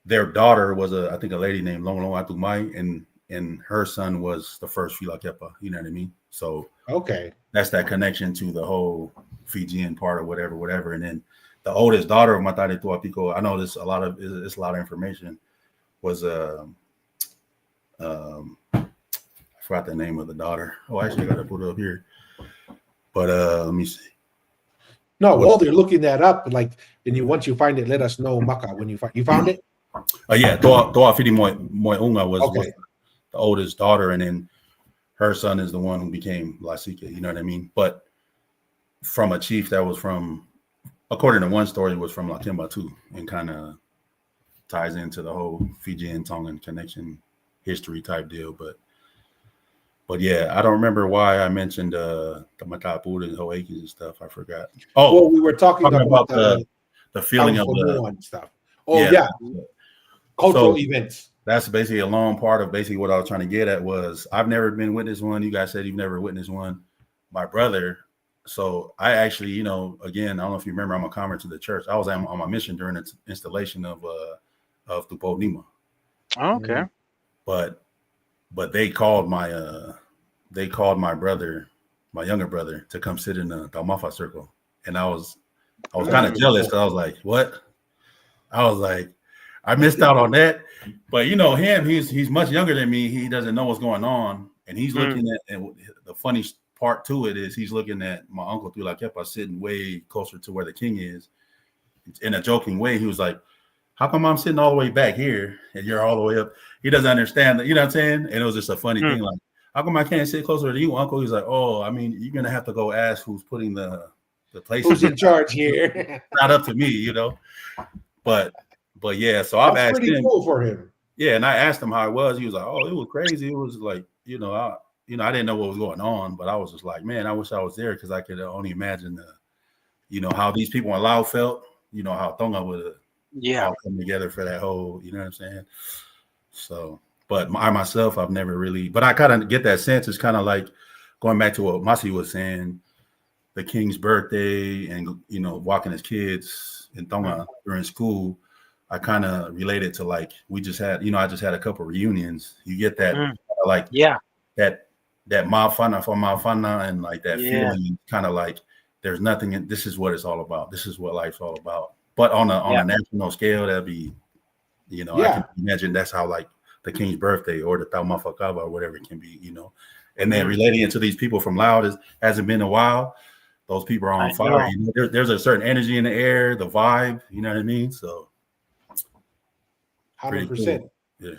their daughter was I think a lady named Longlong Atumai, and her son was the first Fila Kepa. You know what I mean? So okay, that's that connection to the whole Fijian part or whatever. And then the oldest daughter of Matare Tuapico, I know it's a lot of information, was I forgot the name of the daughter. Oh, actually, I got to put it up here. But let me see. No, while they're looking that up, once you find it, let us know, Maka. When you found it. Oh yeah, Toa Fidi Moi Unga was the oldest daughter, and then her son is the one who became Lasika. You know what I mean? But from a chief that was from, according to one story, was from Lakemba too, and kind of ties into the whole Fijian-Tongan connection history type deal. But yeah, I don't remember why I mentioned the Matapu and Hoekis and stuff. I forgot. Oh, well, we were talking about the feeling of the stuff. Oh yeah. Cultural events. That's basically a long part of basically what I was trying to get at was I've never been witness one. You guys said you've never witnessed one. My brother. So I actually, again, I don't know if you remember, I'm a convert to the church. I was on my mission during the installation of Tupo Nima. Oh, okay. But they called my brother, my younger brother, to come sit in the Taumafa circle. And I was kind of jealous because I was like, what? I was like, I missed out on that. But him, he's much younger than me. He doesn't know what's going on. And he's looking at, and the funny part to it is he's looking at my uncle Tula Kepa sitting way closer to where the king is. In a joking way, he was like, how come I'm sitting all the way back here and you're all the way up? He doesn't understand that, you know what I'm saying? And it was just a funny thing, like, how come I can't sit closer to you, uncle? He's like, oh, I mean, you're gonna have to go ask who's putting the places. Who's in charge here? Not up to me, But yeah, so I've asked pretty him. Cool for him. Yeah, and I asked him how it was. He was like, oh, it was crazy. It was like, I didn't know what was going on, but I was just like, man, I wish I was there because I could only imagine how these people in Lau felt, how Tonga would have all come together for that whole, you know what I'm saying? So, but I myself, I've never really, but I kind of get that sense. It's kind of like going back to what Masi was saying, the king's birthday and, walking his kids in Tonga during school. I kind of related to like, we just had, I just had a couple reunions. You get that, that mafana for mafana and like that feeling kind of like there's nothing, this is what it's all about. This is what life's all about. But on a national scale, that'd be, I can imagine that's how like the king's birthday or the Taumafakava or whatever it can be, and then relating it to these people from Laos hasn't been a while. Those people are on fire. There's a certain energy in the air, the vibe, you know what I mean? So 100%. Cool. Yeah.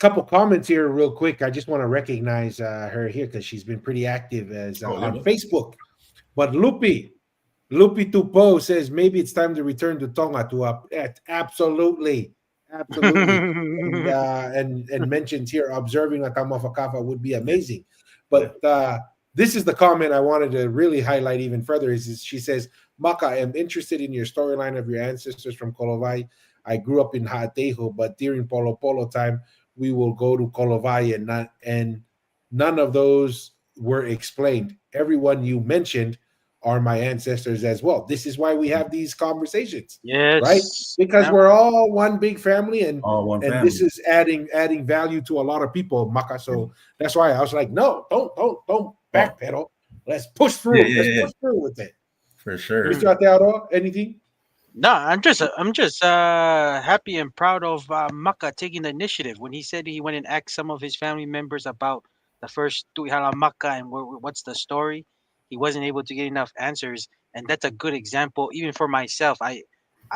couple comments here real quick. I just want to recognize her here because she's been pretty active as on Facebook. But Lupi Tupo says maybe it's time to return to Tonga absolutely. And mentions here observing a Tamafakafa would be amazing. But this is the comment I wanted to really highlight even further. Is she says, Maka, I am interested in your storyline of your ancestors from Kolovai. I grew up in Ha'ateho, but during Polo Polo time, we will go to Kolovai and none of those were explained. Everyone you mentioned are my ancestors as well. This is why we have these conversations. Yes. Right? Because we're all one big family, and this is adding value to a lot of people, Maka. So that's why I was like, no, don't backpedal. Let's push through. Let's push through with it. For sure. Mr. Atearo, anything? No, I'm just happy and proud of Maka taking the initiative. When he said he went and asked some of his family members about the first Tuihala Maka and what's the story, he wasn't able to get enough answers, and that's a good example. Even for myself, I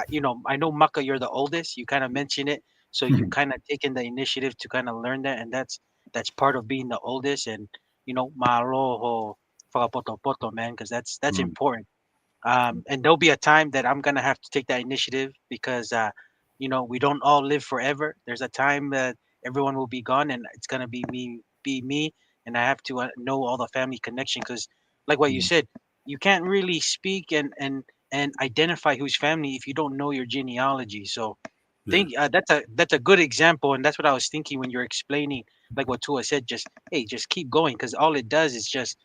know Maka, you're the oldest. You kind of mentioned it, so you kind of taken the initiative to kind of learn that, and that's part of being the oldest. And maaloho whakapoto, man, because that's important. And there'll be a time that I'm gonna have to take that initiative because we don't all live forever. There's a time that everyone will be gone, and it's gonna be me, and I have to know all the family connection because, like what you said, you can't really speak and identify who's family if you don't know your genealogy. So, think that's a good example, and that's what I was thinking when you're explaining, like what Tua said. Just keep going because all it does is just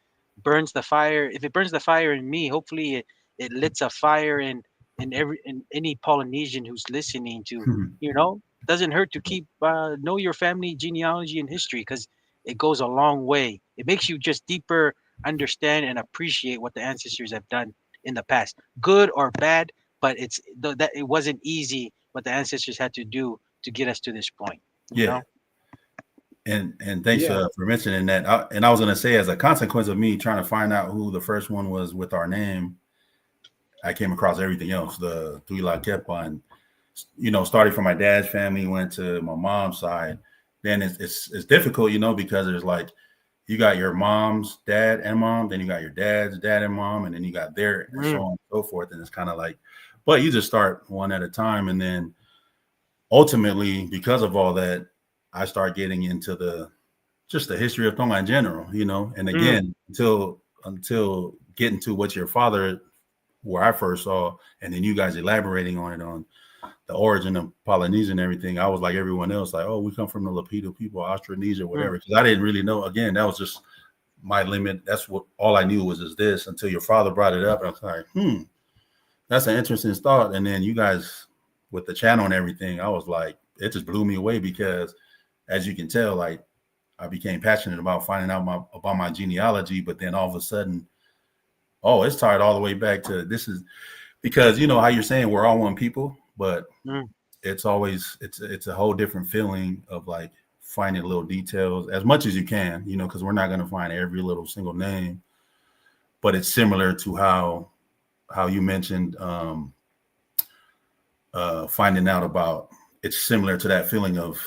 burns the fire. If it burns the fire in me, hopefully it lits a fire in any Polynesian who's listening to, doesn't hurt to keep know your family genealogy and history because it goes a long way. It makes you just deeper understand and appreciate what the ancestors have done in the past, good or bad. But that it wasn't easy what the ancestors had to do to get us to this point. You know? And thanks for mentioning that. I was going to say, as a consequence of me trying to find out who the first one was with our name, I came across everything else, the Tuila Kepa, and starting from my dad's family, went to my mom's side. Then it's difficult, because there's like you got your mom's dad and mom, then you got your dad's dad and mom, and then you got their and so on and so forth. And it's kind of like, but you just start one at a time, and then ultimately, because of all that, I start getting into the history of Tonga in general, and again, until getting to what your father, where I first saw, and then you guys elaborating on it, on the origin of Polynesia and everything, I was like everyone else, like, oh, we come from the Lapido people, Austronesia, whatever, because I didn't really know. Again, that was just my limit. That's what all I knew was this until your father brought it up. And I was like, that's an interesting thought. And then you guys with the channel and everything, I was like, it just blew me away because, as you can tell, like I became passionate about finding out about my genealogy, but then all of a sudden, it's tied all the way back to this is because how you're saying we're all one people, but it's always it's a whole different feeling of like finding little details as much as you can, because we're not going to find every little single name, but it's similar to how you mentioned finding out about. It's similar to that feeling of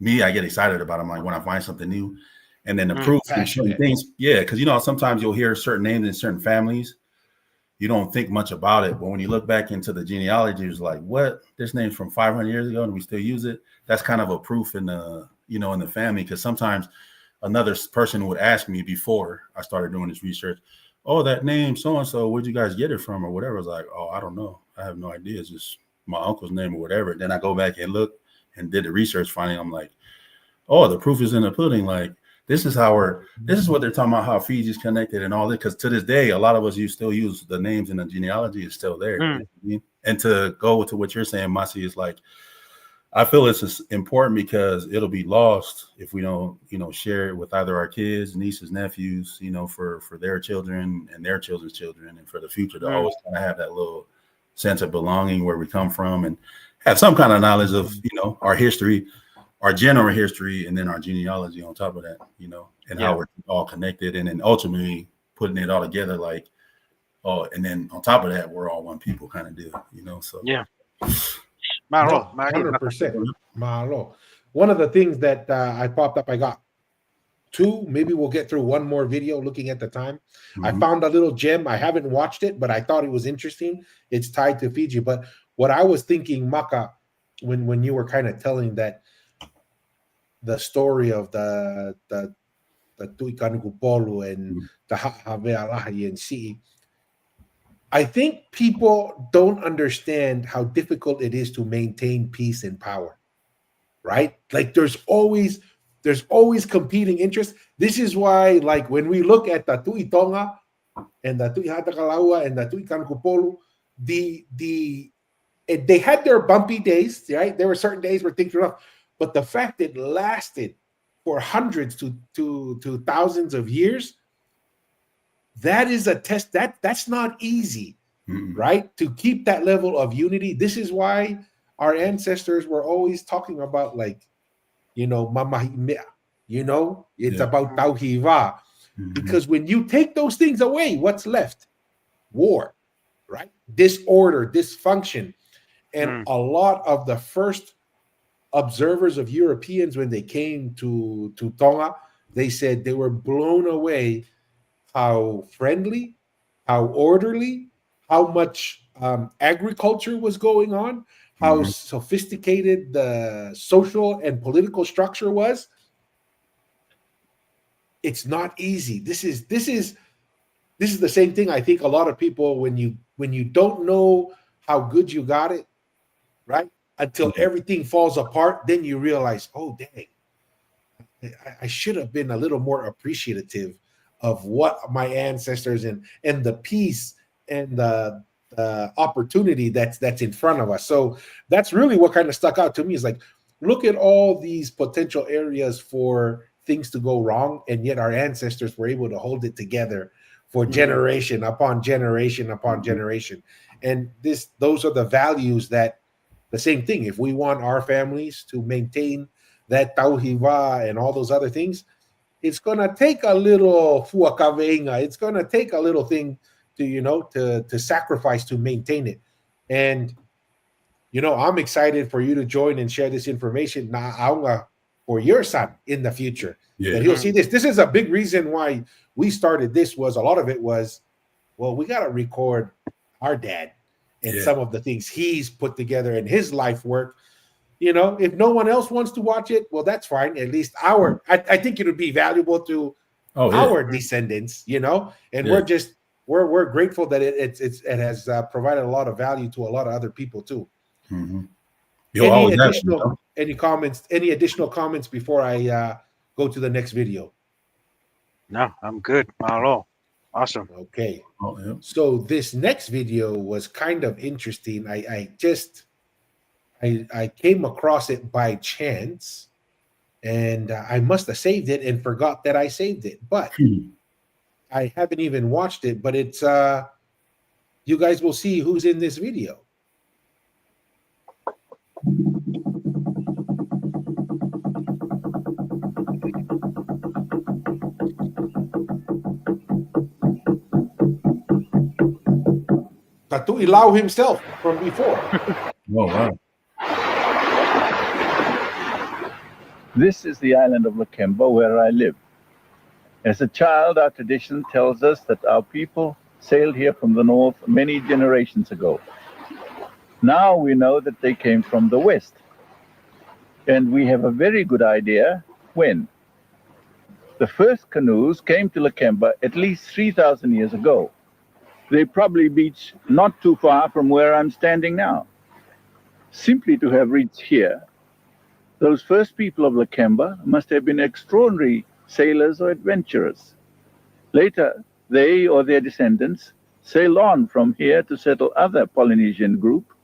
me. I get excited about them, like when I find something new, and then the proof in certain things. Yeah, because sometimes you'll hear certain names in certain families, you don't think much about it, but when you look back into the genealogy, it's like, what? This name's from 500 years ago, and we still use it. That's kind of a proof in the in the family, because sometimes another person would ask me before I started doing this research, oh, that name so and so, where'd you guys get it from or whatever? I was like, oh, I don't know, I have no idea. It's just my uncle's name or whatever. Then I go back and look and did the research, finding I'm like, oh, the proof is in the pudding. Like this is what they're talking about, how Fiji's connected and all that. Because to this day, a lot of us still use the names in the genealogy is still there. You know what I mean? And to go to what you're saying, Masi, is like, I feel it's important because it'll be lost if we don't, share it with either our kids, nieces, nephews, for their children and their children's children, and for the future to always kind of have that little sense of belonging where we come from and have some kind of knowledge of, our history, our general history, and then our genealogy on top of that, and how we're all connected. And then ultimately putting it all together, like, and then on top of that, we're all one people kind of deal, so. Yeah. 100%. Malo. one of the things that I popped up, I got two. Maybe we'll get through one more video looking at the time. I found a little gem. I haven't watched it, but I thought it was interesting. It's tied to Fiji. But what I was thinking, Maka, when you were kind of telling that the story of the Tuikanukupolu and the Ha'avealahi and Si'i, I think people don't understand how difficult it is to maintain peace and power, right? Like there's always competing interests. This is why, like when we look at the Tui Tonga and the Tui Hatakalaua and the Tui Kankupolu, they had their bumpy days, right? There were certain days where things were rough, but the fact it lasted for hundreds to thousands of years, that is a test. That's not easy, right? To keep that level of unity. This is why our ancestors were always talking about, like, mamahimea, it's about tauhiva. Because when you take those things away, what's left? War, right? Disorder, dysfunction. And a lot of the first observers of Europeans, when they came to Tonga, they said they were blown away how friendly, how orderly, how much agriculture was going on, how sophisticated the social and political structure was. It's not easy. This is the same thing. I think a lot of people, when you don't know how good you got it, right, until everything falls apart, then you realize, oh dang, I should have been a little more appreciative of what my ancestors and the peace and the opportunity that's in front of us. So that's really what kind of stuck out to me, is like, look at all these potential areas for things to go wrong, and yet our ancestors were able to hold it together for generation upon generation upon generation. And those are the values that, the same thing, if we want our families to maintain that tauhiva and all those other things, it's going to take a little fuakaveinga. It's going to take a little thing to sacrifice to maintain it. And I'm excited for you to join and share this information for your son in the future, that he'll see this. This is a big reason why we started this. Was a lot of it was, well, we got to record our dad and some of the things he's put together in his life work. If no one else wants to watch it, well, that's fine. At least I think it would be valuable to our descendants, and we're grateful that it has provided a lot of value to a lot of other people too. Any additional comments before I go to the next video? No, I'm good. Mahalo. Awesome. Okay. So this next video was kind of interesting. I came across it by chance, and I must have saved it and forgot that I saved it. But I haven't even watched it. But it's you guys will see who's in this video. Tatui Lau himself from before. Oh, wow. This is the island of Lakemba, where I live. As a child, our tradition tells us that our people sailed here from the north many generations ago. Now we know that they came from the west. And we have a very good idea when. The first canoes came to Lakemba at least 3,000 years ago. They probably beached not too far from where I'm standing now. Simply to have reached here, those first people of Lakemba must have been extraordinary sailors or adventurers. Later, they or their descendants sailed on from here to settle other Polynesian groups,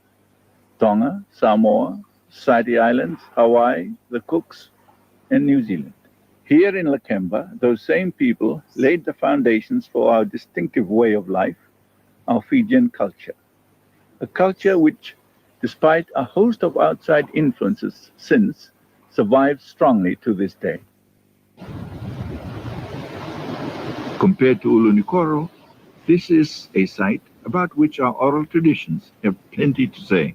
Tonga, Samoa, Society Islands, Hawaii, the Cooks, and New Zealand. Here in Lakemba, those same people laid the foundations for our distinctive way of life, our Fijian culture. A culture which, despite a host of outside influences since, survives strongly to this day. Compared to Ulunikoro, this is a site about which our oral traditions have plenty to say.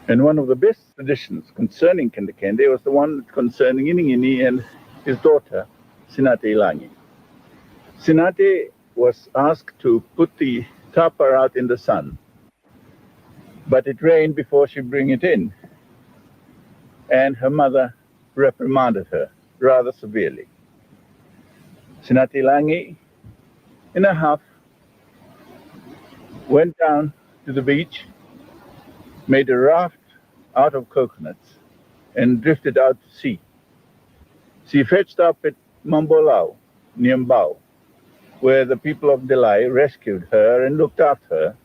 And one of the best traditions concerning Kendekende was the one concerning Iningini and his daughter, Sinate Ilangi. Sinate was asked to put the tapa out in the sun, but it rained before she bring it in. And her mother reprimanded her rather severely. Sinate Ilangi, in a huff, went down to the beach, made a raft out of coconuts, and drifted out to sea. She fetched up at Mambolau, near Mbao, where the people of Delai rescued her and looked after her,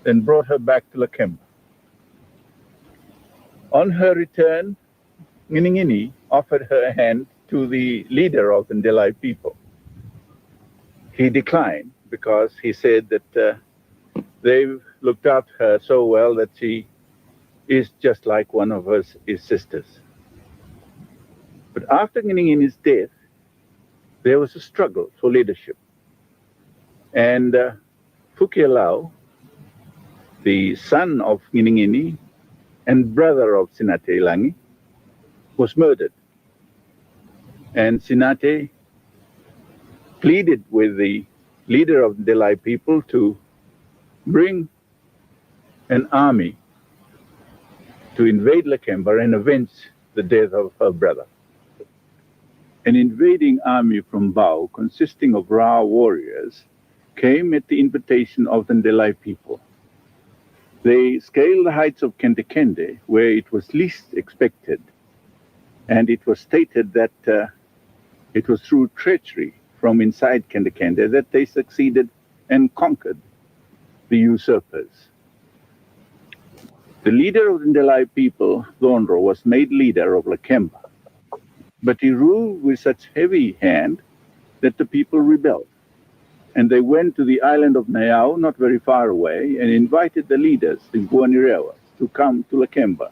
then brought her back to Lakemba. On her return, Nginingini offered her a hand to the leader of the Delai people. He declined because he said that they've looked after her so well that she is just like one of his sisters. But after Nginingini's death, there was a struggle for leadership. And Fukialau, the son of Nginingini and brother of Sinate Ilangi, was murdered. And Sinate pleaded with the leader of the Delai people to bring an army to invade Lakemba and avenge the death of her brother. An invading army from Bao, consisting of Ra warriors, came at the invitation of the Delai people. They scaled the heights of Kendekende, where it was least expected, and it was stated that it was through treachery from inside Kendekende that they succeeded and conquered the usurpers. The leader of the Delai people, Thonro, was made leader of Lakemba, but he ruled with such heavy hand that the people rebelled. And they went to the island of Nayao, not very far away, and invited the leaders, the Buanirewas, to come to Lakemba.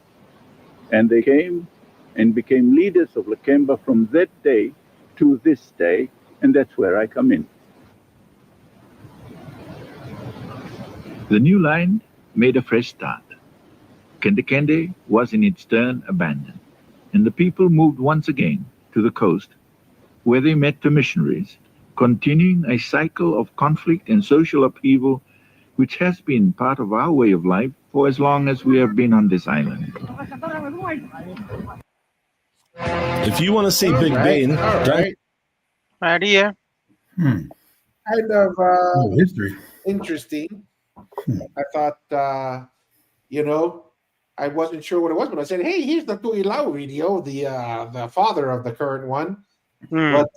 And they came and became leaders of Lakemba from that day to this day, and that's where I come in. The new line made a fresh start. Kendekende was in its turn abandoned, and the people moved once again to the coast, where they met the missionaries, continuing a cycle of conflict and social upheaval, which has been part of our way of life for as long as we have been on this island. If you want to see Big Bean, Right here. Kind of history. Interesting. I thought, I wasn't sure what it was, but I said, "Hey, here's the Tuilau video, the father of the current one." But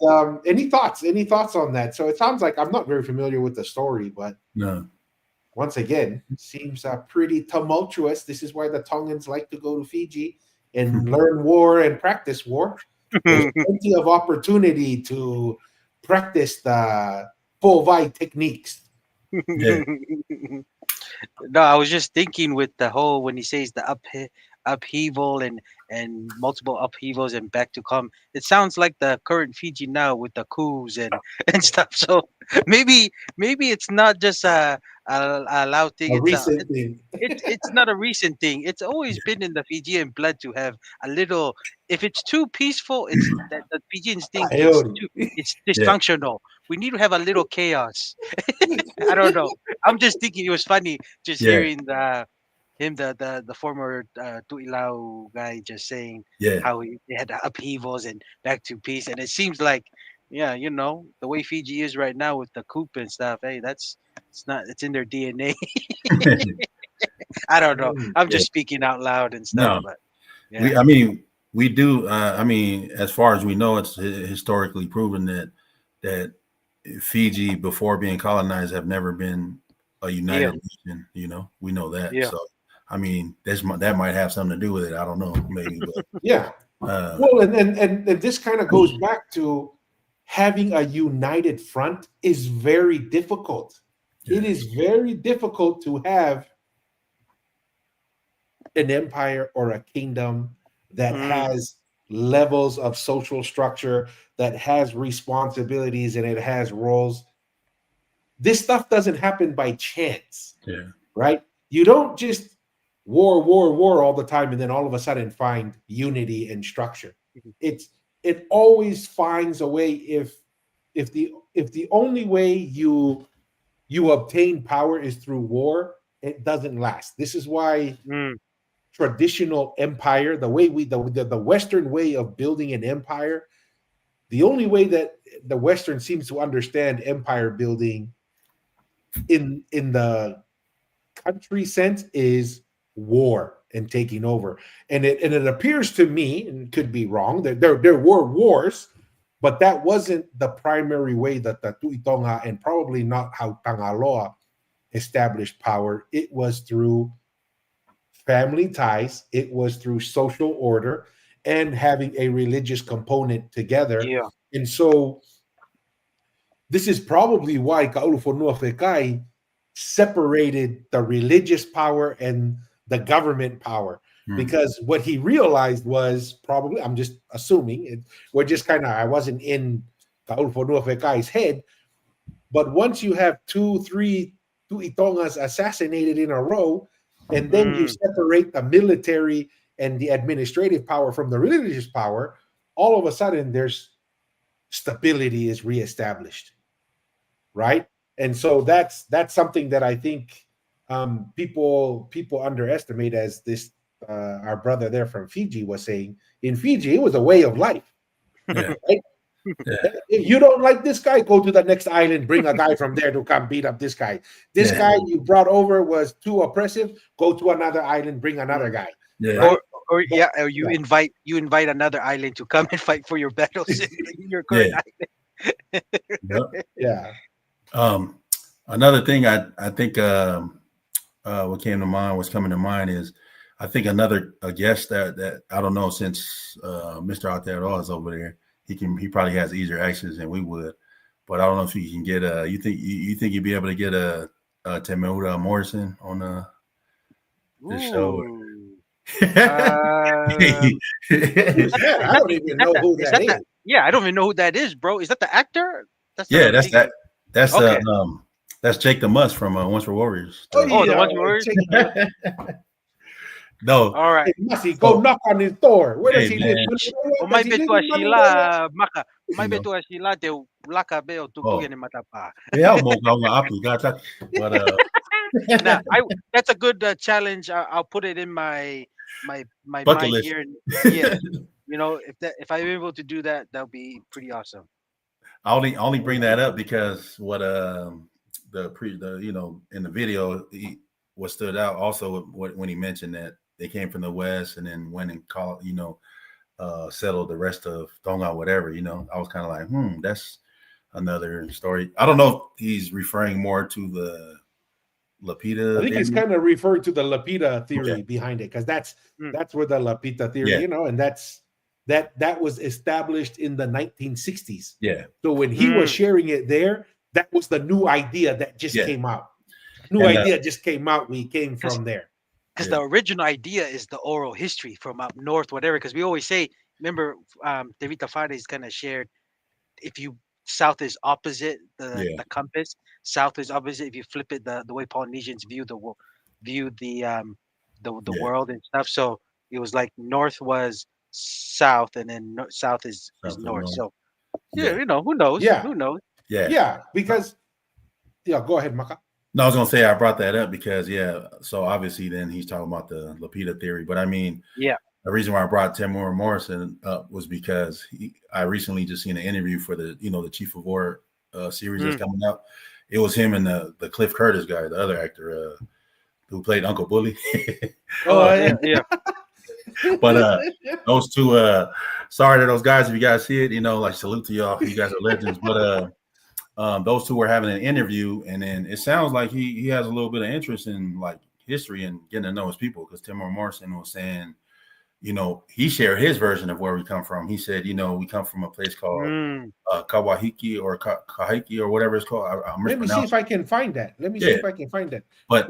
any thoughts? Any thoughts on that? So it sounds like I'm not very familiar with the story, but no. Once again, it seems pretty tumultuous. This is why the Tongans like to go to Fiji and learn war and practice war. There's plenty of opportunity to practice the Povai techniques. Yeah. No, I was just thinking with the whole when he says the upheaval and multiple upheavals and back to come. It sounds like the current Fiji now with the coups and stuff. So maybe it's not just a Lau thing. A recent thing. It's not a recent thing. It's always been in the Fijian blood to have a little. If it's too peaceful, it's that the Fijians think it's dysfunctional. We need to have a little chaos. I don't know. I'm just thinking it was funny just hearing the former Tuilau guy just saying how they had the upheavals and back to peace, and it seems like the way Fiji is right now with the coup and stuff. Hey, it's in their DNA. I don't know. I'm just speaking out loud and stuff. No, but we do. As far as we know, it's historically proven that Fiji, before being colonized, have never been a united nation. We know that. Yeah. So, that might have something to do with it. I don't know, maybe. But, yeah. Well, and this kind of goes back to having a united front is very difficult. Yeah. It is very difficult to have an empire or a kingdom that has levels of social structure, that has responsibilities, and it has roles. This stuff doesn't happen by chance, right? You don't just war all the time, and then all of a sudden find unity and structure. It always finds a way. If the only way you obtain power is through war, it doesn't last. This is why traditional empire, the Western way of building an empire, the only way that the Western seems to understand empire building in the country sense is war and taking over. And it appears to me, and could be wrong, that there were wars, but that wasn't the primary way that the Tuitonga, and probably not how Tangaloa established power. It was through family ties, it was through social order, and having a religious component together. Yeah. And so this is probably why Kaulufonua Fekai separated the religious power and the government power, because what he realized was, probably, I'm just assuming, we're just kind of, I wasn't in Kaulufonua Fekai's head, but once you have 2-3 Tuitongas assassinated in a row, and then you separate the military and the administrative power from the religious power, all of a sudden there's stability is reestablished, right? And so that's something that I think people underestimate, as this our brother there from Fiji was saying. In Fiji, it was a way of life. Yeah. Right? Yeah. If you don't like this guy, go to the next island, bring a guy from there to come beat up this guy. This guy you brought over was too oppressive, go to another island, bring another guy. Yeah. Right? Or you invite another island to come and fight for your battles in your current island. Yeah. Another thing I think what came to mind, what's coming to mind is, I think a guest that I don't know, since Mr. Aotearoa is over there, he probably has easier access than we would, but I don't know if you can get you think you'd be able to get a Temuera Morrison on the show. I don't even know who that is. Yeah, I don't even know who that is, bro. Is that the actor? That's okay. That's Jake the Muss from Once Were Warriors. The Once Were Warriors. No. All right. Must go knock on his door. Where does he live? May betua sila maka. May betua sila te laka beo tukuyan ni matapa. Yeah, but nah, that's a good challenge. I'll put it in my bucket mind list here. Yeah, you know, if I'm able to do that, that'll be pretty awesome. I only bring that up because what the you know, in the video, what stood out also when he mentioned that they came from the West and then went and settled the rest of Tonga, whatever, you know. I was kind of like, that's another story. I don't know if he's referring more to the Lapita. I think he's kind of referred to the Lapita theory behind it, because that's where the Lapita theory, you know, and that was established in the 1960s. Yeah. So when he was sharing it there, that was the new idea that just came out. Idea just came out. We came from there. Because the original idea is the oral history from up north, whatever. Because we always say, remember, Devita Fades kind of shared, if you south is opposite the compass, south is opposite. If you flip it, the way Polynesians view the world and stuff. So it was like north was south, and then south is north. So you know, who knows? Yeah. Who knows? Yeah, because go ahead, Maka. No, I was gonna say I brought that up because so obviously then he's talking about the Lapita theory, but I mean, the reason why I brought Temuera Morrison up was because I recently just seen an interview for the Chief of War series that's coming out. It was him and the Cliff Curtis guy, the other actor who played Uncle Bully. Yeah. But those two, sorry to those guys if you guys see it, like salute to y'all. You guys are legends. But those two were having an interview, and then it sounds like he has a little bit of interest in like history and getting to know his people, because Temuera Morrison was saying, he shared his version of where we come from. He said, we come from a place called Kawahiki or Kahiki or whatever it's called. Let me see if I can find that. But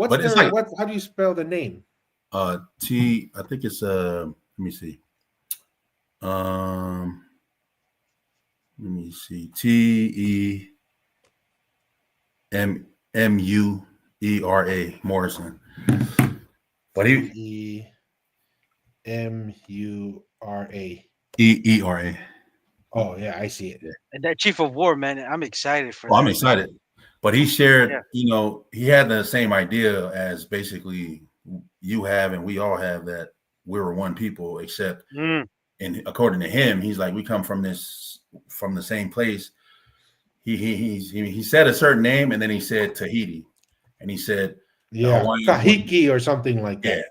how do you spell the name? I think it's let me see. Temuera Morrison. But Emura. EERA. Oh yeah, I see it. Yeah. And that chief of war, man, I'm excited for Oh, that. I'm excited. But he shared, Yeah. you know, he had the same idea as basically you have and we all have, that we were one people, except and according to him, he's like, we come from the same place. He said a certain name, and then he said Tahiti, and he said Kahiki or something like that. Yeah.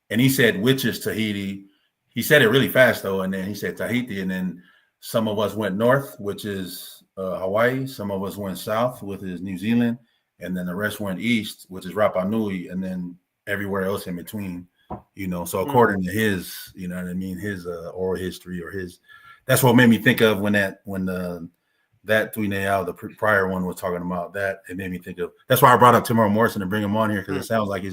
And he said, which is Tahiti. He said it really fast though, and then he said Tahiti, and then some of us went north, which is Hawaii. Some of us went south, which is New Zealand, and then the rest went east, which is Rapa Nui, and then everywhere else in between. You know, so according to his, you know what I mean, his oral history or his, that's what made me think of when that Tuineau, the prior one, was talking about that. It made me think of, that's why I brought up Timur Morrison to bring him on here, because it sounds like he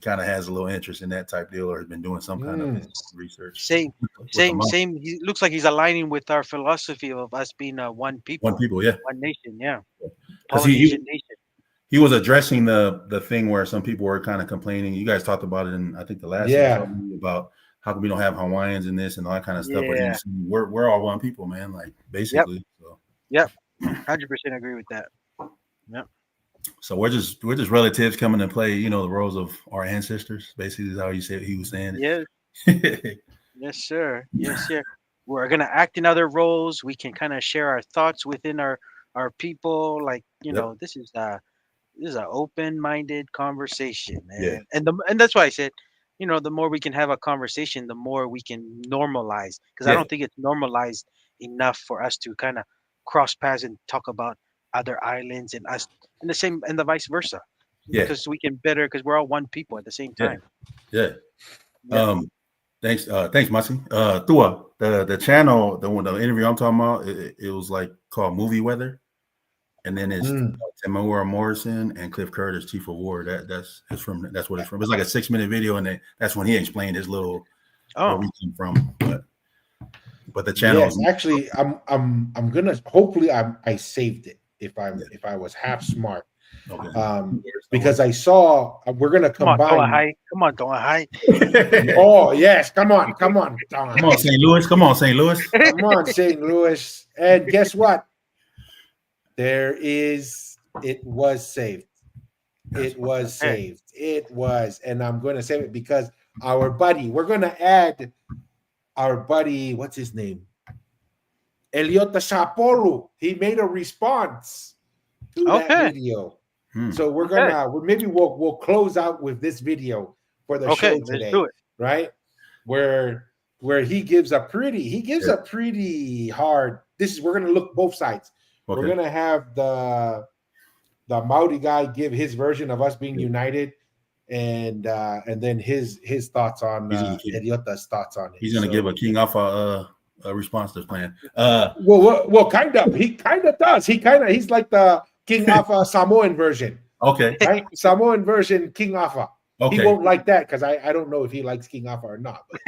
kind of has a little interest in that type deal, or has been doing some kind of research. Same. He looks like he's aligning with our philosophy of us being one people. One people, yeah. One nation, yeah. Because he was addressing the thing where some people were kind of complaining. You guys talked about it in, I think, the last episode, about how come we don't have Hawaiians in this and all that kind of stuff. Yeah. But we're all one people, man. Like, basically. Yep. 100% agree with that. Yep. So we're just relatives coming to play, you know, the roles of our ancestors. Basically, is how he was saying. Yes. Yes, sir. Yes, sir. We're gonna act in other roles. We can kind of share our thoughts within our people. Like, you know, this is an open-minded conversation, man. Yeah. And that's why I said, you know, the more we can have a conversation, the more we can normalize. Because I don't think it's normalized enough for us to kind of cross paths and talk about other islands and us, and the vice versa. Yeah. Because we can better, because we're all one people at the same time. Yeah. Thanks, Masi. Tua, the channel, the interview I'm talking about, it was like called Movie Weather, and then it's Timur Morrison and Cliff Curtis, Chief of War. That's what it's from. It's like a 6-minute video, and that's when he explained his little where we came from. But the channel, actually, I'm gonna, hopefully I saved it if I was half smart. Okay. Because I saw we're gonna combine. Come on, Hi. Oh yes, come on, St. Louis. Come on, St. Louis. Come on, St. Louis. And guess what? It was saved. It was saved. It was, and I'm going to save it because we're going to add our buddy, what's his name? Ldks Sapolu. He made a response to that video. So we're we'll close out with this video for the show today. Let's do it. Right? Where he gives a pretty hard. We're gonna look both sides. Okay. We're gonna have the Maori guy give his version of us being united, and then his thoughts on Ldks' thoughts on it. He's gonna give a King Alpha a response to this plan. Well, kind of. He kind of does. He's like the King Alpha Samoan version. Okay. Right? Samoan version King Alpha. Okay. He won't like that because I don't know if he likes King Alpha or not. But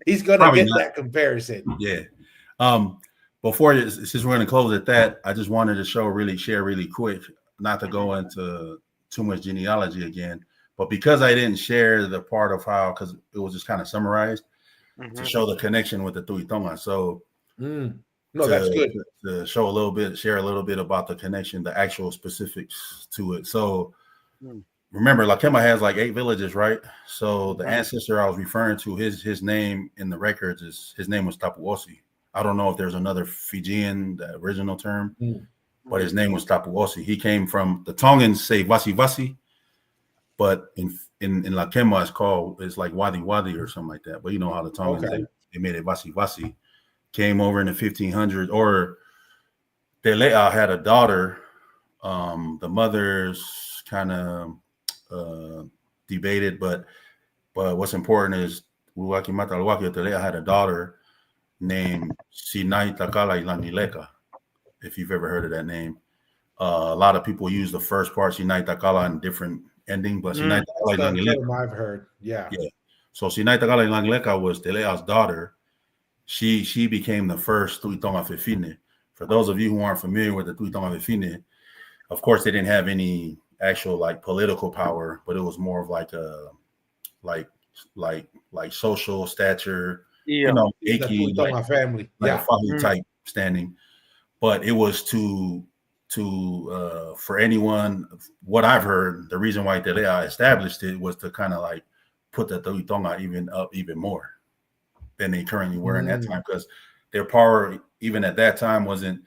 he's gonna get that comparison. Yeah. Since we're gonna close at that, I just wanted to share really quick, not to go into too much genealogy again, but because I didn't share the part of how, because it was just kind of summarized to show the connection with the Tuitonga. So that's good. To share a little bit about the connection, the actual specifics to it. So remember, Lakema has like 8 villages, right? So the ancestor I was referring to, his name in the records his name was Tapuosi. I don't know if there's another Fijian, the original term, but his name was Tapuosi. He came from, the Tongans say Vasi Vasi, but in Lakema it's like Wadi Wadi or something like that. But you know how the Tongans they made it Vasi Vasi. Came over in the 1500s, or Telea had a daughter. The mother's kind of debated, but what's important is Telea had a daughter named Sinai Takala Ilangileka, if you've ever heard of that name. A lot of people use the first part, Sinai Takala, in different ending, but Sinai Takala Ilangileka. I've heard, yeah. So Sinai Takala Ilangileka was Telea's daughter. She became the first Tuitonga Fefine. For those of you who aren't familiar with the Tuitonga Fefine, of course, they didn't have any actual like political power, but it was more of like a like social stature, Yeah. you know, The achy, Tuitonga family. like a Yeah. father type standing. But it was to for anyone, what I've heard, the reason why Telea established it was to kind of like put the Tuitonga even more than they currently were in that time, because their power even at that time wasn't.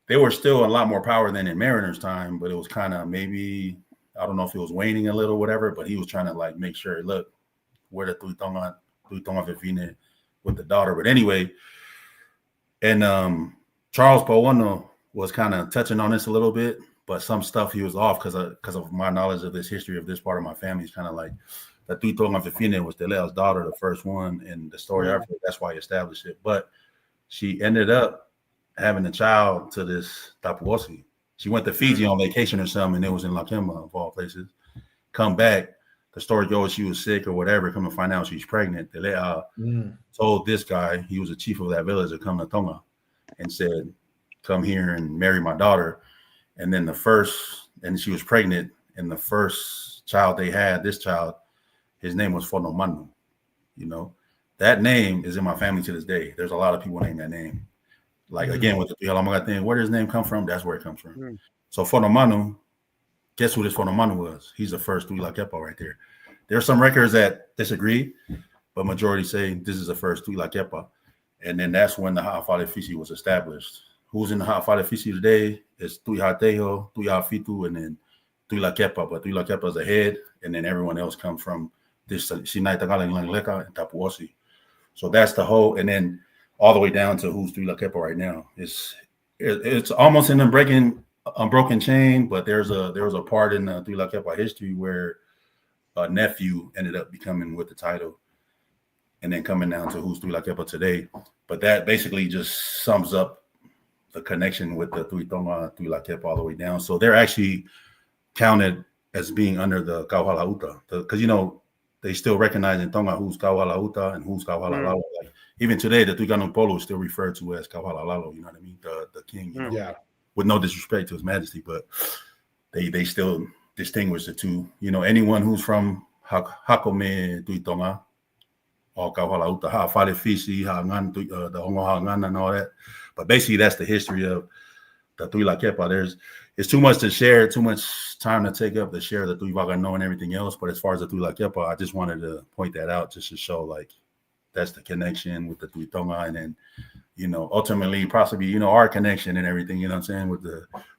They were still a lot more power than in Mariner's time, but it was kind of maybe, I don't know if it was waning a little, whatever. But he was trying to like make sure, look, where the Tuitonga Fifine with the daughter. But anyway, and Charles Powano was kind of touching on this a little bit, but some stuff he was off because of my knowledge of this history of this part of my family. Is kind of like the Tuitonga Fifine was Telea's daughter, the first one, and the story after that's why he established it. But she ended up having a child to this Tapuosi. She went to Fiji on vacation or something, and it was in Lakema of all places. Come back, the story goes she was sick or whatever. Come to find out she's pregnant. Telea told this guy, he was a chief of that village, to come to Tonga, and said, "Come here and marry my daughter." And then she was pregnant, and the first child they had, this child, his name was Fonomanu. You know, that name is in my family to this day. There's a lot of people named that name. Like again, with the Tuihalamaga thing, where does his name come from? That's where it comes from. So Fonomanu, guess who this Fonomanu was? He's the first Tuilakepa right there. There are some records that disagree, but majority say this is the first Tuilakepa. And then that's when the Ha'afale Fisi was established. Who's in the Ha'afale Fisi today is Tuihateho, Tuihafitu, and then Tuilakepa. But Tuilakepa is the head, and then everyone else comes from this Sinai Tagala Leka and Tapuosi. So that's the whole, and then all the way down to who's Tuilakepa right now. It's almost in a unbroken chain, but there's a part in the Tuilakepa history where a nephew ended up becoming with the title, and then coming down to who's Tuilakepa today. But that basically just sums up the connection with the Tuitonga Tuilakepa all the way down. So they're actually counted as being under the Kauhalauta, because they still recognize in Tonga who's Kauhalauta and who's Kauhalalalo. Like even today, the Tuigano Polo is still referred to as Kauhalalalo. You know what I mean? The king. Yeah. With no disrespect to His Majesty, but they still distinguish the two. Anyone who's from Hakome Tuitonga or Kauhalauta, Ha'afale Fisi, Ha'angan, the Hongo Ha'angan and all that. But basically, that's the history of the Tuilakepa. It's too much to share, too much time to take up to share the Tuivagano and everything else. But as far as the Tuilakepa, I just wanted to point that out just to show like that's the connection with the Tuitonga, and then ultimately possibly our connection and everything. You know what I'm saying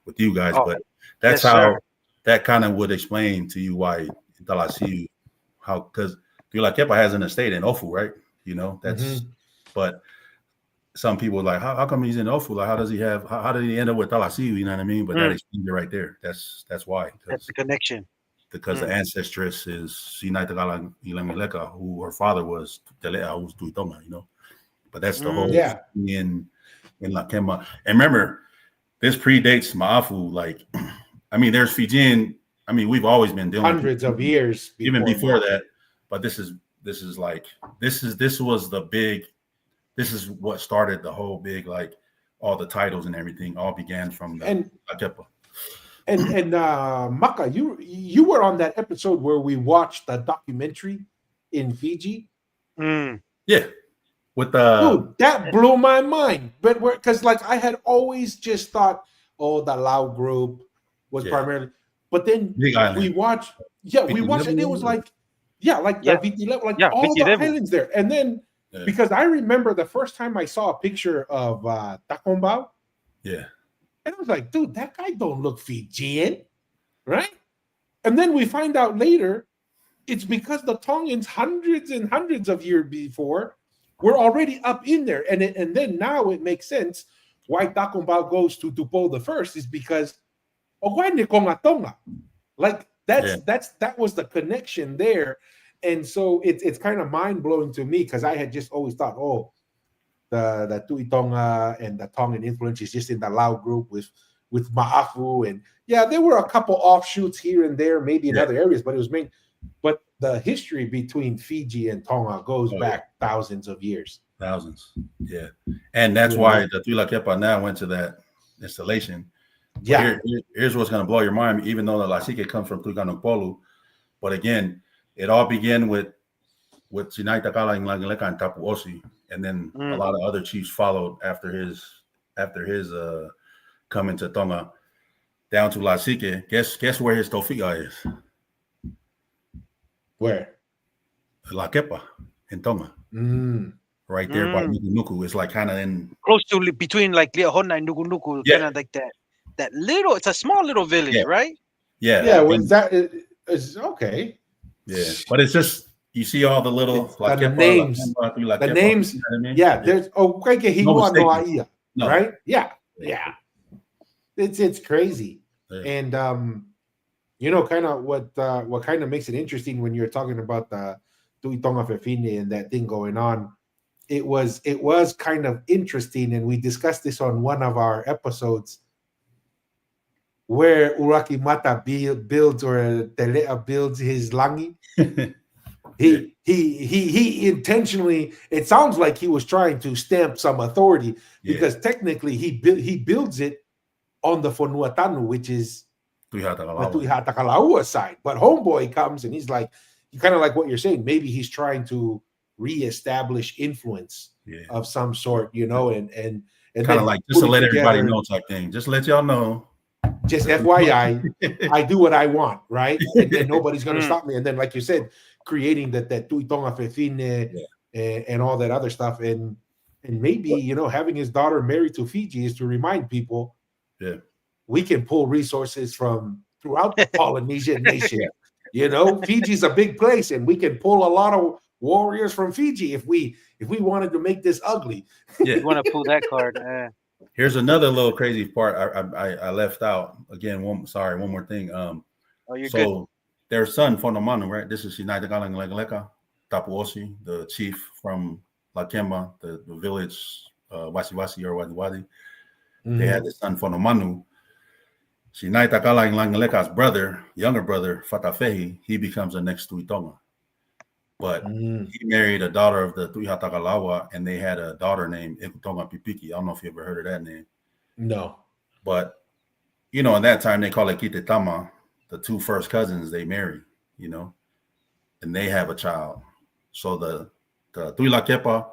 with you guys. But that's how that kind of would explain to you why Talasiu, because Tuilakepa has an estate in Ofu, right? That's but some people are like, how come he's in Ofu? Like, how did he end up with Talasiu? You know what I mean? But that explains it right there. That's why. That's the connection. Because the ancestress is Sinai Tagala Ilamileka, who her father was Telea, who was Tuitonga, But that's the whole in Lakema. And remember, this predates Ma'afu. Like, I mean, there's Fijian. I mean, we've always been dealing hundreds of years even before that. But this is what started the whole big, like, all the titles and everything all began from the Lakepa. And Maka, you were on that episode where we watched the documentary in Fiji. Yeah. With dude, that blew my mind. But because like I had always just thought, the Lau group was primarily, but then we watched, we watched it. It was like, the VT level, like all the islands there. And then because I remember the first time I saw a picture of Takombao. Yeah. And I was like, dude, that guy don't look Fijian, right? And then we find out later, it's because the Tongans hundreds and hundreds of years before were already up in there. And then now it makes sense why Takombao goes to Tupo the first is because Tonga. Like that was the connection there. And so it's kind of mind-blowing to me because I had just always thought, the Tuitonga and the Tongan influence is just in the Lau group with Ma'afu. And there were a couple offshoots here and there, maybe in other areas, but it was main. But the history between Fiji and Tonga goes back thousands of years. Thousands, yeah. And that's why the Tuilakepa now went to that installation Yeah. Here's what's going to blow your mind. Even though the Lasike comes from Tuikanupolu, but again, it all began with Sinai Takala and Langaleka and Tapu Osi, and then a lot of other chiefs followed after his coming to Tonga down to Lasike. Guess where his Tofika is? Where? La Kepa in Tonga. Right there by Nuku. It's like kind of in close to between like Leahona and Nuku, kind of like that little. It's a small little village, right? Yeah. Yeah. Was that is okay? Yeah, but it's just you see all the little the names. The names. You know what I mean? Yeah. There's right? Yeah. Yeah. It's crazy, and kind of what kind of makes it interesting when you're talking about the Tuitonga Fefine and that thing going on. It was kind of interesting, and we discussed this on one of our episodes where Uraki Mata builds or Telea builds his langi. He intentionally, it sounds like he was trying to stamp some authority because technically he builds it on the Fonuatanu, which is the Tuihatakalaua side. But Homeboy comes and he's like, kind of like what you're saying, maybe he's trying to reestablish influence of some sort, and kind of like just to let everybody know type thing. Just let y'all know. Just FYI, I do what I want, right? And nobody's going to stop me. And then, like you said, creating that Tuitonga Fefine and all that other stuff. And maybe, having his daughter married to Fiji is to remind people we can pull resources from throughout the Polynesian nation. Fiji's a big place, and we can pull a lot of warriors from Fiji if we wanted to make this ugly. You want to pull that card. Here's another little crazy part I left out. Again, one more thing. You're good. Their son, Fonomanu, right? This is Sinai Takalang Legaleka, Tapu Osi, the chief from Lakemba, the village, Wasiwasi or Wadiwadi. They had the son, Fonomanu. Sinai Takalang Legaleka's brother, younger brother, Fatafehi, he becomes the next Tuitonga. But he married a daughter of the Tuihatakalawa, and they had a daughter named Ekutonga Pipiki. I don't know if you ever heard of that name. No. But, in that time, they call it Kitetama. The two first cousins, they marry, and they have a child. So the Tuila Kepa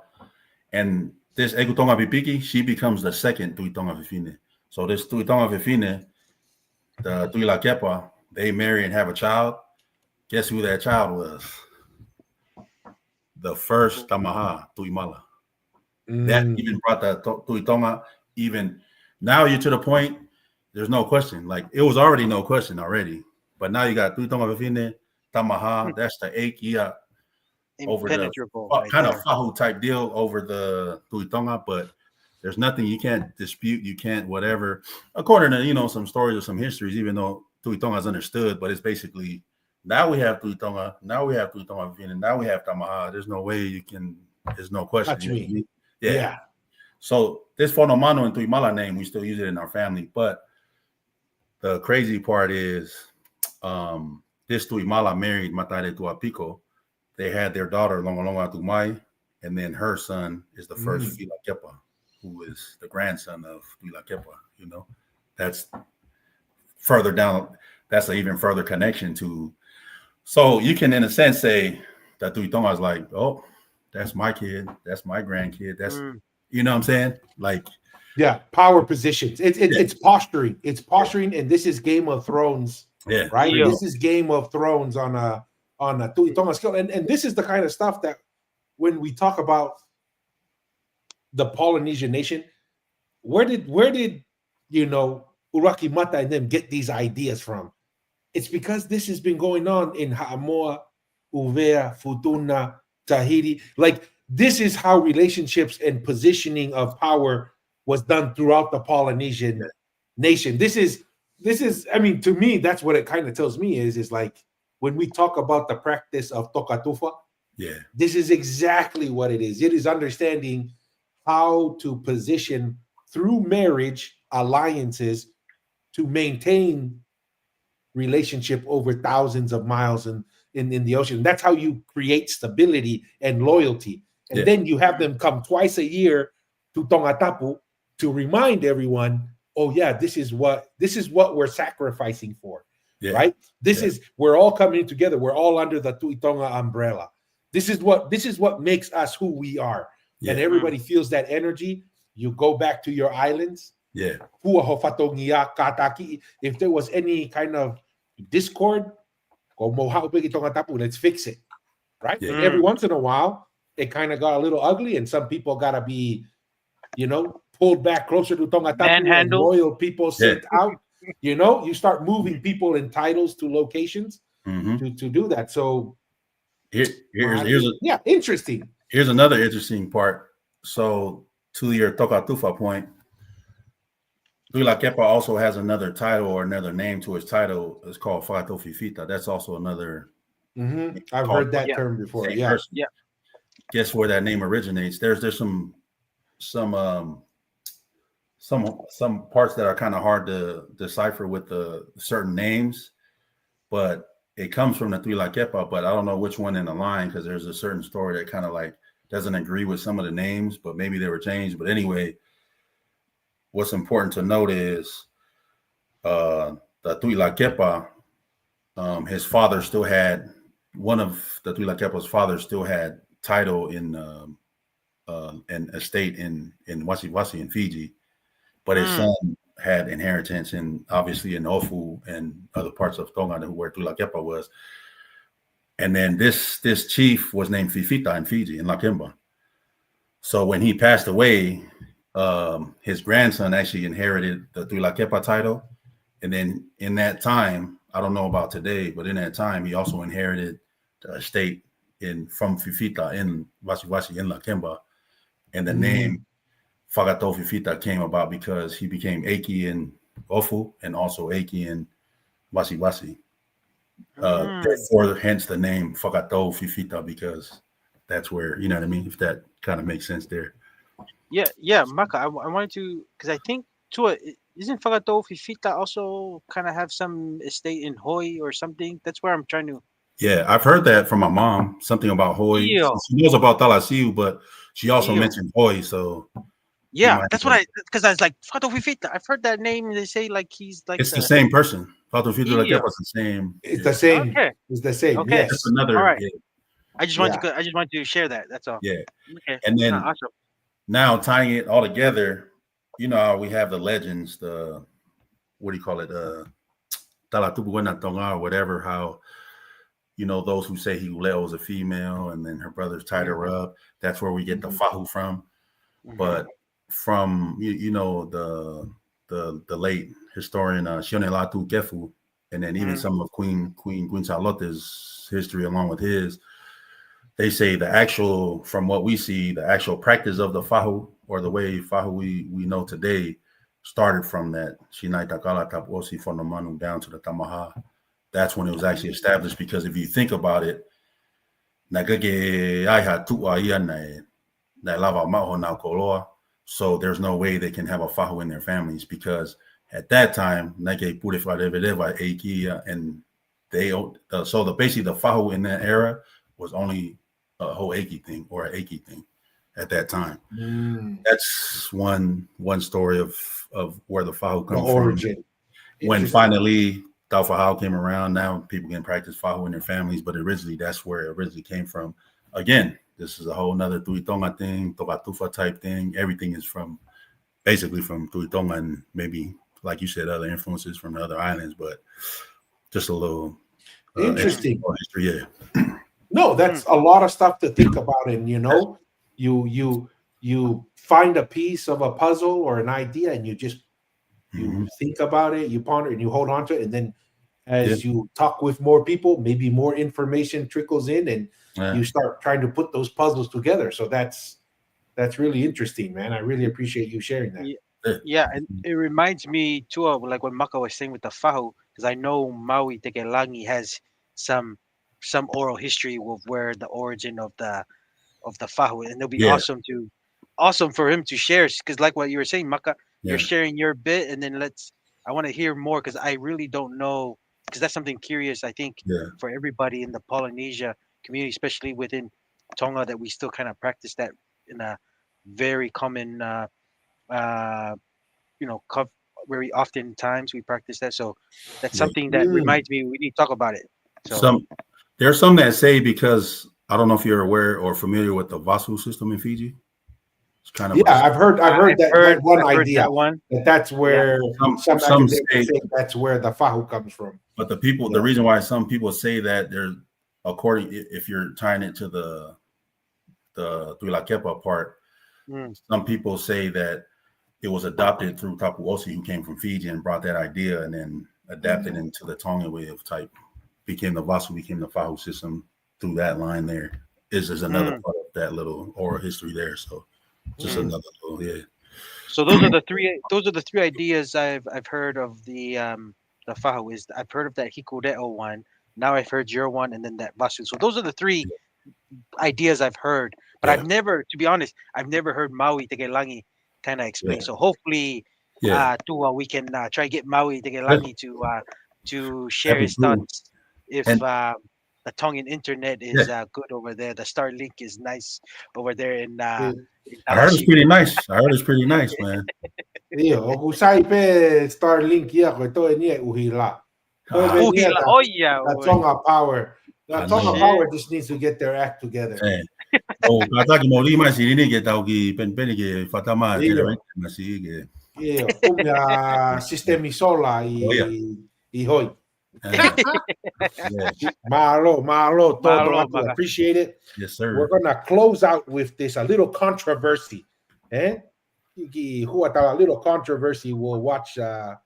and this Ekutonga Pipiki, she becomes the second Tuitonga Fefine. So this Tuitonga Fefine, the Tuila Kepa, they marry and have a child. Guess who that child was? The first Tamaha, Tuimala. That even brought the Tuitonga, even now you're to the point, there's no question. Like, it was already no question already. But now you got Tuitonga Fefine, Tamaha, that's the 8 year over the kind of Fahu type deal over the Tuitonga, but there's nothing you can't dispute, you can't whatever. According to, some stories or some histories, even though Tuitonga is understood, but it's basically now we have Tuitonga, now we have Tuitonga Fefine, now we have Tamaha. There's no way there's no question. Touch me. Yeah. So this Fonomano and Tuimala name, we still use it in our family. But the crazy part is this Tuimala married Matare Tuapiko. They had their daughter Longolonga Tumai, and then her son is the first Fila Kepa, who is the grandson of Fila Kepa. That's further down. That's an even further connection to. So you can, in a sense, say that Tuitonga is like, oh, that's my kid, that's my grandkid, that's you know what I'm saying? Like, power positions. It's posturing. It's posturing, and this is Game of Thrones. Yeah, right. This is Game of Thrones on a Tuitonga scale, and this is the kind of stuff that when we talk about the Polynesian nation, where did Uraki Mata and them get these ideas from? It's because this has been going on in Ha'amoa, Uvea, Futuna, Tahiti. Like, this is how relationships and positioning of power was done throughout the Polynesian nation. This is, I mean, to me, that's what it kind of tells me is like, when we talk about the practice of Tokatufa, this is exactly what it is. It is understanding how to position through marriage alliances to maintain relationship over thousands of miles in the ocean. That's how you create stability and loyalty. And then you have them come twice a year to Tongatapu to remind everyone, oh yeah, this is what we're sacrificing for, Yeah. right? We're all coming together. We're all under the Tuitonga umbrella. This is what makes us who we are. Yeah. And everybody feels that energy. You go back to your islands. Yeah. If there was any kind of discord, let's fix it, right? Yeah. And every once in a while, it kind of got a little ugly, and some people gotta be, pulled back closer to Tonga Tapu, and Manhandled. loyal people sent out. You start moving people in titles to locations to do that. So interesting. Here's another interesting part. So to your Tokatufa point, Tuila Kepa also has another title or another name to his title. It's called Whakato Fifita. That's also another. I've heard that term before. Yeah. Yeah. Guess where that name originates? There's some parts that are kind of hard to decipher with the certain names, but it comes from the Tuila Kepa. But I don't know which one in the line, because there's a certain story that kind of like doesn't agree with some of the names, but maybe they were changed. But anyway, what's important to note is the Tuila Kepa, his father still had, one of the Tuila Kepa's fathers still had title in an estate in Wasi in Fiji, but his son had inheritance obviously in Ofu and other parts of Tonga where Tuila Kepa was. And then this chief was named Fifita in Fiji, in Lakemba. So when he passed away, his grandson actually inherited the Tuila Kepa title. And then in that time, I don't know about today, but in that time, he also inherited the estate from Fifita in Wasi in Lakemba. And the name Whakato Fifita came about because he became Eiki in Ofu and also Eiki in Wasi. Therefore, hence the name Whakato Fifita, because that's where, you know what I mean? If that kind of makes sense there. Yeah, Maka, I wanted to, because I think too, isn't Whakato Fifita also kind of have some estate in Hoi or something? That's where I'm trying to. Yeah, I've heard that from my mom, something about Hoi. She knows about Talasiu, but she also mentioned Hoi, so. Yeah, that's what because I was like, Whakato Fifita. I've heard that name. They say like he's like. It's the same person. Whakato Fifita was the same. It's the same. Okay. It's the same. Okay. Yes. That's another. All right. Yeah. I just wanted to share that. That's all. Yeah. Okay. And then awesome. Now tying it all together, you know how we have the legends, the what do you call it? Talatupu Tonga or whatever, how those who say Huleo is a female and then her brothers tied her up. That's where we get the Fahu from. But from the late historian Shionelatu Kefu, and then even some of Queen Charlotte's history along with his, they say from what we see, the actual practice of the Fahu, or the way Fahu we know today, started from that Shinai Takala Taposi Fonomanu down to the Tamaha. That's when it was actually established, because if you think about it, so there's no way they can have a Fahu in their families, because at that time, and they so basically the Fahu in that era was only a whole Eiki thing or an Eiki thing at that time. That's one story of where the Fahu comes from. Origin. When finally Tau Fahau came around, now people can practice Fahu in their families, but originally that's where it originally came from. Again, this is a whole nother Tuitonga thing, Tokatufa type thing. Everything is basically from Tuitonga, and maybe, like you said, other influences from the other islands, but just a little interesting history. Yeah. No, that's a lot of stuff to think about, and you find a piece of a puzzle or an idea, and you just think about it, you ponder, and you hold on to it, and then as you talk with more people, maybe more information trickles in, and you start trying to put those puzzles together. So that's really interesting, man. I really appreciate you sharing that. Yeah, and it reminds me too of like what Maka was saying with the Fahu, because I know Maui Tekelangi has some oral history of where the origin of the Fahu, and it'll be awesome for him to share, because like what you were saying, Maka, you're sharing your bit, and then I want to hear more, because I really don't know, because that's something curious, I think, for everybody in the Polynesia community, especially within Tonga, that we still kind of practice that in a very common very oftentimes we practice that. So that's Yeah. something that reminds me we need to talk about it. So There's some that say, because I don't know if you're aware or familiar with the Vasu system in Fiji. It's kind of I've heard that one idea. That one. That's where some academics say that's where the fahu comes from. But the people, the reason why some people say that, they're according, if you're tying it to the Tuila Kepa part, some people say that it was adopted through Tapu Osi, who came from Fiji and brought that idea and then adapted into the Tongan way of type, became the Vasu, became the Fahu system through that line there. Is another part of that little oral history there. So just another little, So those are the three ideas I've heard of the Fahu. Is I've heard of that Hikureo one. Now I've heard your one, and then that Vasu. So those are the three ideas I've heard. But I've never, to be honest, I've never heard Maui Tegelangi kind of explain. So hopefully, we can try to get Maui Tegelangi to share his thoughts. If the Tongan internet is good over there, the Starlink is nice over there in. I heard it's pretty nice. Man. Starlink uhila. Tonga Power. The Tonga Power just needs to get their act together. Sistemi sola y hoy. Malo, todo. Appreciate it. Yes, sir. We're gonna close out with this a little controversy. A little controversy. We'll watch our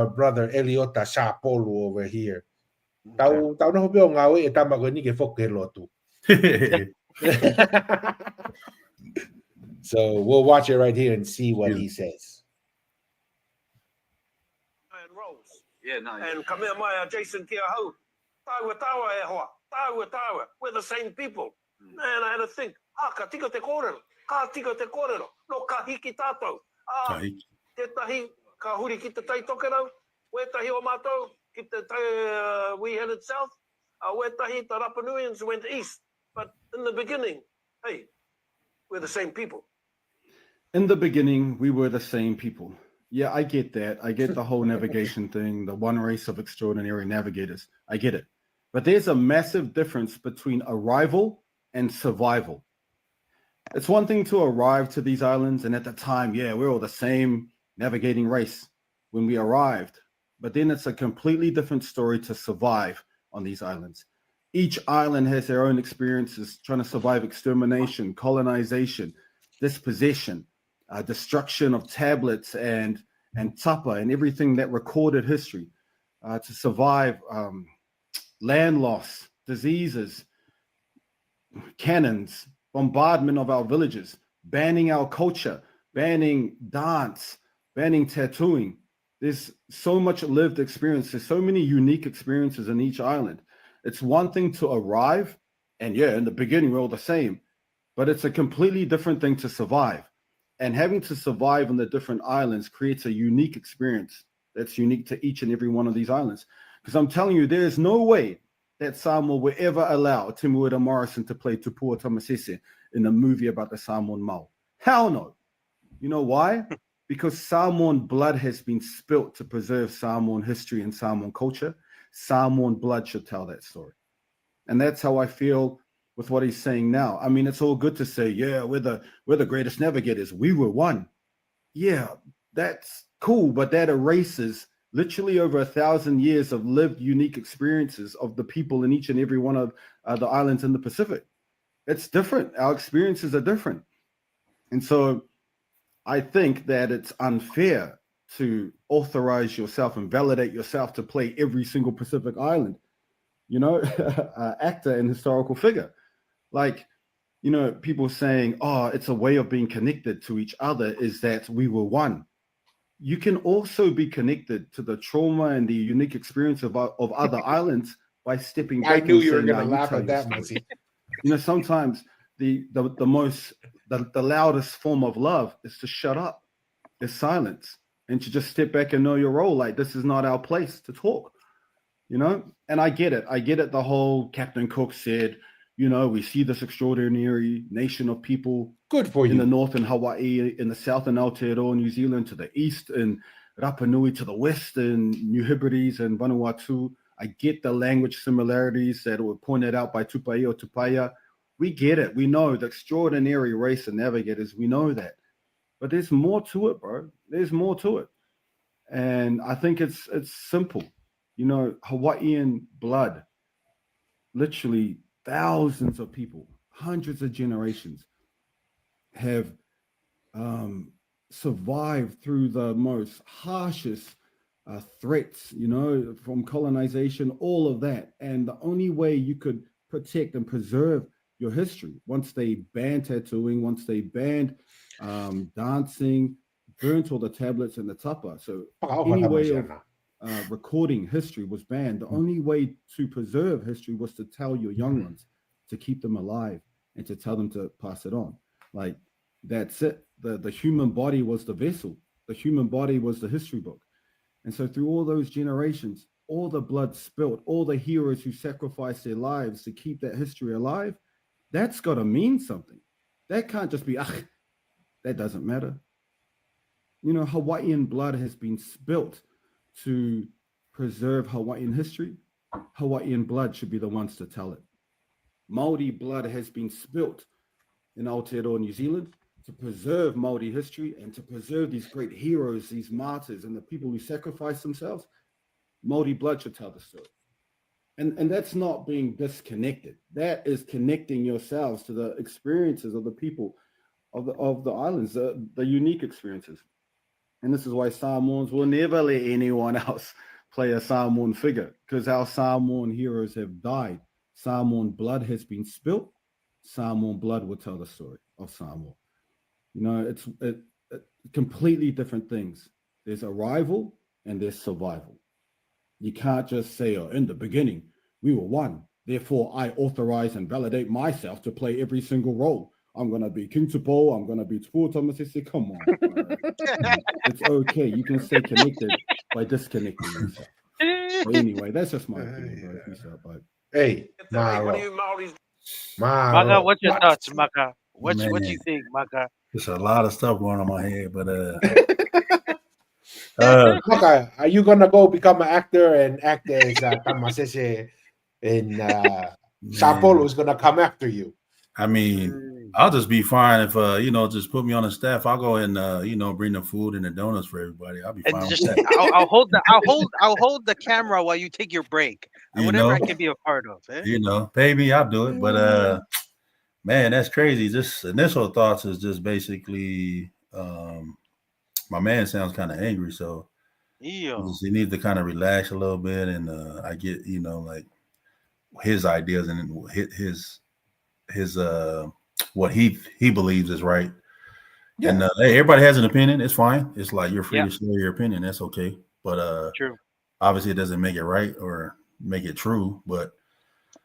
brother Eliota Shapolu over here. So we'll watch it right here and see what he says. And Rose. Yeah, nice. And Kamehameha Jason Kiahu. Tawa. We're the same people. And I had to think, ka tika te kōrero. No ka hiki tātou. Te tahi, ka huri ki te tai tokerau. We tahi o mātou, ki te tai, we headed south. We tahi, the Rapa Nuians went east. But in the beginning, hey, we're the same people. In the beginning, we were the same people. Yeah, I get that. I get the whole navigation thing, the one race of extraordinary navigators. I get it. But there's a massive difference between arrival and survival. It's one thing to arrive to these islands, and at the time, we're all the same navigating race when we arrived. But then it's a completely different story to survive on these islands. Each island has their own experiences trying to survive extermination, colonization, dispossession, destruction of tablets and tapa and everything that recorded history, to survive land loss, diseases, cannons, bombardment of our villages, banning our culture, banning dance, banning tattooing. There's so much lived experience. There's so many unique experiences in each island. It's one thing to arrive, and in the beginning, we're all the same, but it's a completely different thing to survive. And having to survive on the different islands creates a unique experience that's unique to each and every one of these islands. Because I'm telling you, there is no way that Samoa will ever allow Timuera Morrison to play Tupua Tamasese in a movie about the Samoan Mau. Hell no. You know why? Because Samoan blood has been spilt to preserve Samoan history and Samoan culture. Samoan blood should tell that story. And that's how I feel with what he's saying now. I mean, it's all good to say, we're the greatest navigators. We were one. Yeah, that's cool, but that erases literally over 1,000 years of lived unique experiences of the people in each and every one of the islands in the Pacific. It's different. Our experiences are different. And so I think that it's unfair to authorize yourself and validate yourself to play every single Pacific island, actor and historical figure. Like, people saying, it's a way of being connected to each other is that we were one. You can also be connected to the trauma and the unique experience of other islands by stepping back. I knew you were going to laugh at that, Muzzy. Sometimes the loudest form of love is to shut up, is silence, and to just step back and know your role. Like, this is not our place to talk, And I get it. The whole Captain Cook said, we see this extraordinary nation of people. Good for you. In the north in Hawaii, in the south in Aotearoa, New Zealand, to the east in Rapa Nui to the west and New Hebrides and Vanuatu. I get the language similarities that were pointed out by Tupai or Tupaya. We get it. We know the extraordinary race of navigators. We know that. But there's more to it, bro. There's more to it. And I think it's simple. You know, Hawaiian blood, literally thousands of people, hundreds of generations have survived through the most harshest threats, you know, from colonization, all of that. And the only way you could protect and preserve your history, once they banned tattooing, once they banned dancing, burnt all the tablets and the tapa. So any way of recording history was banned. The only way to preserve history was to tell your young ones, to keep them alive and to tell them to pass it on. Like, that's it. The human body was the vessel. The human body was the history book. And so through all those generations, all the blood spilt, all the heroes who sacrificed their lives to keep that history alive, that's got to mean something. That can't just be, that doesn't matter. You know, Hawaiian blood has been spilt to preserve Hawaiian history. Hawaiian blood should be the ones to tell it. Maori blood has been spilt in Aotearoa, New Zealand, to preserve Maori history and to preserve these great heroes, these martyrs, and the people who sacrificed themselves. Maori blood should tell the story. And that's not being disconnected. That is connecting yourselves to the experiences of the people of the islands, the unique experiences. And this is why Samoans will never let anyone else play a Samoan figure, because our Samoan heroes have died. Samoan blood has been spilt. Samoan blood will tell the story of Samoa. You know, it's completely different things. There's arrival and there's survival. You can't just say, oh, in the beginning, we were one. Therefore, I authorize and validate myself to play every single role. I'm going to be King Tupo. I'm going to be Tupu Tamasese. Come on. It's okay. You can stay connected by disconnecting yourself. But anyway, that's just my opinion, bro. Peace out, bye. Hey, Maka, what's your thoughts, Maka? What do you think, Maka? There's a lot of stuff going on in my head, but Maka, are you gonna go become an actor and act as Tamasese and Sao Paulo's gonna come after you? I mean, I'll just be fine if just put me on the staff. I'll go and bring the food and the donuts for everybody. I'll be fine with that. I'll hold the camera while you take your break. Whatever I can be a part of. Pay me, I'll do it. But man, that's crazy. Just initial thoughts is just basically my man sounds kind of angry, so he needs to kind of relax a little bit. And I get like his ideas and his what he believes is right. Yeah. And hey, everybody has an opinion. It's fine. It's like you're free to share your opinion. That's okay. But true. Obviously it doesn't make it right or make it true. But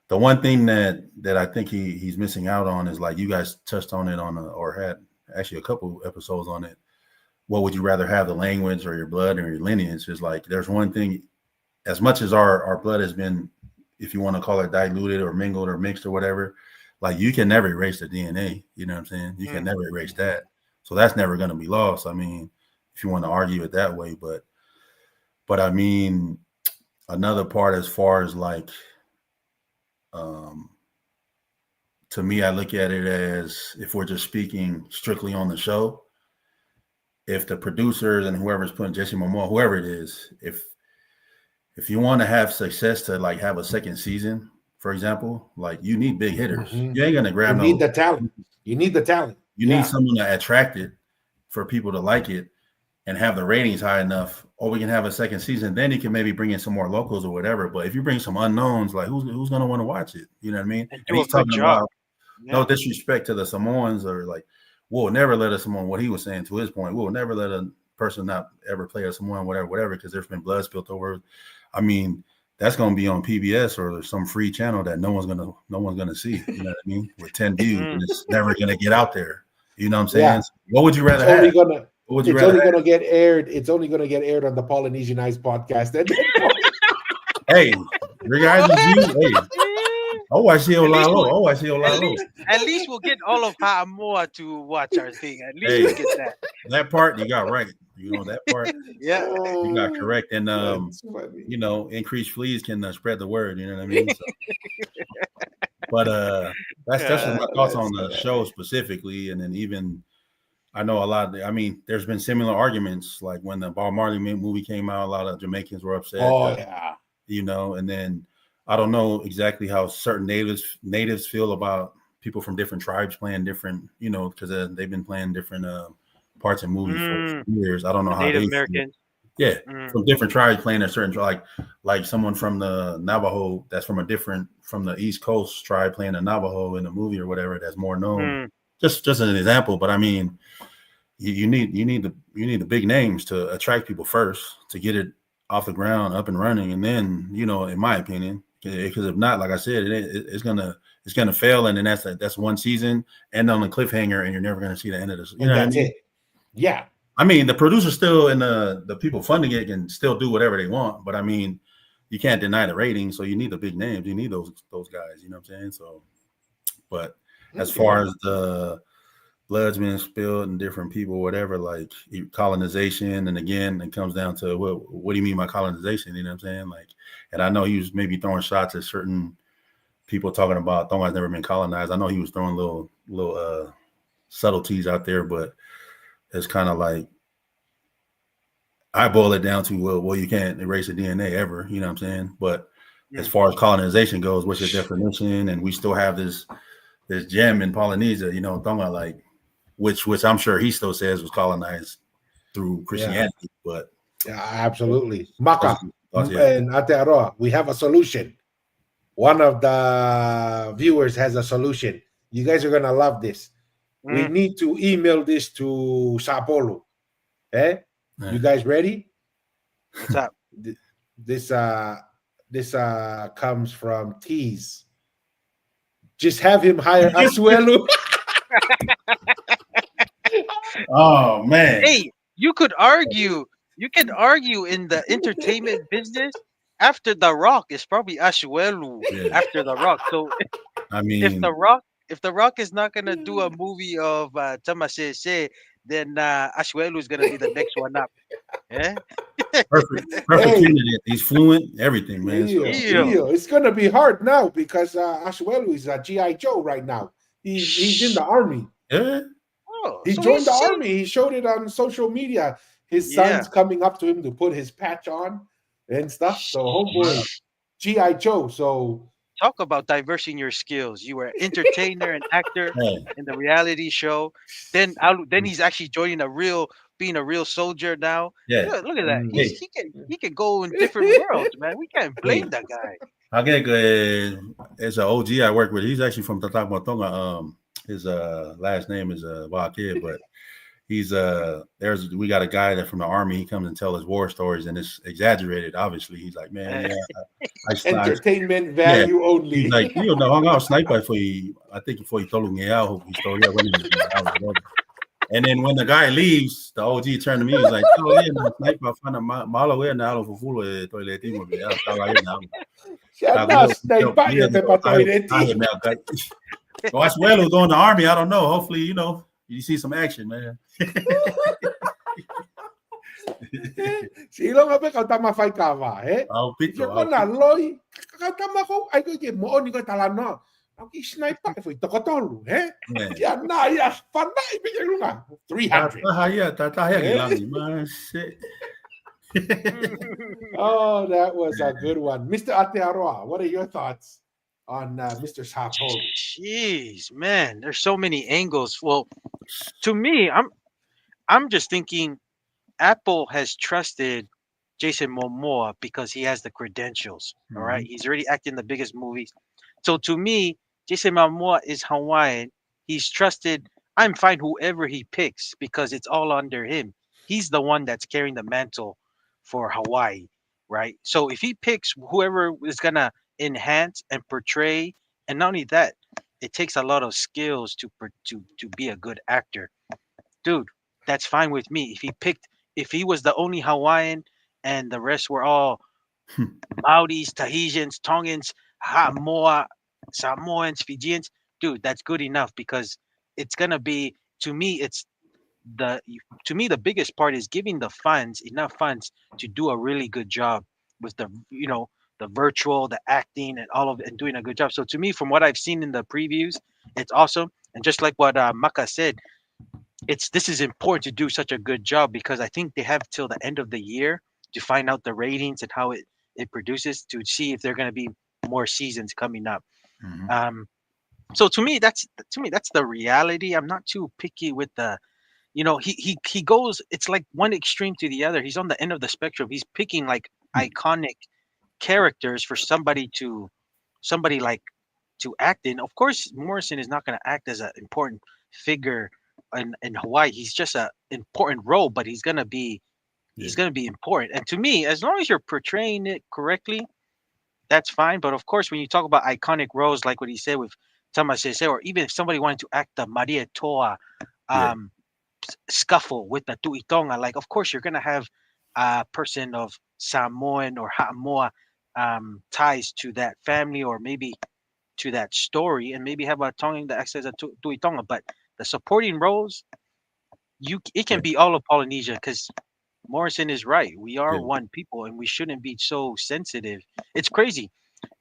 the one thing that I think he's missing out on is, like you guys touched on it or had actually a couple episodes on it. What would you rather have, the language or your blood or your lineage? Is like, there's one thing, as much as our blood has been, if you want to call it diluted or mingled or mixed or whatever, like you can never erase the DNA. You know what I'm saying? You can never erase that. So that's never going to be lost. I mean, if you want to argue it that way, but I mean, another part as far as like, to me, I look at it as, if we're just speaking strictly on the show, if the producers and whoever's putting Jesse Momoa, whoever it is, if you want to have success to like have a second season, for example, like you need big hitters. You ain't gonna grab. You need the talent. You need the talent. You need someone to attract it for people to like it and have the ratings high enough. Or we can have a second season. Then you can maybe bring in some more locals or whatever. But if you bring some unknowns, like who's gonna want to watch it? You know what I mean? And he's talking about no disrespect to the Samoans, or like, we'll never let a Samoan. What he was saying, to his point, we'll never let a person not ever play a Samoan, whatever, because there's been blood spilled over. I mean, that's going to be on PBS or some free channel that no one's gonna see. You know what I mean? With 10 views, and it's never going to get out there. You know what I'm saying? Yeah. What would you rather have? It's only going to get aired. It's only going to get aired on the Polynesian Ice podcast. Hey, your guys' views. Hey, Oh, I see At least Olalo. we'll, Oh, I see at Olalo. least we'll get all of Ha'amoa to watch our thing. At least Hey, we'll get that. that part you got right. You know that part Yeah. you got correct, and That's funny. you know, increased fleas can spread the word. You know what I mean? So, but that's just my thoughts on the show specifically, and then even I know a lot. I mean, there's been similar arguments, like when the Bob Marley movie came out, a lot of Jamaicans were upset. Oh yeah. You know, and then I don't know exactly how certain natives feel about people from different tribes playing different, you know, because they've been playing different parts in movies for years. I don't know how Native they Americans. feel. Yeah, from different tribes playing a certain like someone from the Navajo that's from the East Coast tribe playing a Navajo in a movie or whatever that's more known. Just an example, but I mean, you need the big names to attract people first to get it off the ground, up and running, and then, you know, in my opinion, because if not, like I said, it's gonna fail, and then that's one season, end on a cliffhanger, and you're never gonna see the end of this. You know That's what I mean? it. Yeah. I mean, the producers still and the people funding it can still do whatever they want, but I mean, you can't deny the ratings, so you need the big names, you need those guys. You know what I'm saying? So, but as far as the blood's been spilled and different people, whatever, like colonization, and again, it comes down to what do you mean by colonization? You know what I'm saying? Like, and I know he was maybe throwing shots at certain people talking about Tonga's never been colonized. I know he was throwing little subtleties out there, but it's kind of like I boil it down to well, you can't erase the DNA ever, you know what I'm saying? But as far as colonization goes, what's your definition? And we still have this gem in Polynesia, you know, Tonga, like which I'm sure he still says was colonized through Christianity, but yeah, absolutely. Maka yeah. and Aotearoa, we have a solution. One of the viewers has a solution. You guys are gonna love this. We need to email this to Sao Paulo. You guys ready? What's up? This comes from Tease. Just have him hire Asuelu. Oh man. Hey, you could argue in the entertainment business after The Rock is probably Asuelu after The Rock. So I mean, if The Rock is not gonna do a movie of Tamasese, then Asuelu is gonna be the next one up. Yeah. Perfect candidate. He's fluent, everything, man. So. It's gonna be hard now because Asuelu is a GI Joe right now. He's in the army. Yeah. Oh, he joined the army. He showed it on social media. His son's coming up to him to put his patch on and stuff. So homeboy, GI Joe. So talk about diversing your skills. You were an entertainer and actor in the reality show. Then he's actually joining being a real soldier now. Yeah, look at that. He can go in different worlds, man. We can't blame that guy. I get it's an OG I work with. He's actually from Tonga. His last name is Wakir, but he's we got a guy that from the army. He comes and tell his war stories, and it's exaggerated. Obviously, he's like, man, entertainment value only. He's like, you know, hung out sniper for you. I think before he told him, and then when the guy leaves, the OG turned to me. He's like, "Oh yeah, no, sniper fana malo ya na alo fufulo toiletimo ya estaba ahí na." So that's well who's going to the army. I don't know. Hopefully, you know, you see some action, man. Si lo nga kau tama fai kava, pito. Ko na loy, kau tama ko ay ko ke mo ni ko talano. Ang sniper foi tokotolu, Ya na ya panay bigelunga 300. Oh, that was a good one. Mr. Aotearoa, what are your thoughts on Mr. Sao Paulo? Jeez, man, there's so many angles. Well, to me, I'm just thinking Apple has trusted Jason Momoa because he has the credentials. All right, he's already acted in the biggest movies. So to me, Jason Momoa is Hawaiian. He's trusted. I'm fine whoever he picks because it's all under him. He's the one that's carrying the mantle for Hawaii, right? So if he picks whoever is gonna enhance and portray, and not only that, it takes a lot of skills to be a good actor, dude. That's fine with me. If he was the only Hawaiian and the rest were all Maoris, Tahitians, Tongans, Hamoa, Samoans, Fijians, dude, that's good enough because it's gonna be to me. The to me the biggest part is giving the funds enough funds to do a really good job with the virtual, the acting, and all of it, and doing a good job. So to me, from what I've seen in the previews, it's awesome. And just like what Maka said, this is important to do such a good job because I think they have till the end of the year to find out the ratings and how it produces to see if there are going to be more seasons coming up. Mhm. So to me that's the reality. I'm not too picky with the he goes, it's like one extreme to the other. He's on the end of the spectrum. He's picking like iconic characters for somebody like to act in. Of course, Morrison is not going to act as an important figure in Hawaii. He's just a important role, but he's going to be important. And to me, as long as you're portraying it correctly, that's fine. But of course, when you talk about iconic roles, like what he said with Tamasese, or even if somebody wanted to act the Maria Toa um, scuffle with the Tuitonga, like of course you're going to have a person of Samoan or Ha'amoa ties to that family, or maybe to that story, and maybe have a Tongan that acts as a Tuitonga. But the supporting roles, it can be all of Polynesia because Morrison is right. We are one people, and we shouldn't be so sensitive. It's crazy.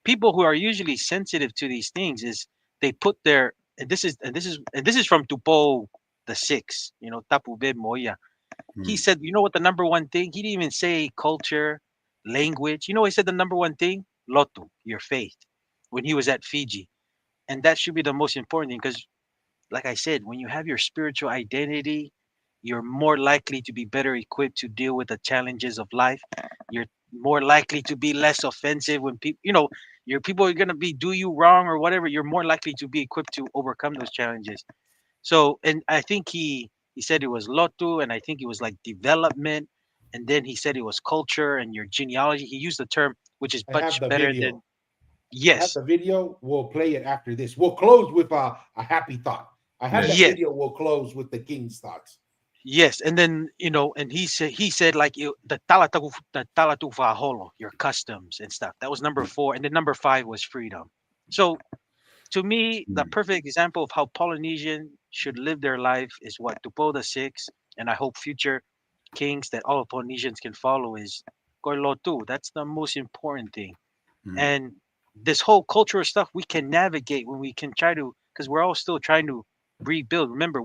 People who are usually sensitive to these things is they put their and this is from Tupo the six. Tapu Be Moya. He said, you know what the number one thing? He didn't even say culture, language. You know, he said the number one thing, Lotu, your faith, when he was at Fiji, and that should be the most important thing because like I said, when you have your spiritual identity, you're more likely to be better equipped to deal with the challenges of life. You're more likely to be less offensive when people, your people are going to be do you wrong or whatever. You're more likely to be equipped to overcome those challenges. So, and I think he said it was lotu, and I think it was like development, and then he said it was culture and your genealogy. He used the term which is I have much the better video. than I have yes, the video. We'll play it after this. We'll close with a happy thought. I have that yes. video. We'll close with the king's thoughts. Yes, and then and he said like the talatu faholo, your customs and stuff. That was number 4, and then number 5 was freedom. So to me, the perfect example of how Polynesian should live their life is what Tupo the Six, and I hope future kings that all Polynesians can follow is Koilotu. That's the most important thing. And this whole cultural stuff we can navigate when we can try to, because we're all still trying to rebuild. Remember,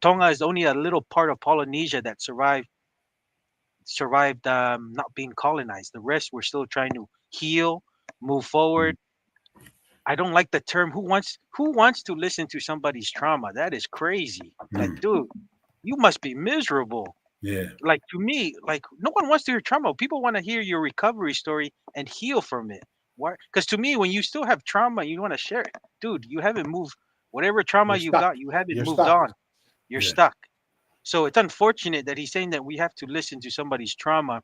Tonga is only a little part of Polynesia that survived not being colonized. The rest we're still trying to heal, move forward. I don't like the term who wants to listen to somebody's trauma. That is crazy. Like, dude, you must be miserable. Yeah. Like to me, like no one wants to hear trauma. People want to hear your recovery story and heal from it. Why? Because to me, when you still have trauma, you want to share it, dude. You haven't moved. Whatever trauma You're you stuck. got, you haven't You're moved stuck. on. You're stuck. So it's unfortunate that he's saying that we have to listen to somebody's trauma.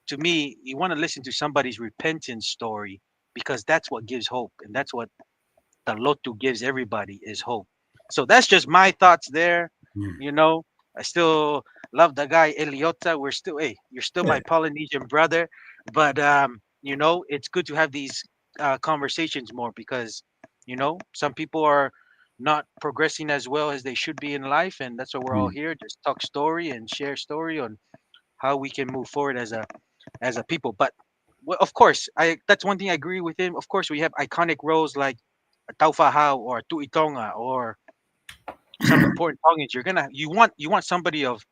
To me, you want to listen to somebody's repentance story because that's what gives hope, and that's what the Lotu gives everybody is hope. So that's just my thoughts there. You know, I still love the guy Eliota. We're still, hey, you're still my Polynesian brother, but it's good to have these conversations more because some people are not progressing as well as they should be in life, and that's why we're all here. Just talk story and share story on how we can move forward as a people. But of course, I that's one thing I agree with him. Of course, we have iconic roles like Taufahau or Tuitonga or some important Tongans. You want somebody of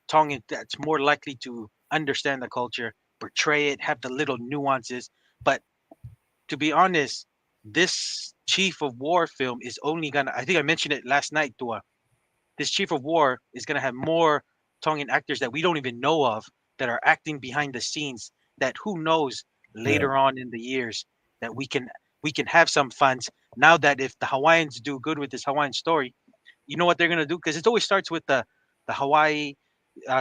Tongan that's more likely to understand the culture, portray it, have the little nuances. But to be honest, this Chief of War film is only gonna. I think I mentioned it last night, Tua. This Chief of War is gonna have more Tongan actors that we don't even know of that are acting behind the scenes. That who knows later on in the years that we can have some funds. Now that if the Hawaiians do good with this Hawaiian story, you know what they're gonna do? Because it always starts with the Hawaii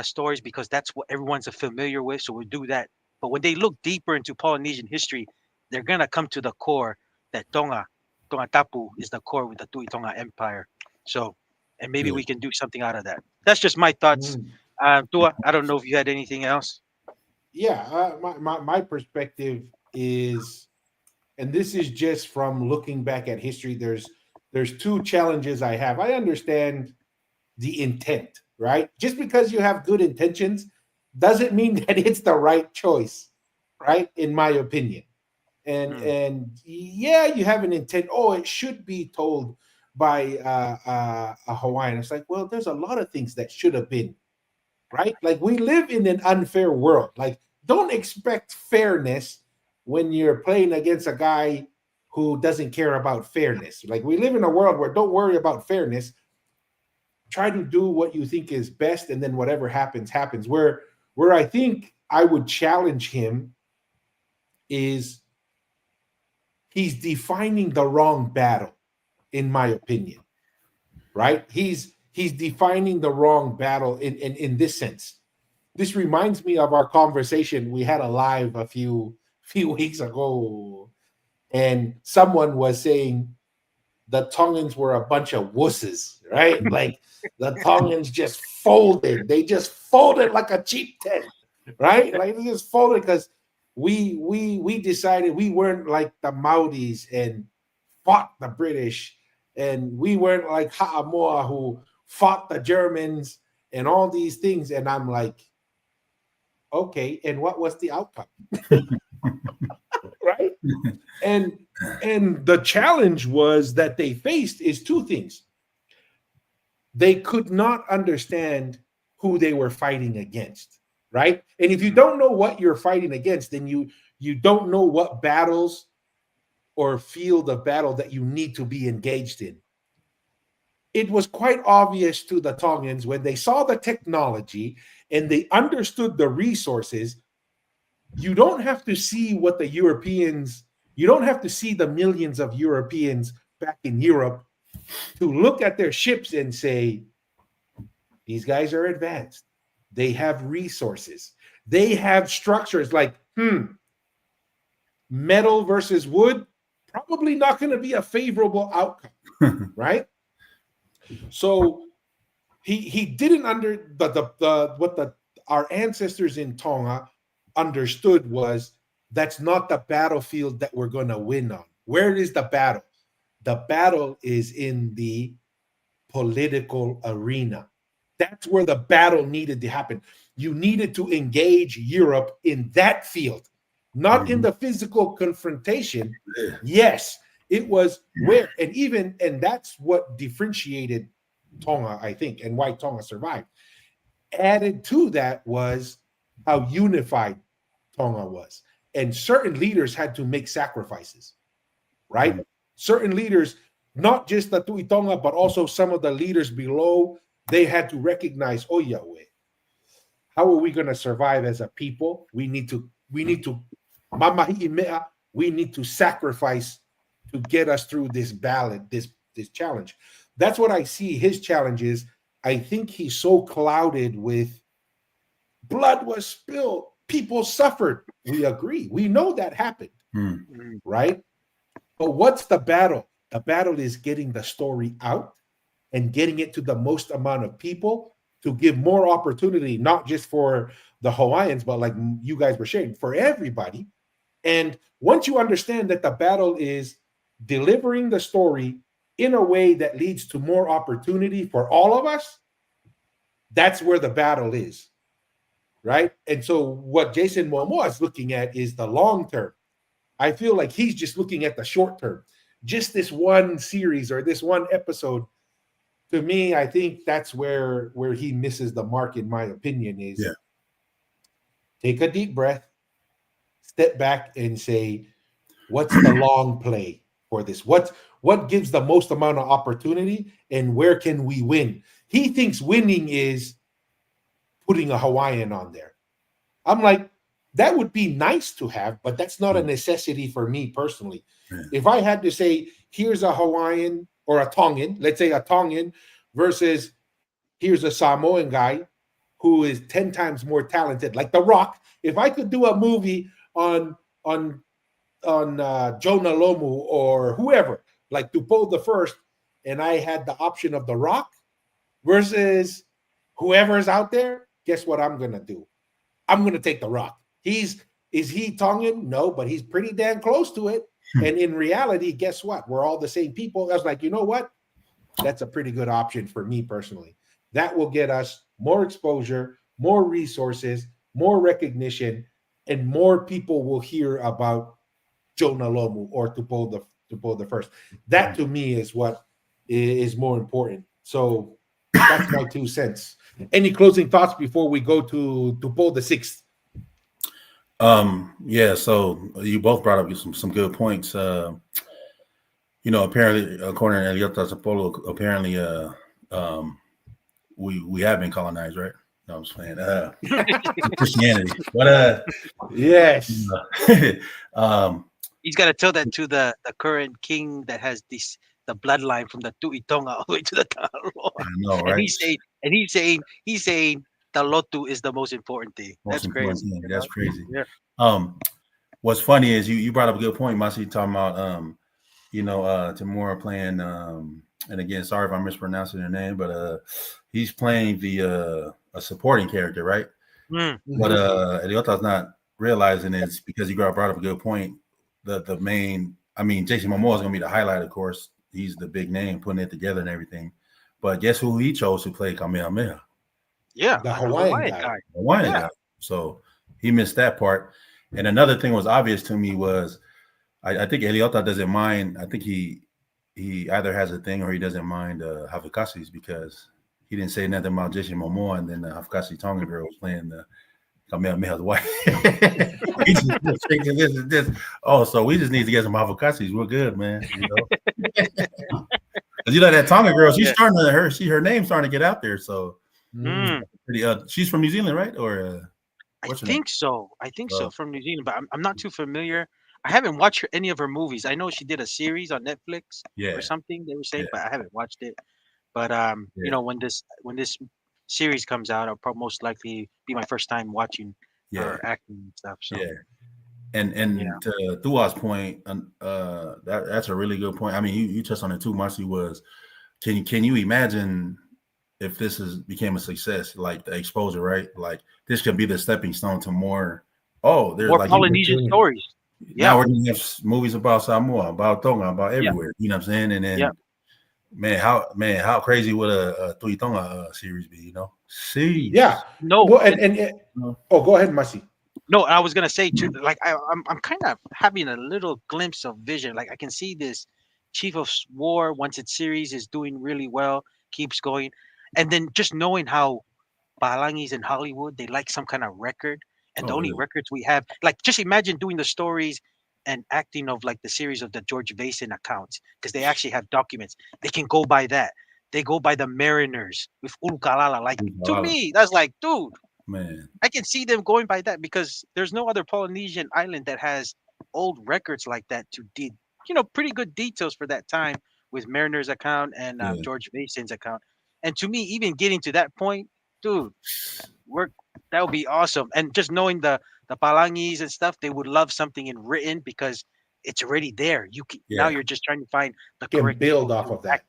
stories because that's what everyone's familiar with. So we'll do that. But when they look deeper into Polynesian history, they're gonna come to the core that Tonga Tapu is the core with the Tui Tonga Empire. So, and maybe we can do something out of that. That's just my thoughts. Tua, I don't know if you had anything else. Yeah, my perspective is and this is just from looking back at history, there's two challenges I have. I understand the intent, right? Just because you have good intentions doesn't mean that it's the right choice, right? In my opinion. And yeah, you have an intent. Oh, it should be told by a Hawaiian. It's like, well, there's a lot of things that should have been, right? Like, we live in an unfair world. Like, don't expect fairness when you're playing against a guy who doesn't care about fairness. Like, we live in a world where don't worry about fairness. Try to do what you think is best, and then whatever happens, happens. Where I think I would challenge him is he's defining the wrong battle, in my opinion, right? He's defining the wrong battle in this sense. This reminds me of our conversation we had a live a few weeks ago, and someone was saying the Tongans were a bunch of wusses, right? Like, the Tongans just folded. They just folded like a cheap tent, right? Like, they just folded because we decided we weren't like the Maoris and fought the British, and we weren't like Ha'amoa who fought the Germans and all these things. And I'm like, okay, and what was the outcome? Right? And the challenge was that they faced is two things. They could not understand who they were fighting against, right? And if you don't know what you're fighting against, then you don't know what battles or field of battle that you need to be engaged in. It was quite obvious to the Tongans when they saw the technology and they understood the resources. You don't have to see what the Europeans, you don't have to see the millions of Europeans back in Europe to look at their ships and say, these guys are advanced. They have resources. They have structures like, metal versus wood, probably not going to be a favorable outcome, right? So he didn't our ancestors in Tonga understood was that's not the battlefield that we're going to win on. Where is the battle? The battle is in the political arena. That's where the battle needed to happen. You needed to engage Europe in that field, not in the physical confrontation. Yes, it was where, and that's what differentiated Tonga, I think, and why Tonga survived. Added to that was how unified Tonga was. And certain leaders had to make sacrifices, right? Certain leaders, not just the Tui Tonga, but also some of the leaders below, they had to recognize, oh, Yahweh, how are we going to survive as a people? We need to sacrifice to get us through this ballot, this challenge. That's what I see his challenge is. I think he's so clouded with blood was spilled, people suffered. We agree. We know that happened, right? But what's the battle? The battle is getting the story out and getting it to the most amount of people to give more opportunity, not just for the Hawaiians, but like you guys were sharing, for everybody. And once you understand that the battle is delivering the story in a way that leads to more opportunity for all of us, that's where the battle is, right? And so what Jason Momoa is looking at is the long term. I feel like he's just looking at the short term, just this one series or this one episode. To me, I think that's where he misses the mark, in my opinion, is take a deep breath, step back and say, what's the long play for this? What gives the most amount of opportunity and where can we win? He thinks winning is putting a Hawaiian on there. I'm like, that would be nice to have, but that's not a necessity for me personally. If I had to say, here's a Hawaiian or a Tongan, let's say a Tongan versus here's a Samoan guy who is 10 times more talented, like The Rock. If I could do a movie on Jonah Lomu or whoever, like Tupou the First, and I had the option of The Rock versus whoever's out there, guess what I'm going to do? I'm going to take The Rock. Is he Tongan? No, but he's pretty damn close to it. And in reality, guess what? We're all the same people. I was like, you know what? That's a pretty good option for me personally. That will get us more exposure, more resources, more recognition, and more people will hear about Jonah Lomu or Tupo the First. That to me is what is more important. So that's my 2 cents. Any closing thoughts before we go to Tupo the Sixth? Yeah, so you both brought up some good points. Apparently, according to Eliota Zapolo, apparently we have been colonized, right? No, I'm just playing. Christianity. But yes. He's got to tell that to the current king that has the bloodline from the Tu'i-Tonga all the way to the Taro. I know, right? And he's saying the Lotu is the most important thing. That's crazy. That's crazy. Yeah. What's funny is you brought up a good point, Masi, talking about Tamura playing and again, sorry if I'm mispronouncing your name, but he's playing a supporting character, right? Mm-hmm. But Eliota's not realizing it's because you brought up a good point. The main, Jason Momoa is going to be the highlight, of course. He's the big name, putting it together and everything. But guess who he chose to play Kamehameha? Yeah, the Hawaiian guy. Hawaiian guy. So he missed that part. And another thing was obvious to me was I think Eliota doesn't mind. I think he either has a thing or he doesn't mind Hafikasis because he didn't say nothing about Jason Momoa, and then the Hafukasi Tongan girl was playing the Kamehameha's wife. He just this. Oh, so we just need to get some Hafikasis. We're good, man. That Tongan girl, she's starting to her name's starting to get out there. So pretty, she's from New Zealand, right? Or I think so. From New Zealand, but I'm not too familiar. I haven't watched any of her movies. I know she did a series on Netflix or something. They were saying, but I haven't watched it. But when this series comes out, I'll probably most likely be my first time watching her acting and stuff. So. Yeah, and to Thua's point, that's a really good point. You touched on it too, Marcy. Was can you imagine if this became a success, like the exposure, right? Like this could be the stepping stone to more. Oh, there's more Polynesian stories. Now we're gonna have movies about Samoa, about Tonga, about everywhere. You know what I'm saying? And then, man, how crazy would a Tui Tonga series be? See, no. Well, go ahead, Masi. No, I was gonna say too. Like I'm kind of having a little glimpse of vision. Like I can see this Chief of War once its series is doing really well, keeps going, and then just knowing how Palangis in Hollywood, they like some kind of record. And the only records we have, like, just imagine doing the stories and acting of like the series of the George Vason accounts, because they actually have documents. They can go by that. They go by the Mariners with Ulukalala. Like to me, that's like, dude, man, I can see them going by that because there's no other Polynesian island that has old records like that to pretty good details for that time with Mariners account and George Vason's account. And to me, even getting to that point, dude, that would be awesome. And just knowing the Palangis and stuff, they would love something in written because it's already there. Now you're just trying to find the correct build off of that.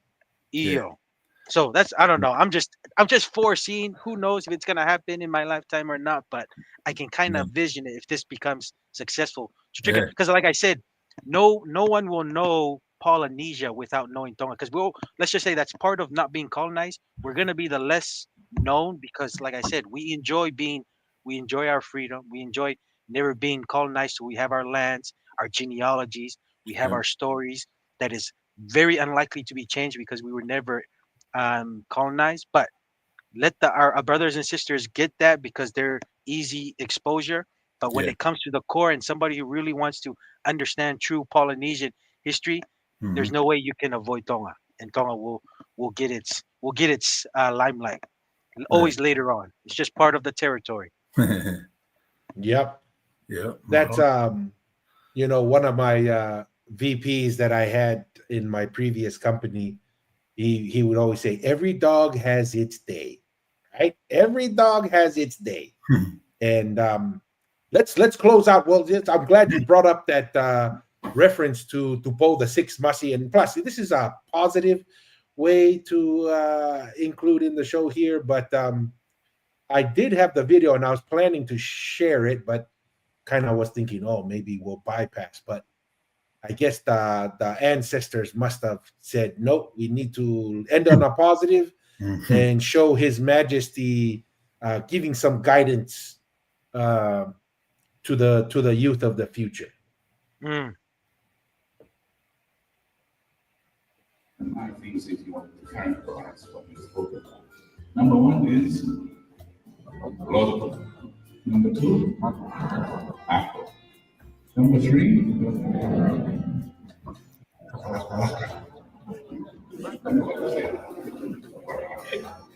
So that's, I don't know. I'm just foreseeing. Who knows if it's gonna happen in my lifetime or not? But I can kind of vision it if this becomes successful. Because like I said, no one will know Polynesia without knowing Tonga. Because let's just say that's part of not being colonized. We're gonna be the less known because, like I said, we enjoy our freedom. We enjoy never being colonized. So we have our lands, our genealogies, we have our stories that is very unlikely to be changed because we were never colonized. But let our brothers and sisters get that because they're easy exposure. But when it comes to the core and somebody who really wants to understand true Polynesian history, there's no way you can avoid Tonga, and Tonga will get its limelight. Always later on. It's just part of the territory. Yep. Yep. That's one of my VPs that I had in my previous company. He would always say, every dog has its day, right? Every dog has its day. And let's close out. Well, I'm glad you brought up that reference to Paul the Sixth, Masi, and plus this is a positive way to include in the show here, but I did have the video and I was planning to share it, but kind of was thinking, oh, maybe we'll bypass. But I guess the ancestors must have said, nope, we need to end on a positive and show His Majesty giving some guidance to the youth of the future. Mm. And things if you want to characterize what you spoke about. Number one is logical. Number two, active. Number three,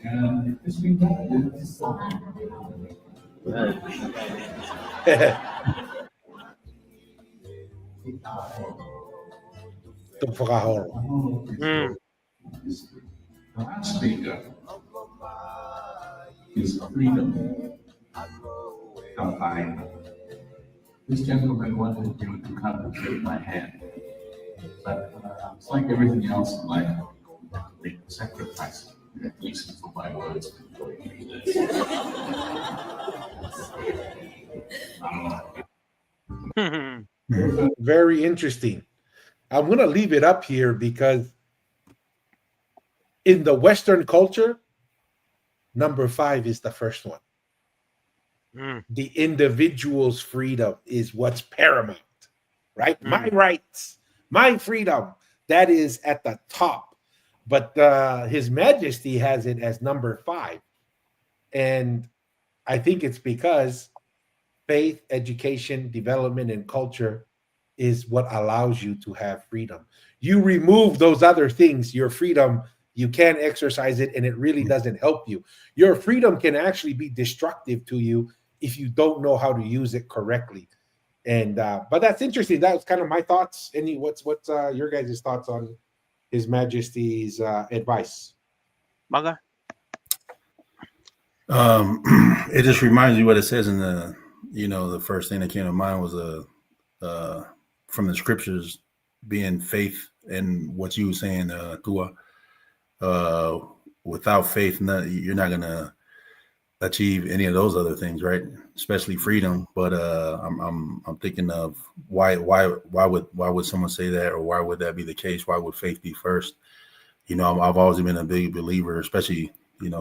and this thing is Mm. The last speaker is freedom. Combined. This gentleman wanted you to come and shake my hand, but it's like everything else in life. Make the sacrifice. Listen for my words. Very interesting. I'm going to leave it up here because in the Western culture, number 5 is the first one. The individual's freedom is what's paramount, right? My rights, my freedom, that is at the top. But His Majesty has it as number 5. And I think it's because faith, education, development, and culture is what allows you to have freedom. You remove those other things, your freedom, you can't exercise it, and it really doesn't help you. Your freedom can actually be destructive to you if you don't know how to use it correctly. And but that's interesting. That was kind of my thoughts. What's your guys' thoughts on His Majesty's advice? Maga? It just reminds me what it says in the first thing that came to mind was from the scriptures being faith, and what you were saying, Tua. Without faith, you're not gonna achieve any of those other things, right? Especially freedom. But I'm thinking of why would someone say that, or why would that be the case? Why would faith be first? I've always been a big believer, especially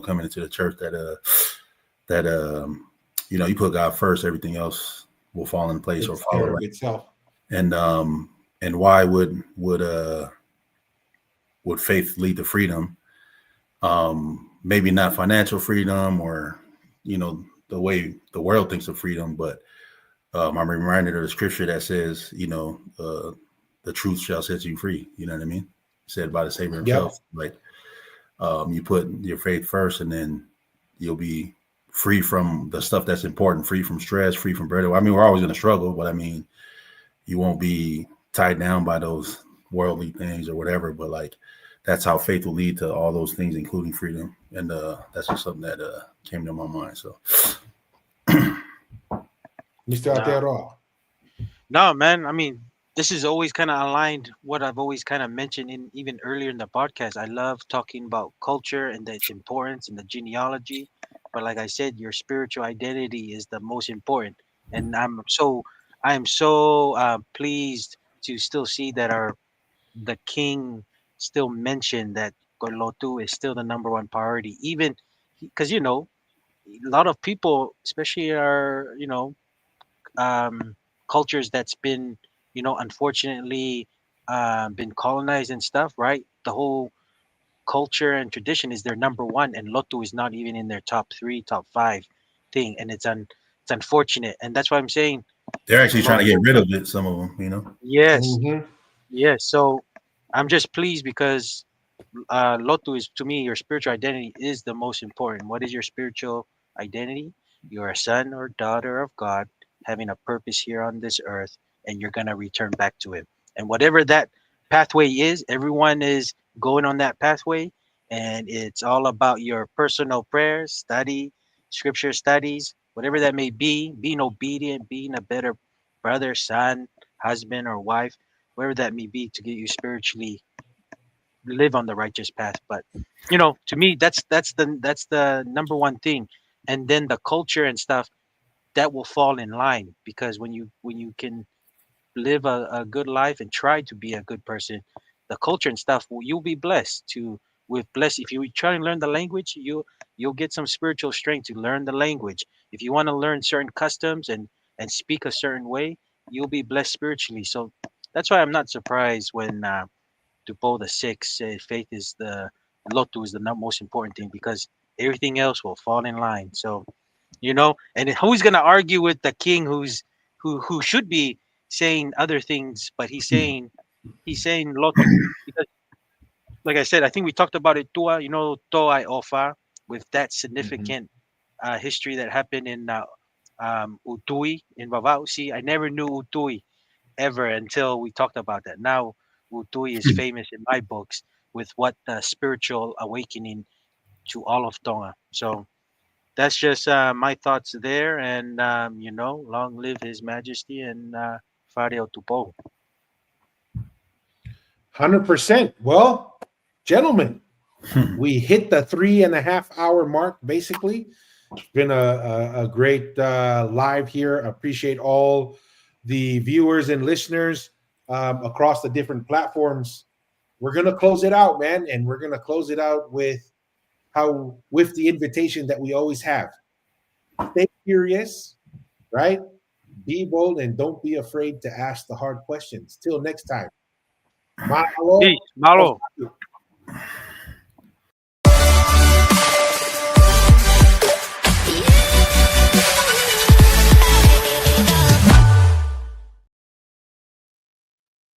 coming into the church, that you put God first, everything else will fall in place or follow itself. And why would faith lead to freedom? Maybe not financial freedom, or the way the world thinks of freedom, but I'm reminded of the scripture that says, the truth shall set you free. You know what I mean? Said by the Savior himself. Yep. Like you put your faith first, and then you'll be free from the stuff that's important, free from stress, free from burden. I mean, we're always going to struggle, but I mean, you won't be tied down by those worldly things or whatever. But like, that's how faith will lead to all those things, including freedom. And that's just something that came to my mind. So, Mr. Aotearoa. No, man. I mean, this is always kind of aligned what I've always kind of mentioned even earlier in the podcast. I love talking about culture and its importance and the genealogy. But like I said, your spiritual identity is the most important. And I'm so pleased to still see that the king still mentioned that Lotu is still the number one priority, even because a lot of people, especially our cultures that's been unfortunately been colonized and stuff, right? The whole culture and tradition is their number one, and Lotu is not even in their top 3, top 5 thing, and it's unfortunate, and that's why I'm saying they're actually trying to get rid of it. Some of them, Yes, yes. So I'm just pleased because Lotu is, to me, your spiritual identity is the most important. What is your spiritual identity? You're a son or daughter of God, having a purpose here on this earth, and you're gonna return back to Him. And whatever that pathway is, everyone is going on that pathway, and it's all about your personal prayers, study, scripture studies, whatever that may be, being obedient, being a better brother, son, husband, or wife, whatever that may be, to get you spiritually live on the righteous path. But to me, that's the number one thing. And then the culture and stuff that will fall in line, because when you can live a good life and try to be a good person, the culture and stuff, you'll be blessed to with blessed. If you try and learn the language, you'll get some spiritual strength to learn the language. If you want to learn certain customs and speak a certain way, you'll be blessed spiritually. So that's why I'm not surprised when Tupo the six say faith is the Lotu is the most important thing, because everything else will fall in line. So and who's gonna argue with the king who should be saying other things, but he's saying Lotu, because like I said, I think we talked about it, Tua, Toa Ofa, with that significant history that happened in Utui in Vavau. See, I never knew Utui ever until we talked about that. Now Utui is famous in my books with what the spiritual awakening to all of Tonga. So that's just my thoughts there. And long live His Majesty and Fario Tupo. 100%. Well, gentlemen, we hit the 3.5 hour mark, basically. It's been a great live here. Appreciate all the viewers and listeners across the different platforms. We're going to close it out, man. And we're going to close it out with the invitation that we always have. Stay curious, right? Be bold and don't be afraid to ask the hard questions. Till next time. Mahalo. Peace. Mahalo.